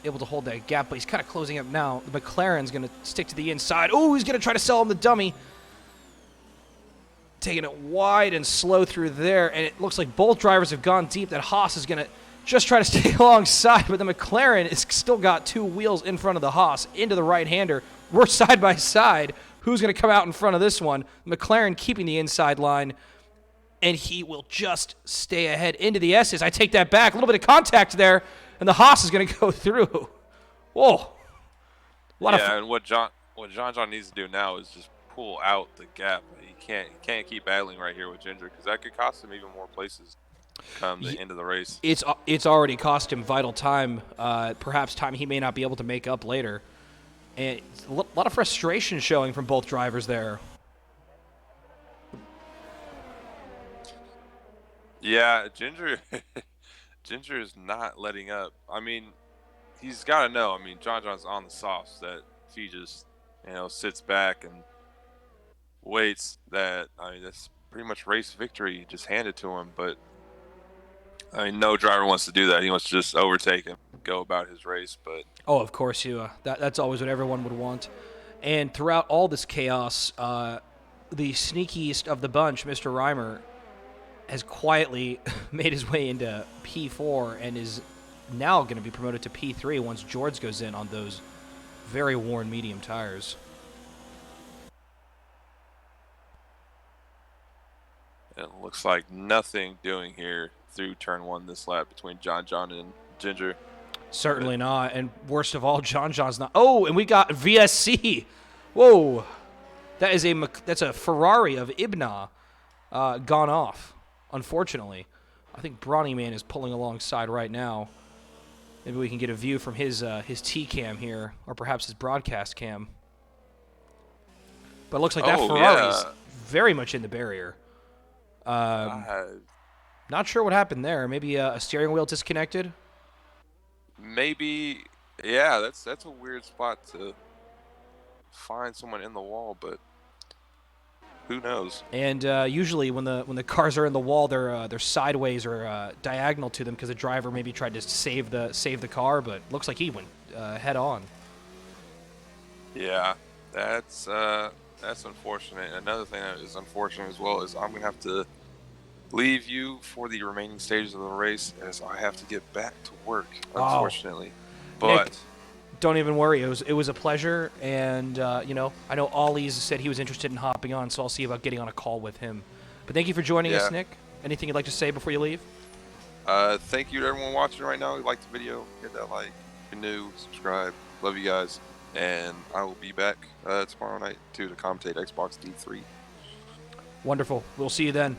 able to hold that gap, but he's kind of closing up now. The McLaren's going to stick to the inside. Oh, he's going to try to sell him the dummy. Taking it wide and slow through there, and it looks like both drivers have gone deep. That Haas is going to just try to stay alongside, but the McLaren has still got two wheels in front of the Haas into the right-hander. We're side by side. Who's going to come out in front of this one? McLaren keeping the inside line, and he will just stay ahead into the S's. I take that back. A little bit of contact there, and the Haas is going to go through. Whoa. And what John needs to do now is just pull out the gap. He can't keep battling right here with Ginger, because that could cost him even more places come the end of the race. It's already cost him vital time, perhaps time he may not be able to make up later. And a lot of frustration showing from both drivers there. Yeah, Ginger is not letting up. I mean, he's got to know. I mean, John's on the softs, that if he just, sits back and waits, that, I mean, that's pretty much race victory just handed to him. But I mean, no driver wants to do that. He wants to just overtake him, go about his race. But of course, that's always what everyone would want. And throughout all this chaos, the sneakiest of the bunch, Mr. Reimer, has quietly made his way into P4 and is now going to be promoted to P3 once George goes in on those very worn medium tires. it looks like nothing doing here through turn one this lap between John and Ginger. Certainly not. And worst of all, John's not. Oh, and we got VSC. Whoa. That's a Ferrari of Ibna gone off, unfortunately. I think Brawny Man is pulling alongside right now. Maybe we can get a view from his T-cam here, or perhaps his broadcast cam. But it looks like that Ferrari's very much in the barrier. Not sure what happened there. Maybe a steering wheel disconnected? Maybe, yeah, that's a weird spot to find someone in the wall, but who knows? And usually, when the cars are in the wall, they're sideways or diagonal to them because the driver maybe tried to save the car, but looks like he went head on. Yeah, that's unfortunate. Another thing that is unfortunate as well is I'm gonna have to leave you for the remaining stages of the race as I have to get back to work, Oh, unfortunately. Nick, But don't even worry. It was a pleasure, and I know Ollie's said he was interested in hopping on, so I'll see about getting on a call with him. But thank you for joining us, yeah, Nick. Anything you'd like to say before you leave? thank you to everyone watching right now. If you like the video, hit that like. If you're new, subscribe. Love you guys, and I will be back tomorrow night to commentate Xbox D3. Wonderful. We'll see you then.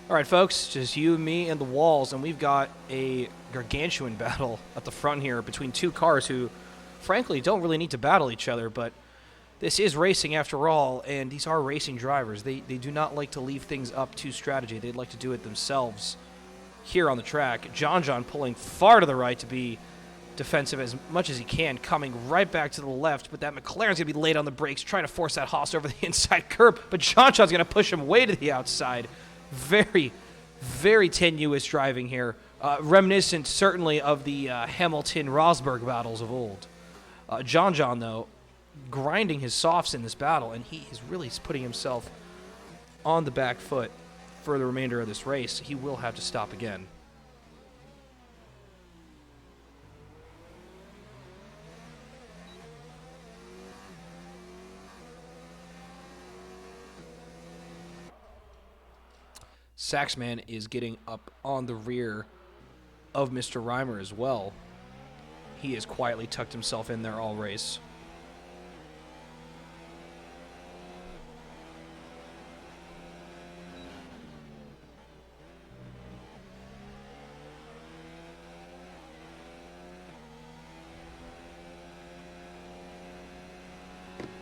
All right, folks, just you, me, and the walls, and we've got a gargantuan battle at the front here between two cars who, frankly, don't really need to battle each other, but this is racing after all, and these are racing drivers. They do not like to leave things up to strategy. They'd like to do it themselves here on the track. John pulling far to the right to be defensive as much as he can, coming right back to the left, but that McLaren's going to be late on the brakes, trying to force that Haas over the inside curb, but John's going to push him way to the outside. Very, very tenuous driving here, reminiscent certainly of the Hamilton-Rosberg battles of old. John, though, grinding his softs in this battle, and he is really putting himself on the back foot for the remainder of this race. He will have to stop again. Saxman is getting up on the rear of Mr. Reimer as well. He has quietly tucked himself in there all race.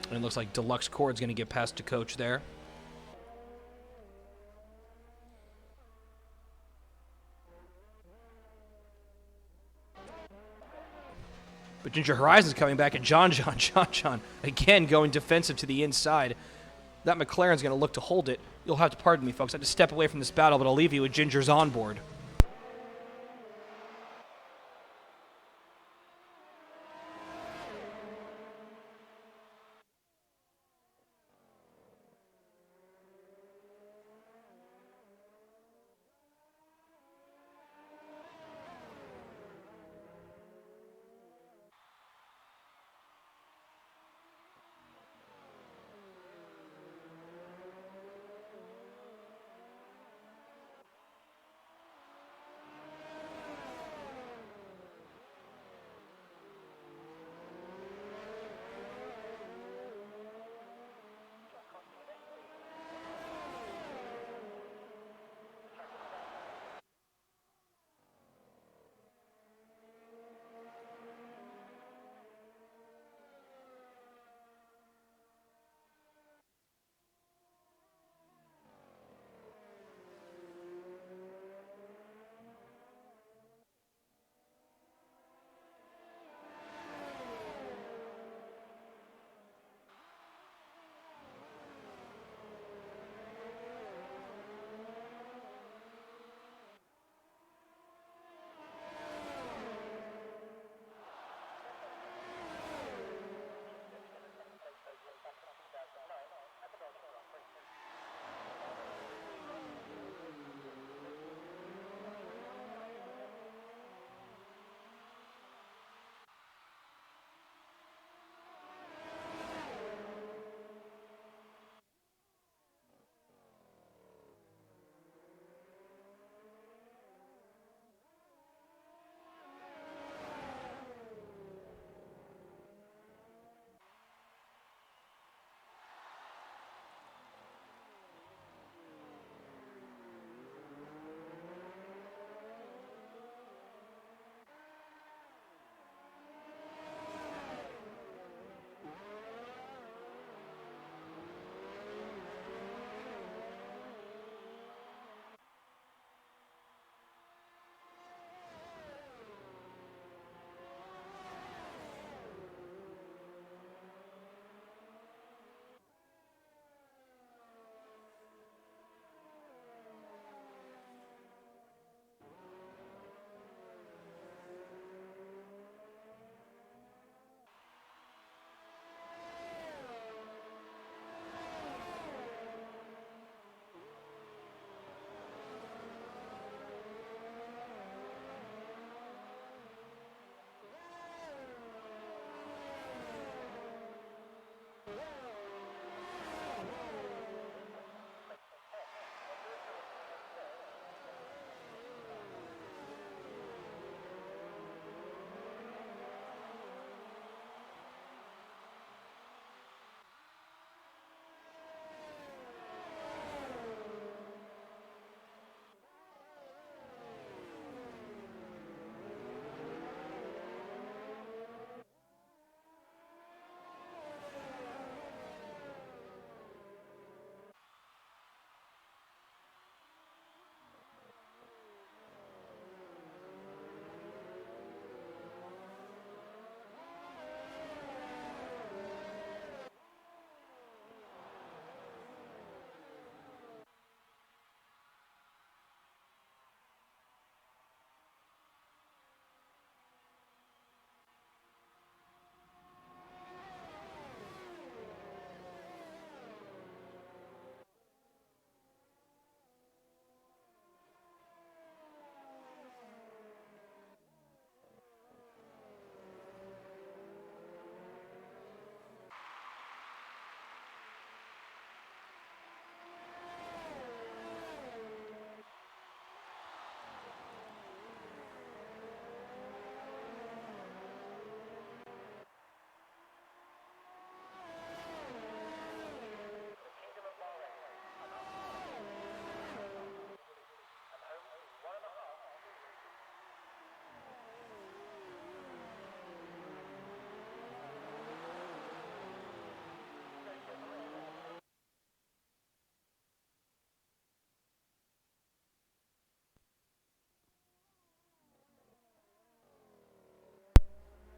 And it looks like Deluxe Cord's going to get past to Coach there. But Ginger Horizon's coming back, and John, again going defensive to the inside. That McLaren's going to look to hold it. You'll have to pardon me, folks. I have to step away from this battle, but I'll leave you with Ginger's on board.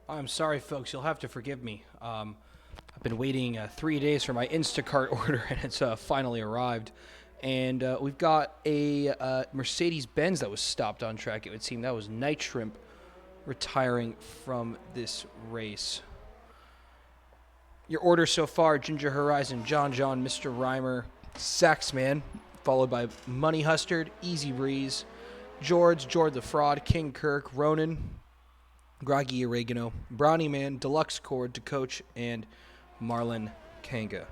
I'm sorry, folks. You'll have to forgive me. I've been waiting 3 days for my Instacart order, and it's finally arrived. And we've got a Mercedes-Benz that was stopped on track. It would seem that was Night Shrimp retiring from this race. Your order so far: Ginger Horizon, John, Mr. Reimer, Saxman, followed by Money Hustard, Easy Breeze, George the Fraud, King Kirk, Ronan, Groggy Oregano, Brownie Man, Deluxe Cord, to Coach, and Marlon Kanga.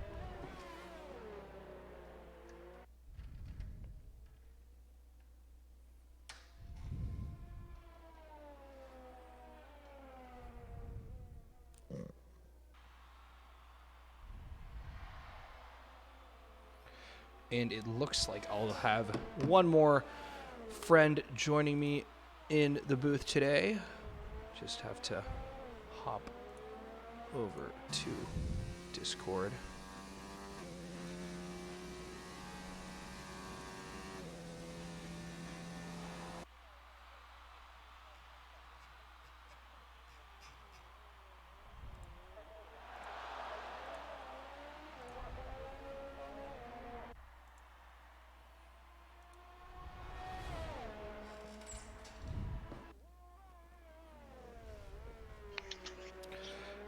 And it looks like I'll have one more friend joining me in the booth today. Just have to hop over to Discord.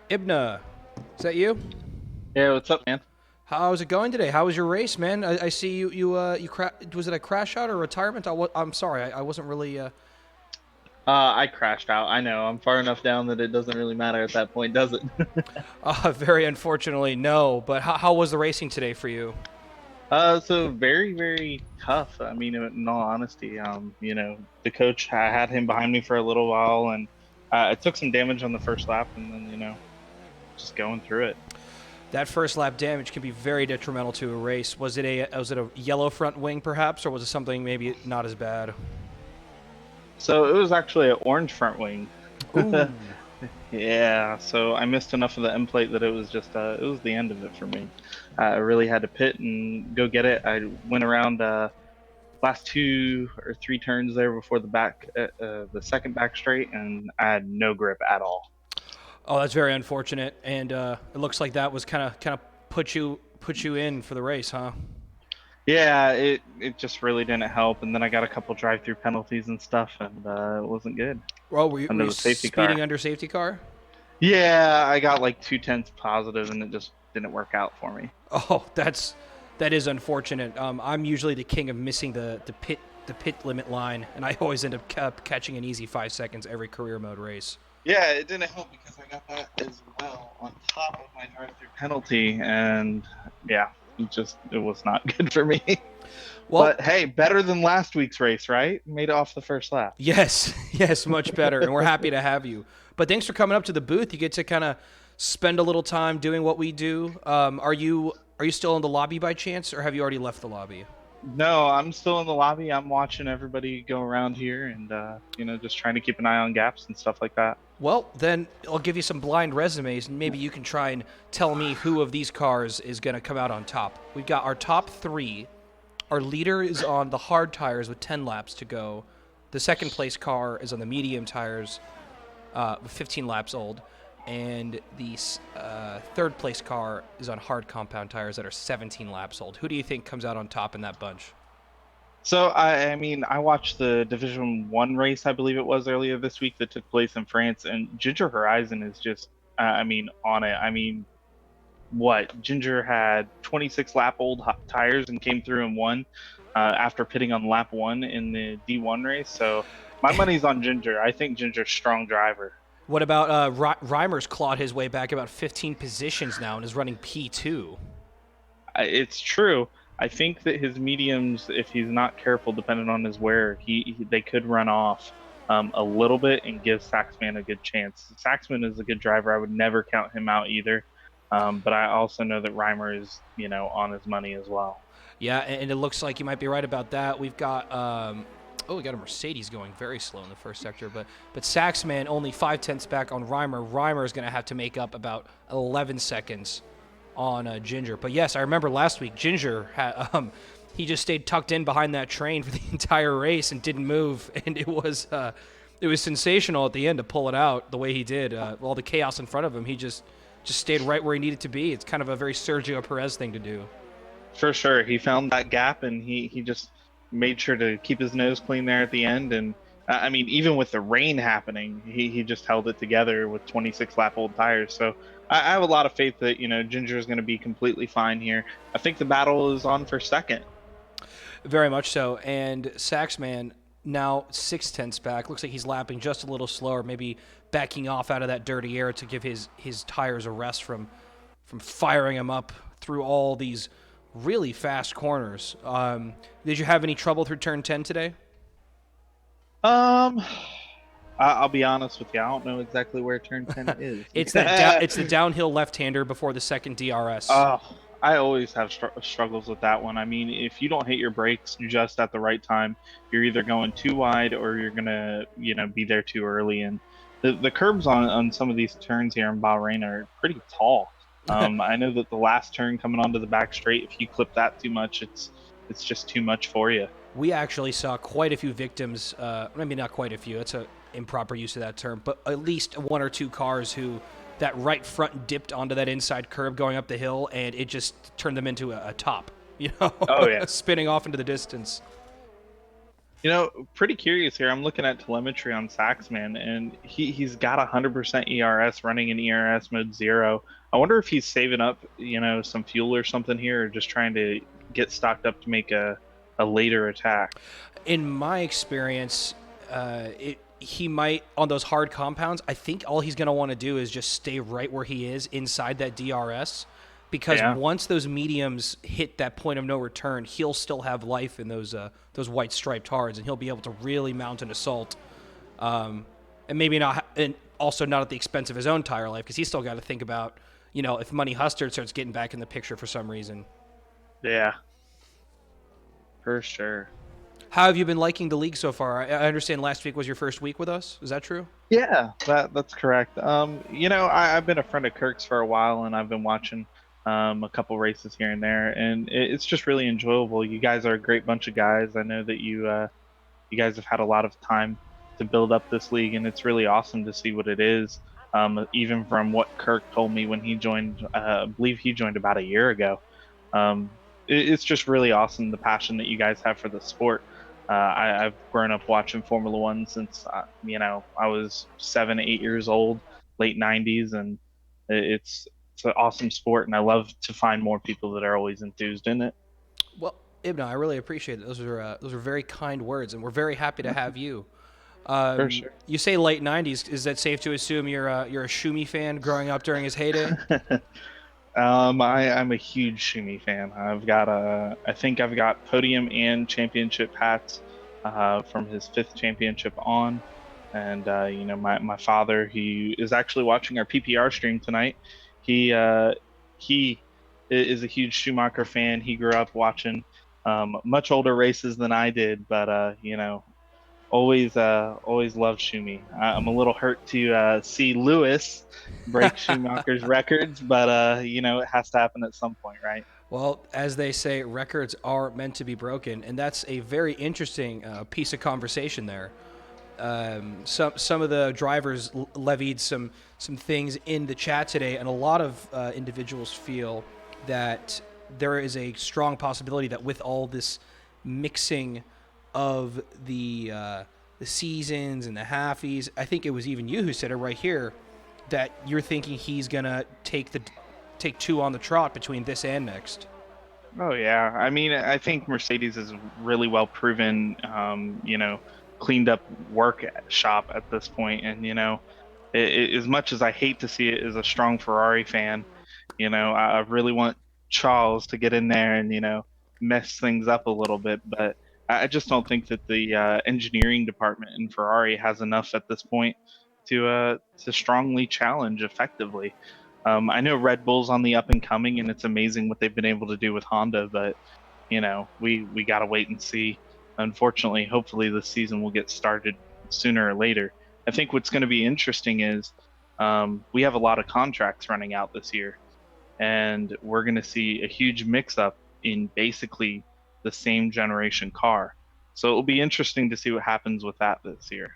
Ibna, is that you? Yeah, what's up, man? How's it going today? How was your race, man? I see you was it a crash out or retirement? I'm sorry, I wasn't really. I crashed out. I know. I'm far enough down that it doesn't really matter at that point, does it? Very unfortunately, no. But how was the racing today for you? So very, very tough. I mean, in all honesty, the coach, I had him behind me for a little while, and I took some damage on the first lap, and then, just going through it. That first lap damage can be very detrimental to a race. Was it a yellow front wing, perhaps, or was it something maybe not as bad? So it was actually an orange front wing. Ooh. Yeah, so I missed enough of the end plate that it was just it was the end of it for me. I really had to pit and go get it. I went around last 2 or 3 turns there before the second back straight, and I had no grip at all. Oh, that's very unfortunate, and it looks like that was kind of put you in for the race, huh? Yeah, it just really didn't help, and then I got a couple drive-through penalties and stuff, and it wasn't good. Well, were you safety speeding car. under safety car? Yeah, I got like 2/10 positive, and it just didn't work out for me. Oh, that is unfortunate. I'm usually the king of missing the pit limit line, and I always end up catching an easy 5 seconds every career mode race. Yeah, it didn't help because I got that as well on top of my drive-through penalty, and yeah, it was not good for me. Well, but hey, better than last week's race, right? Made it off the first lap. Yes, much better, and we're happy to have you. But thanks for coming up to the booth. You get to kind of spend a little time doing what we do. Are you still in the lobby by chance, or have you already left the lobby? No, I'm still in the lobby. I'm watching everybody go around here and, just trying to keep an eye on gaps and stuff like that. Well, then I'll give you some blind resumes, and maybe you can try and tell me who of these cars is going to come out on top. We've got our top 3. Our leader is on the hard tires with 10 laps to go. The second place car is on the medium tires, 15 laps old. And the third place car is on hard compound tires that are 17 laps old. Who do you think comes out on top in that bunch? So, I watched the Division 1 race, I believe it was, earlier this week that took place in France, and Ginger Horizon is just, on it. What? Ginger had 26 lap old tires and came through and won after pitting on lap 1 in the D1 race. So, my money's on Ginger. I think Ginger's a strong driver. What about Reimer's clawed his way back about 15 positions now and is running P2? It's true. I think that his mediums, if he's not careful, depending on his wear, they could run off a little bit and give Saxman a good chance. Saxman is a good driver. I would never count him out either. But I also know that Reimer is, on his money as well. Yeah, and it looks like you might be right about that. We've got we got a Mercedes going very slow in the first sector, but Saxman only 5/10 back on Reimer. Reimer is going to have to make up about 11 seconds on Ginger. But yes, I remember last week Ginger had he just stayed tucked in behind that train for the entire race and didn't move, and it was It was sensational at the end to pull it out the way he did. All the chaos in front of him, he just stayed right where he needed to be. It's kind of a very Sergio Perez thing to do. For sure. He found that gap and he just made sure to keep his nose clean there at the end. And I mean, even with the rain happening, he just held it together with 26 lap old tires. So I have a lot of faith that, Ginger is going to be completely fine here. I think the battle is on for second. Very much so. And Saxman now 6/10 back. Looks like he's lapping just a little slower, maybe backing off out of that dirty air to give his tires a rest from firing him up through all these really fast corners. Did you have any trouble through turn 10 today? I'll be honest with you. I don't know exactly where turn 10 is. It's it's the downhill left-hander before the second DRS. Oh, I always have struggles with that one. I mean, if you don't hit your brakes just at the right time, you're either going too wide or you're gonna, be there too early. And the curbs on some of these turns here in Bahrain are pretty tall. I know that the last turn coming onto the back straight, if you clip that too much, it's just too much for you. We actually saw quite a few victims. Maybe not quite a few. It's an improper use of that term, but at least one or two cars who that right front dipped onto that inside curb going up the hill, and it just turned them into a top. Oh yeah, spinning off into the distance. Pretty curious here. I'm looking at telemetry on Saxman, and he's got 100% ERS running in ERS mode 0. I wonder if he's saving up, some fuel or something here, or just trying to get stocked up to make a later attack. In my experience, he might, on those hard compounds, I think all he's going to want to do is just stay right where he is inside that DRS, because once those mediums hit that point of no return, he'll still have life in those white striped hards, and he'll be able to really mount an assault, and maybe not, and also not at the expense of his own tire life, because he's still got to think about, if Money Hustard starts getting back in the picture for some reason. Yeah, for sure. How have you been liking the league so far? I understand last week was your first week with us. Is that true? Yeah, that's correct. I've been a friend of Kirk's for a while, and I've been watching a couple races here and there, and it's just really enjoyable. You guys are a great bunch of guys. I know that you guys have had a lot of time to build up this league, and it's really awesome to see what it is. Even from what Kirk told me when he joined, I believe he joined about a year ago. It's just really awesome, the passion that you guys have for the sport. I've grown up watching Formula One since I was 7, 8 years old, late '90s, and it's an awesome sport, and I love to find more people that are always enthused in it. Well, Ibn, I really appreciate it. Those are very kind words, and we're very happy to have you. For sure. You say late '90s. Is that safe to assume you're a Schumi fan growing up during his heyday? I'm a huge Schumi fan. I think I've got podium and championship hats from his 5th championship on. And my father, he is actually watching our PPR stream tonight. He is a huge Schumacher fan. He grew up watching much older races than I did, but always loved Schumi. I'm a little hurt to see Lewis break Schumacher's records, but it has to happen at some point, right? Well, as they say, records are meant to be broken, and that's a very interesting piece of conversation there. Some of the drivers levied some things in the chat today, and a lot of individuals feel that there is a strong possibility that with all this mixing of the seasons and the halfies, I think it was even you who said it right here, that you're thinking he's gonna take 2 on the trot between this and next. Oh yeah, I mean, I think Mercedes is really well proven, cleaned up workshop at this point, and as much as I hate to see it as a strong Ferrari fan, I really want Charles to get in there and mess things up a little bit, but I just don't think that the engineering department in Ferrari has enough at this point to strongly challenge effectively. I know Red Bull's on the up and coming, and it's amazing what they've been able to do with Honda, but we got to wait and see. Unfortunately, hopefully this season will get started sooner or later. I think what's going to be interesting is we have a lot of contracts running out this year, and we're going to see a huge mix-up in basically the same generation car. So it'll be interesting to see what happens with that this year.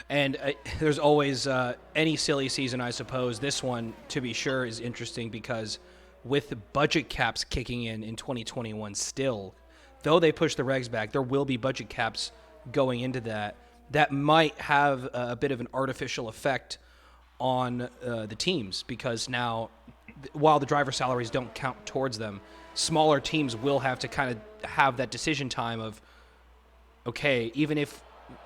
And there's always any silly season, I suppose. This one, to be sure, is interesting because with the budget caps kicking in 2021 still, though they push the regs back, there will be budget caps going into that. That might have a bit of an artificial effect on the teams because now, while the driver salaries don't count towards them, smaller teams will have to kind of have that decision time of, okay, even if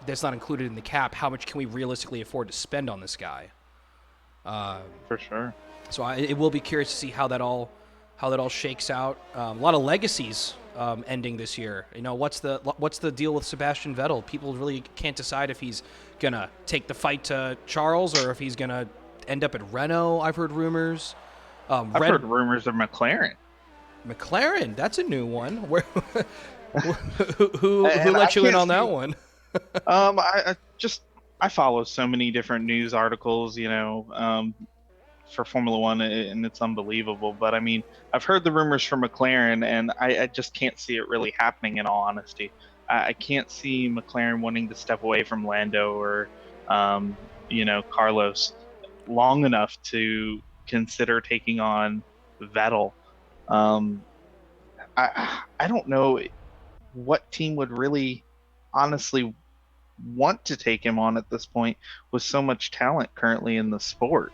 that's not included in the cap, how much can we realistically afford to spend on this guy? For sure. So it will be curious to see how that all shakes out. A lot of legacies ending this year. You know, what's the deal with Sebastian Vettel? People really can't decide if he's gonna take the fight to Charles or if he's gonna end up at Renault. I've heard rumors. I've heard rumors of McLaren. McLaren, that's a new one. Where who let you in on that one? I follow so many different news articles, you know, for Formula One, and it's unbelievable. But I mean, I've heard the rumors from McLaren, and I just can't see it really happening. In all honesty, I can't see McLaren wanting to step away from Lando or, you know, Carlos long enough to consider taking on Vettel. I don't know what team would really honestly want to take him on at this point with so much talent currently in the sport.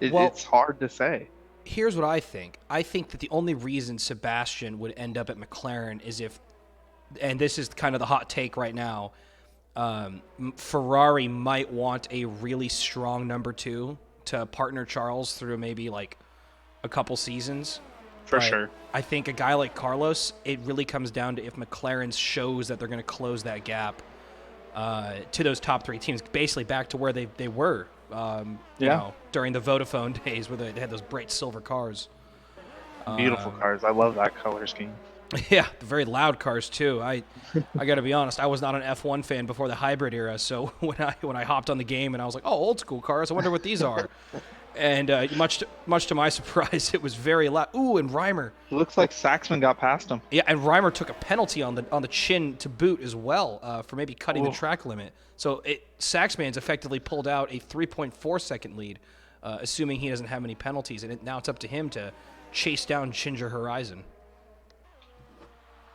It's hard to say. Here's what I think. I think that the only reason Sebastian would end up at McLaren is if, and this is kind of the hot take right now, Ferrari might want a really strong number 2 to partner Charles through maybe like a couple seasons. For sure. I think a guy like Carlos, it really comes down to if McLaren shows that they're going to close that gap to those top 3 teams, basically back to where they were, you know, during the Vodafone days where they had those bright silver cars. Beautiful cars. I love that color scheme. Yeah, the very loud cars too. I got to be honest, I was not an F1 fan before the hybrid era, so when I hopped on the game and I was like, oh, old school cars, I wonder what these are. And much to my surprise, it was very loud. Ooh, and Reimer. It looks like Saxman got past him. Yeah, and Reimer took a penalty on the chin to boot as well for maybe cutting the track limit. So Saxman's effectively pulled out a 3.4 second lead, assuming he doesn't have any penalties, and now it's up to him to chase down Ginger Horizon.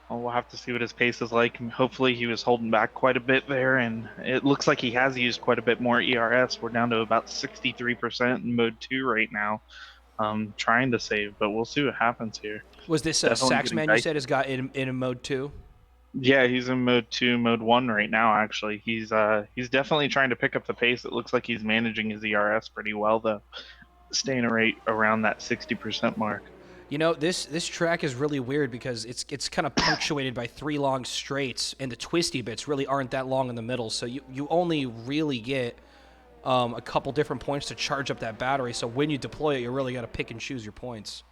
Well, we'll have to see what his pace is like. Hopefully he was holding back quite a bit there, and it looks like he has used quite a bit more ERS. We're down to about 63% in Mode 2 right now, trying to save, but we'll see what happens here. Was this Saxman you said has got in Mode 2? Yeah, he's in Mode 2, Mode 1 right now, actually. He's definitely trying to pick up the pace. It looks like he's managing his ERS pretty well, though, staying right around that 60% mark. You know, this track is really weird because it's kind of punctuated by 3 long straights, and the twisty bits really aren't that long in the middle, so you only really get a couple different points to charge up that battery, so when you deploy it, you really got to pick and choose your points.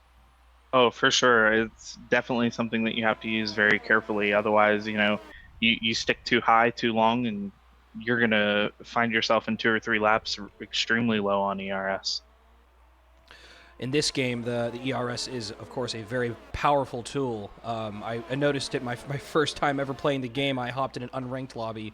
Oh, for sure. It's definitely something that you have to use very carefully. Otherwise, you know, you stick too high too long, and you're going to find yourself in 2 or 3 laps extremely low on ERS. In this game, the ERS is, of course, a very powerful tool. I noticed it my first time ever playing the game. I hopped in an unranked lobby.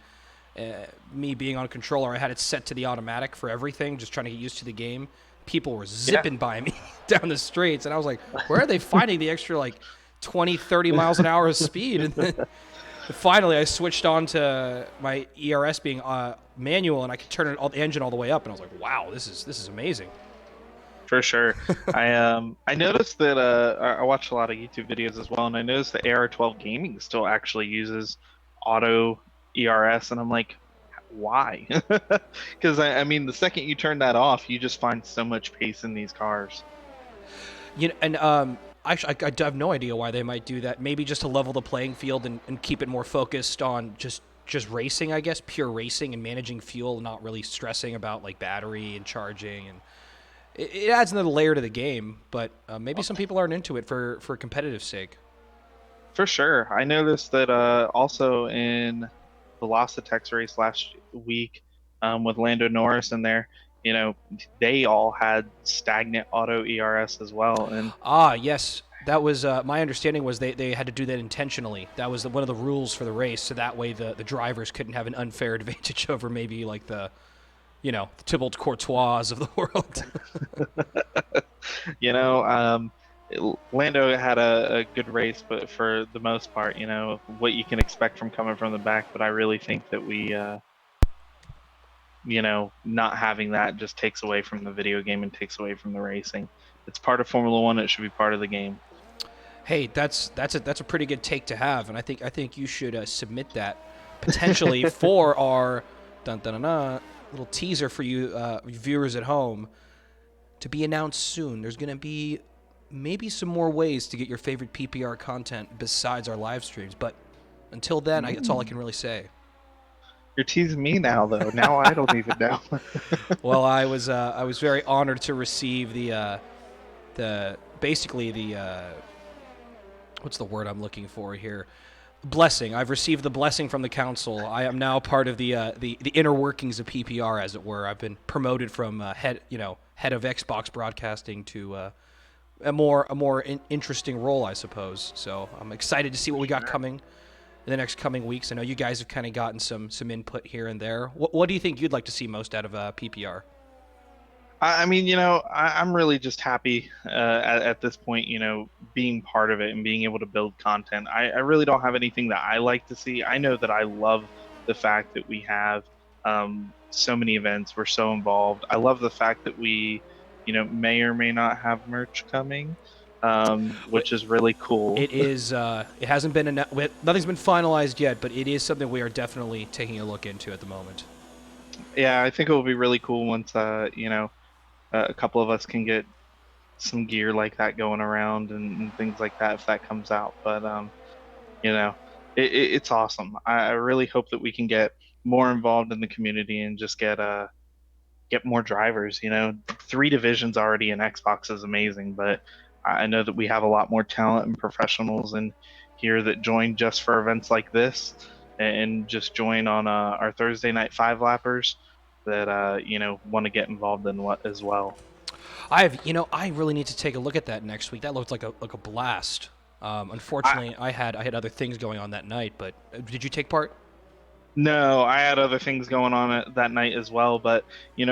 Me being on controller, I had it set to the automatic for everything, just trying to get used to the game. People were zipping by me down the streets, and I was like, where are they finding the extra, 20, 30 miles an hour of speed? And then finally, I switched on to my ERS being manual, and I could turn the engine all the way up, and I was like, wow, this is amazing. For sure. I noticed that I watched a lot of YouTube videos as well, and I noticed that AR12 Gaming still actually uses auto ERS, and I'm like, why? Because I mean, the second you turn that off, you just find so much pace in these cars. You know, and I have no idea why they might do that. Maybe just to level the playing field and keep it more focused on just racing, I guess, pure racing and managing fuel, not really stressing about battery and charging and. It adds another layer to the game, but maybe some people aren't into it for competitive sake. For sure. I noticed that also in Velocitex race last week with Lando Norris in there, you know, they all had stagnant auto ERS as well. And yes. That was my understanding was they had to do that intentionally. That was one of the rules for the race, so that way the drivers couldn't have an unfair advantage over maybe like the Thibault Courtois of the world. You know, Lando had a good race, but for the most part, what you can expect from coming from the back. But I really think that we, not having that just takes away from the video game and takes away from the racing. It's part of Formula One. It should be part of the game. Hey, that's a pretty good take to have, and I think you should submit that potentially for our little teaser for you viewers at home to be announced soon. There's going to be maybe some more ways to get your favorite PPR content besides our live streams, but until then, that's all I can really say. You're teasing me now, though. Now I don't even know. Well, I was very honored to receive the what's the word I'm looking for here? Blessing. I've received the blessing from the council. I am now part of the inner workings of PPR, as it were. I've been promoted from head of Xbox broadcasting to a more interesting role, I suppose. So I'm excited to see what we got coming in the next coming weeks. I know you guys have kind of gotten some input here and there. What do you think you'd like to see most out of PPR? I mean, I'm really just happy at this point, being part of it and being able to build content. I really don't have anything that I like to see. I know that I love the fact that we have so many events. We're so involved. I love the fact that we, may or may not have merch coming, which is really cool. It is. It hasn't been nothing's been finalized yet, but it is something we are definitely taking a look into at the moment. Yeah, I think it will be really cool once, a couple of us can get some gear like that going around and things like that if that comes out. But it's awesome. I really hope that we can get more involved in the community and just get more drivers. 3 divisions already in Xbox is amazing, but I know that we have a lot more talent and professionals in here that join just for events like this and just join on our Thursday night 5-lappers that want to get involved in what as well. I really need to take a look at that next week. That looked like a blast. Unfortunately, I had other things going on that night, but did you take part? No, I had other things going on that night as well, but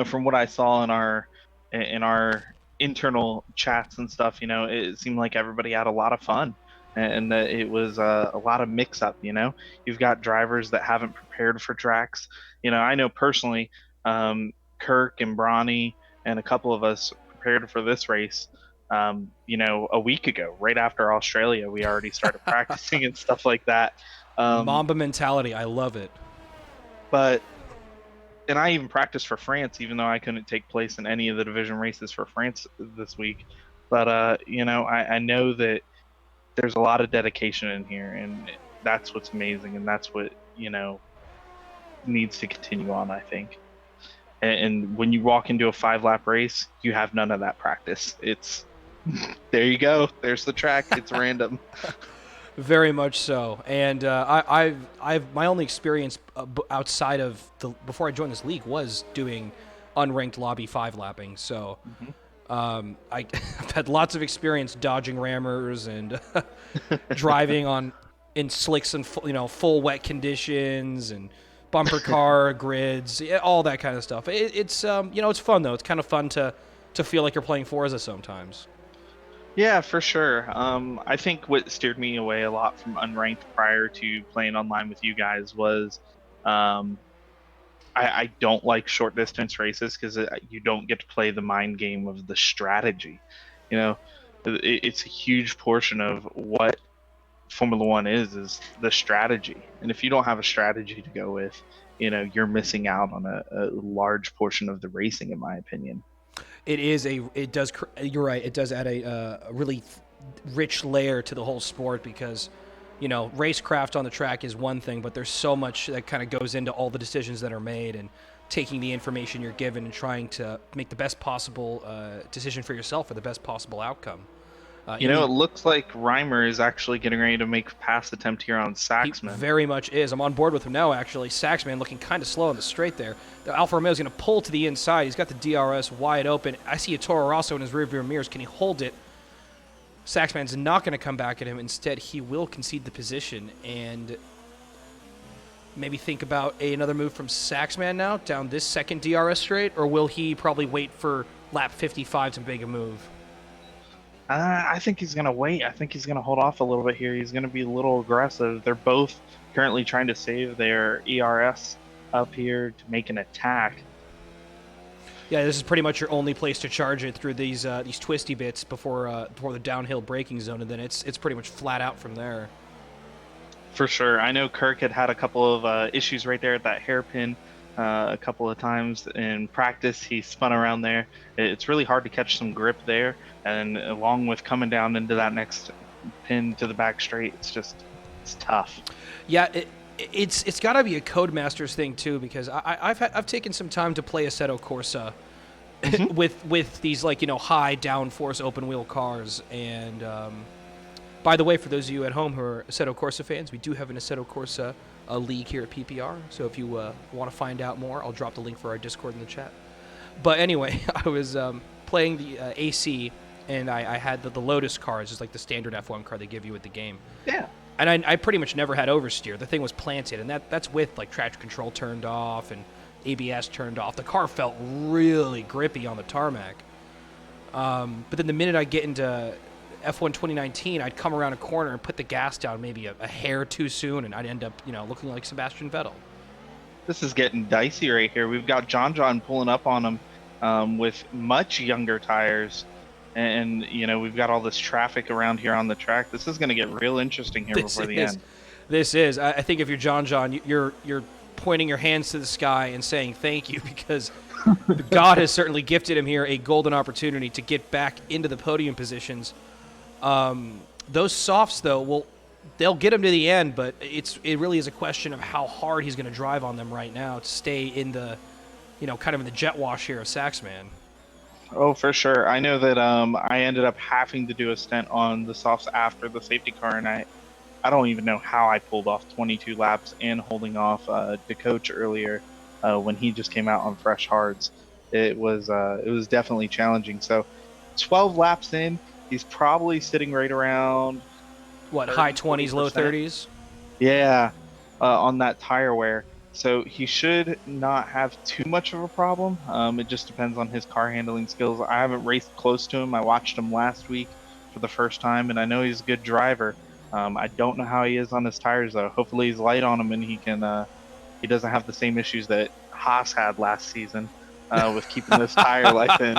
from what I saw in our internal chats and stuff, it seemed like everybody had a lot of fun and that it was a lot of mix up. You've got drivers that haven't prepared for tracks. I know personally, Kirk and Bronny and a couple of us prepared for this race a week ago. Right after Australia, we already started practicing and stuff like that. Mamba mentality, I love it. And I even practiced for France, even though I couldn't take place in any of the division races for France this week. But I know that there's a lot of dedication in here, and that's what's amazing, and that's what needs to continue on, I think. And when you walk into a 5-lap race, you have none of that practice. It's there you go. There's the track. It's random. Very much so. And I've my only experience outside of before I joined this league was doing unranked lobby 5-lapping. So I've had lots of experience dodging rammers and driving in slicks and full wet conditions and bumper car grids, all that kind of stuff. It's it's fun though. It's kind of fun to feel like you're playing Forza sometimes. Yeah, for sure. I think what steered me away a lot from unranked prior to playing online with you guys was I don't like short distance races because you don't get to play the mind game of the strategy. It's a huge portion of what Formula One is the strategy, and if you don't have a strategy to go with, you're missing out on a large portion of the racing, in my opinion. You're right, it does add a really rich layer to the whole sport because racecraft on the track is one thing, but there's so much that kind of goes into all the decisions that are made and taking the information you're given and trying to make the best possible decision for yourself for the best possible outcome. It looks like Reimer is actually getting ready to make a pass attempt here on Saxman. He very much is. I'm on board with him now, actually. Saxman looking kind of slow on the straight there. The Alfa Romeo is going to pull to the inside. He's got the DRS wide open. I see a Toro Rosso in his rearview mirrors. Can he hold it? Saxman's not going to come back at him. Instead, he will concede the position and maybe think about another move from Saxman now down this second DRS straight, or will he probably wait for lap 55 to make a move? I think he's going to wait. I think he's going to hold off a little bit here. He's going to be a little aggressive. They're both currently trying to save their ERS up here to make an attack. Yeah, this is pretty much your only place to charge it through these twisty bits before the downhill braking zone, and then it's pretty much flat out from there. For sure. I know Kirk had a couple of issues right there at that hairpin a couple of times in practice. He spun around there. It's really hard to catch some grip there, and along with coming down into that next pin to the back straight, it's tough. Yeah, it's got to be a Codemasters thing too, because I've taken some time to play Assetto Corsa with these high downforce open wheel cars, and by the way, for those of you at home who are Assetto Corsa fans, we do have an Assetto Corsa league here at PPR. So if you want to find out more, I'll drop the link for our Discord in the chat. But anyway, I was playing the AC, and I had the Lotus cars, just like the standard F1 car they give you with the game. Yeah. And I pretty much never had oversteer. The thing was planted, and that's with traction control turned off and ABS turned off. The car felt really grippy on the tarmac. But then the minute I get into F1 2019, I'd come around a corner and put the gas down maybe a hair too soon, and I'd end up, looking like Sebastian Vettel. This is getting dicey right here. We've got John pulling up on him with much younger tires, and we've got all this traffic around here on the track. This is going to get real interesting here before the end. This is. I think if you're John, you're pointing your hands to the sky and saying thank you, because God has certainly gifted him here a golden opportunity to get back into the podium positions. Those softs, though, they'll get him to the end, but it really is a question of how hard he's going to drive on them right now to stay in the, kind of in the jet wash here of Saxman. Oh, for sure. I know that I ended up having to do a stint on the softs after the safety car, and I don't even know how I pulled off 22 laps and holding off the coach earlier when he just came out on fresh hards. It was definitely challenging. So 12 laps in, he's probably sitting right around high 20s, low 30s? Yeah, on that tire wear. So he should not have too much of a problem. It just depends on his car handling skills. I haven't raced close to him. I watched him last week for the first time, and I know he's a good driver. I don't know how he is on his tires, though. Hopefully he's light on them and he doesn't have the same issues that Haas had last season with keeping this tire life in.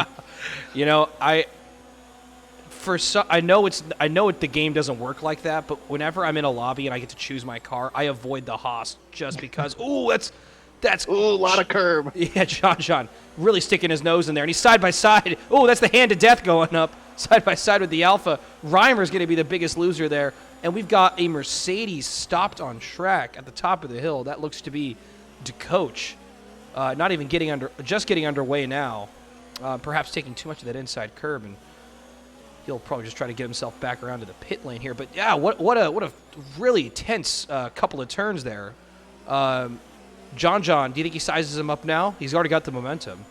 I know the game doesn't work like that, but whenever I'm in a lobby and I get to choose my car, I avoid the Haas just because. That's a lot of curb. Yeah, John really sticking his nose in there, and he's side by side. Oh, that's the hand of death going up side by side with the Alpha. Reimer's going to be the biggest loser there, and we've got a Mercedes stopped on track at the top of the hill. That looks to be DeCoach, not even getting underway now. Perhaps taking too much of that inside curb, and he'll probably just try to get himself back around to the pit lane here. But yeah, what a really tense couple of turns there. John, do you think he sizes him up now? He's already got the momentum.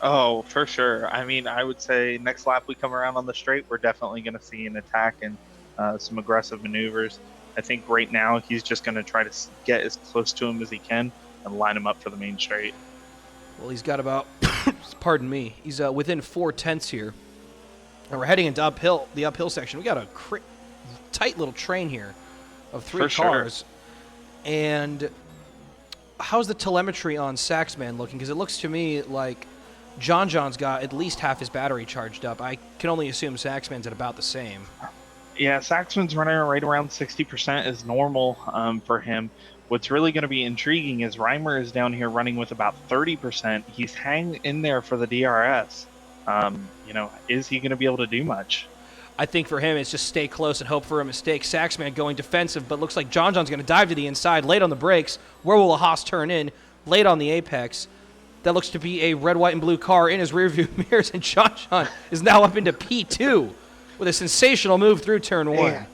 Oh, for sure. I mean, I would say next lap we come around on the straight, we're definitely going to see an attack and some aggressive maneuvers. I think right now he's just going to try to get as close to him as he can and line him up for the main straight. Well, he's got about, pardon me, he's within 4/10 here. And we're heading into the uphill section. We got a tight little train here of three cars. Sure. And how's the telemetry on Saxman looking? Because it looks to me like John's got at least half his battery charged up. I can only assume Saxman's at about the same. Yeah, Saxman's running right around 60% is normal for him. What's really going to be intriguing is Reimer is down here running with about 30%. He's hanging in there for the DRS. Is he going to be able to do much? I think for him, it's just stay close and hope for a mistake. Saxman going defensive, but looks like John's going to dive to the inside, late on the brakes. Where will a Haas turn in? Late on the apex. That looks to be a red, white, and blue car in his rearview mirrors, and John is now up into P2 with a sensational move through turn one.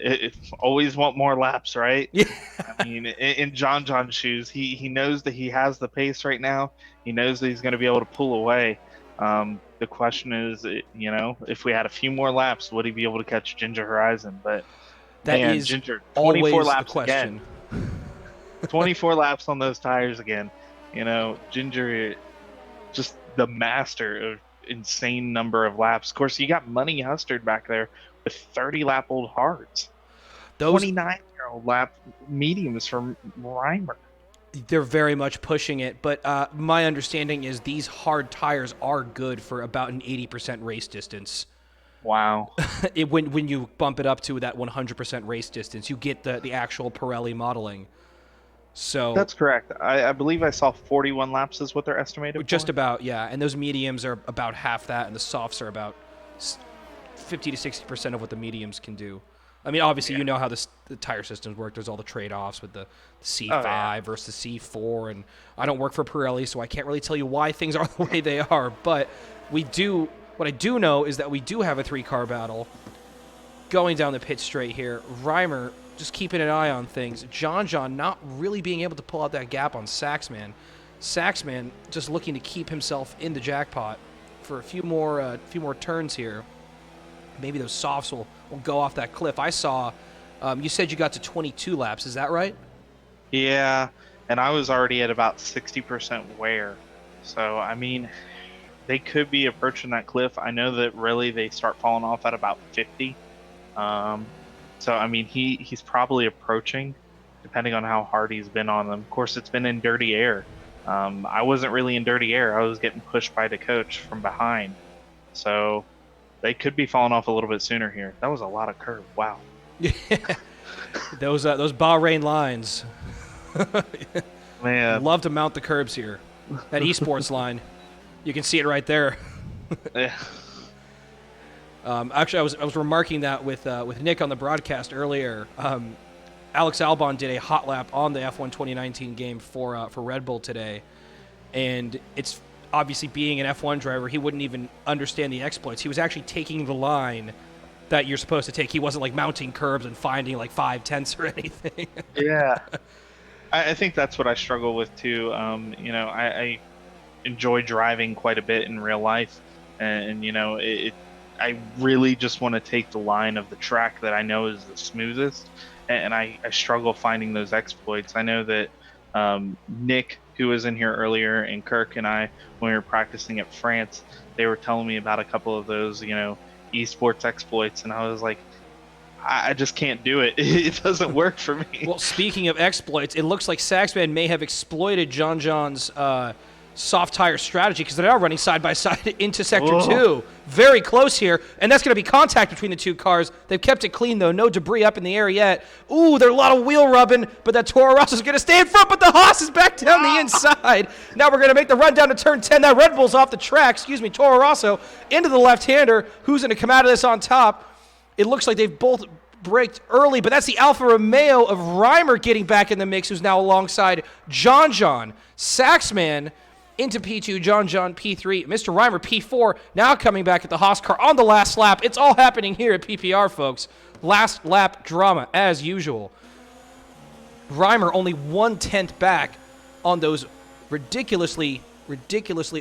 It always want more laps, right? Yeah. I mean, in John's shoes, he knows that he has the pace right now. He knows that he's going to be able to pull away. the question is, if we had a few more laps, would he be able to catch Ginger Horizon? But That man, is Ginger, 24 always the laps again. question. 24 laps on those tires again. Ginger, just the master of insane number of laps. Of course, you got Money Hustard back there with 30-lap-old hards. Those 29-year-old lap mediums from Reimer. They're very much pushing it, but my understanding is these hard tires are good for about an 80% race distance. Wow. When you bump it up to that 100% race distance, you get the actual Pirelli modeling. So That's correct. I believe I saw 41 laps is what they're estimated just for. about, yeah. And those mediums are about half that, and the softs are about 50 to 60% of what the mediums can do. I mean, obviously, you know how the tire systems work. There's all the trade-offs with the C5 versus C4, and I don't work for Pirelli, so I can't really tell you why things are the way they are. But what I do know is that we do have a 3-car battle going down the pit straight here. Reimer just keeping an eye on things. John not really being able to pull out that gap on Saxman. Saxman just looking to keep himself in the jackpot for a few more turns here. Maybe those softs will go off that cliff. I saw, you said you got to 22 laps. Is that right? Yeah, and I was already at about 60% wear. So, I mean, they could be approaching that cliff. I know that really they start falling off at about 50. So, I mean, he's probably approaching, depending on how hard he's been on them. Of course, it's been in dirty air. I wasn't really in dirty air. I was getting pushed by the coach from behind. So they could be falling off a little bit sooner here. That was a lot of curve. Wow. Yeah. Those Bahrain lines. Man. Love to mount the curbs here. That esports line. You can see it right there. Yeah. Actually, I was remarking that with Nick on the broadcast earlier. Alex Albon did a hot lap on the F1 2019 game for Red Bull today, and it's obviously being an F1 driver, he wouldn't even understand the exploits. He was actually taking the line that you're supposed to take. He wasn't like mounting curbs and finding like 5/10 or anything. Yeah, I think that's what I struggle with too. I enjoy driving quite a bit in real life, and I really just want to take the line of the track that I know is the smoothest, and I struggle finding those exploits. I know that Nick, who was in here earlier, and Kirk and I, when we were practicing at France, they were telling me about a couple of those, esports exploits, and I was like, I just can't do it. It doesn't work for me. Well, speaking of exploits, it looks like Saxman may have exploited John's soft tire strategy, because they're now running side by side into Sector 2. Very close here, and that's going to be contact between the two cars. They've kept it clean, though. No debris up in the air yet. Ooh, there's a lot of wheel rubbing, but that Toro Rosso's going to stay in front, but the Haas is back down the inside. Now we're going to make the run down to turn 10. That Red Bull's off the track. Toro Rosso into the left-hander. Who's going to come out of this on top? It looks like they've both braked early, but that's the Alfa Romeo of Reimer getting back in the mix, who's now alongside John. Saxman into P2, John P3, Mr. Reimer P4, now coming back at the Haas car on the last lap. It's all happening here at PPR, folks. Last lap drama, as usual. Reimer only 1/10 back on those ridiculously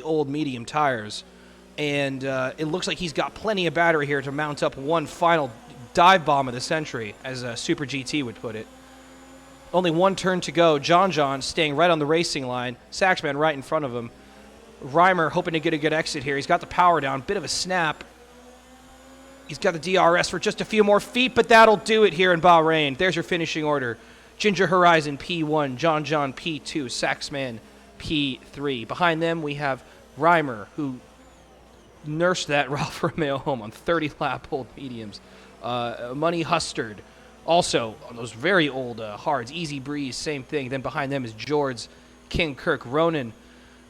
old medium tires. And it looks like he's got plenty of battery here to mount up one final dive bomb of the century, as Super GT would put it. Only one turn to go. John staying right on the racing line. Saxman right in front of him. Reimer hoping to get a good exit here. He's got the power down. Bit of a snap. He's got the DRS for just a few more feet, but that'll do it here in Bahrain. There's your finishing order. Ginger Horizon P1, John P2, Saxman P3. Behind them, we have Reimer, who nursed that Ralph Romeo home on 30-lap-old mediums. Money Hustard, also on those very old hards. Easy Breeze, same thing. Then behind them is George, King Kirk, Ronan,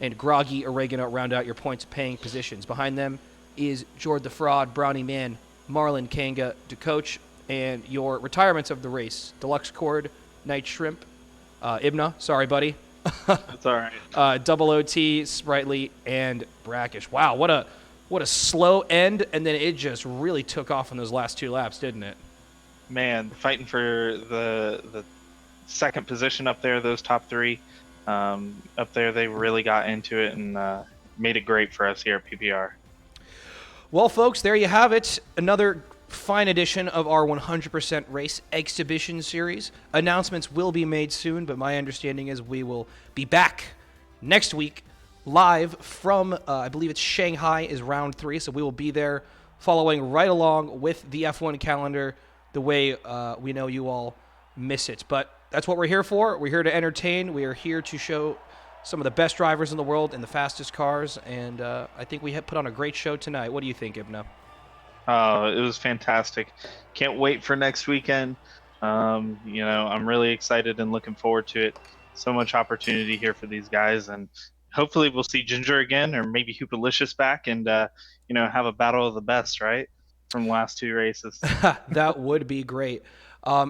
and Groggy Oregano round out your points-paying positions. Behind them is Jord the Fraud, Brownie Man, Marlon Kanga, DeCoach, and your retirements of the race. Deluxe Cord, Night Shrimp, Ibna, sorry, buddy. That's all right. Double OT, Sprightly, and Brackish. Wow, what a slow end, and then it just really took off in those last two laps, didn't it? Man, fighting for the second position up there, those top three up there, they really got into it and made it great for us here at PPR. Well, folks, there you have it. Another fine edition of our 100% Race Exhibition Series. Announcements will be made soon, but my understanding is we will be back next week live from, I believe it's Shanghai is round 3, so we will be there following right along with the F1 calendar the way we know you all miss it. But that's what we're here for. We're here to entertain. We are here to show some of the best drivers in the world and the fastest cars, and I think we have put on a great show tonight. What do you think, Ibna? It was fantastic. Can't wait for next weekend. I'm really excited and looking forward to it. So much opportunity here for these guys, and hopefully we'll see Ginger again, or maybe Hoopalicious back, and have a battle of the best, right, from the last 2 races. That would be great.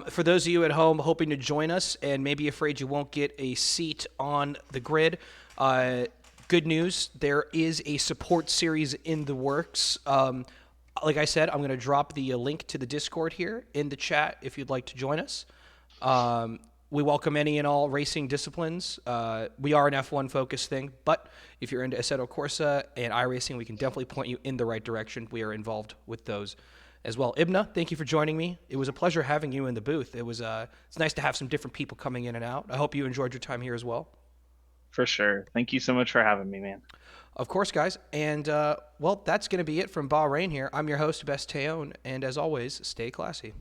For those of you at home hoping to join us and maybe afraid you won't get a seat on the grid, good news, there is a support series in the works. Like I said, I'm going to drop the link to the Discord here in the chat if you'd like to join us. We welcome any and all racing disciplines. We are an F1 focused thing, but if you're into Assetto Corsa and iRacing, we can definitely point you in the right direction. We are involved with those as well. Ibna, thank you for joining me. It was a pleasure having you in the booth. It's nice to have some different people coming in and out. I hope you enjoyed your time here as well. For sure. Thank you so much for having me, man. Of course, guys. And, that's going to be it from Bahrain here. I'm your host, Best Teon, and as always, stay classy.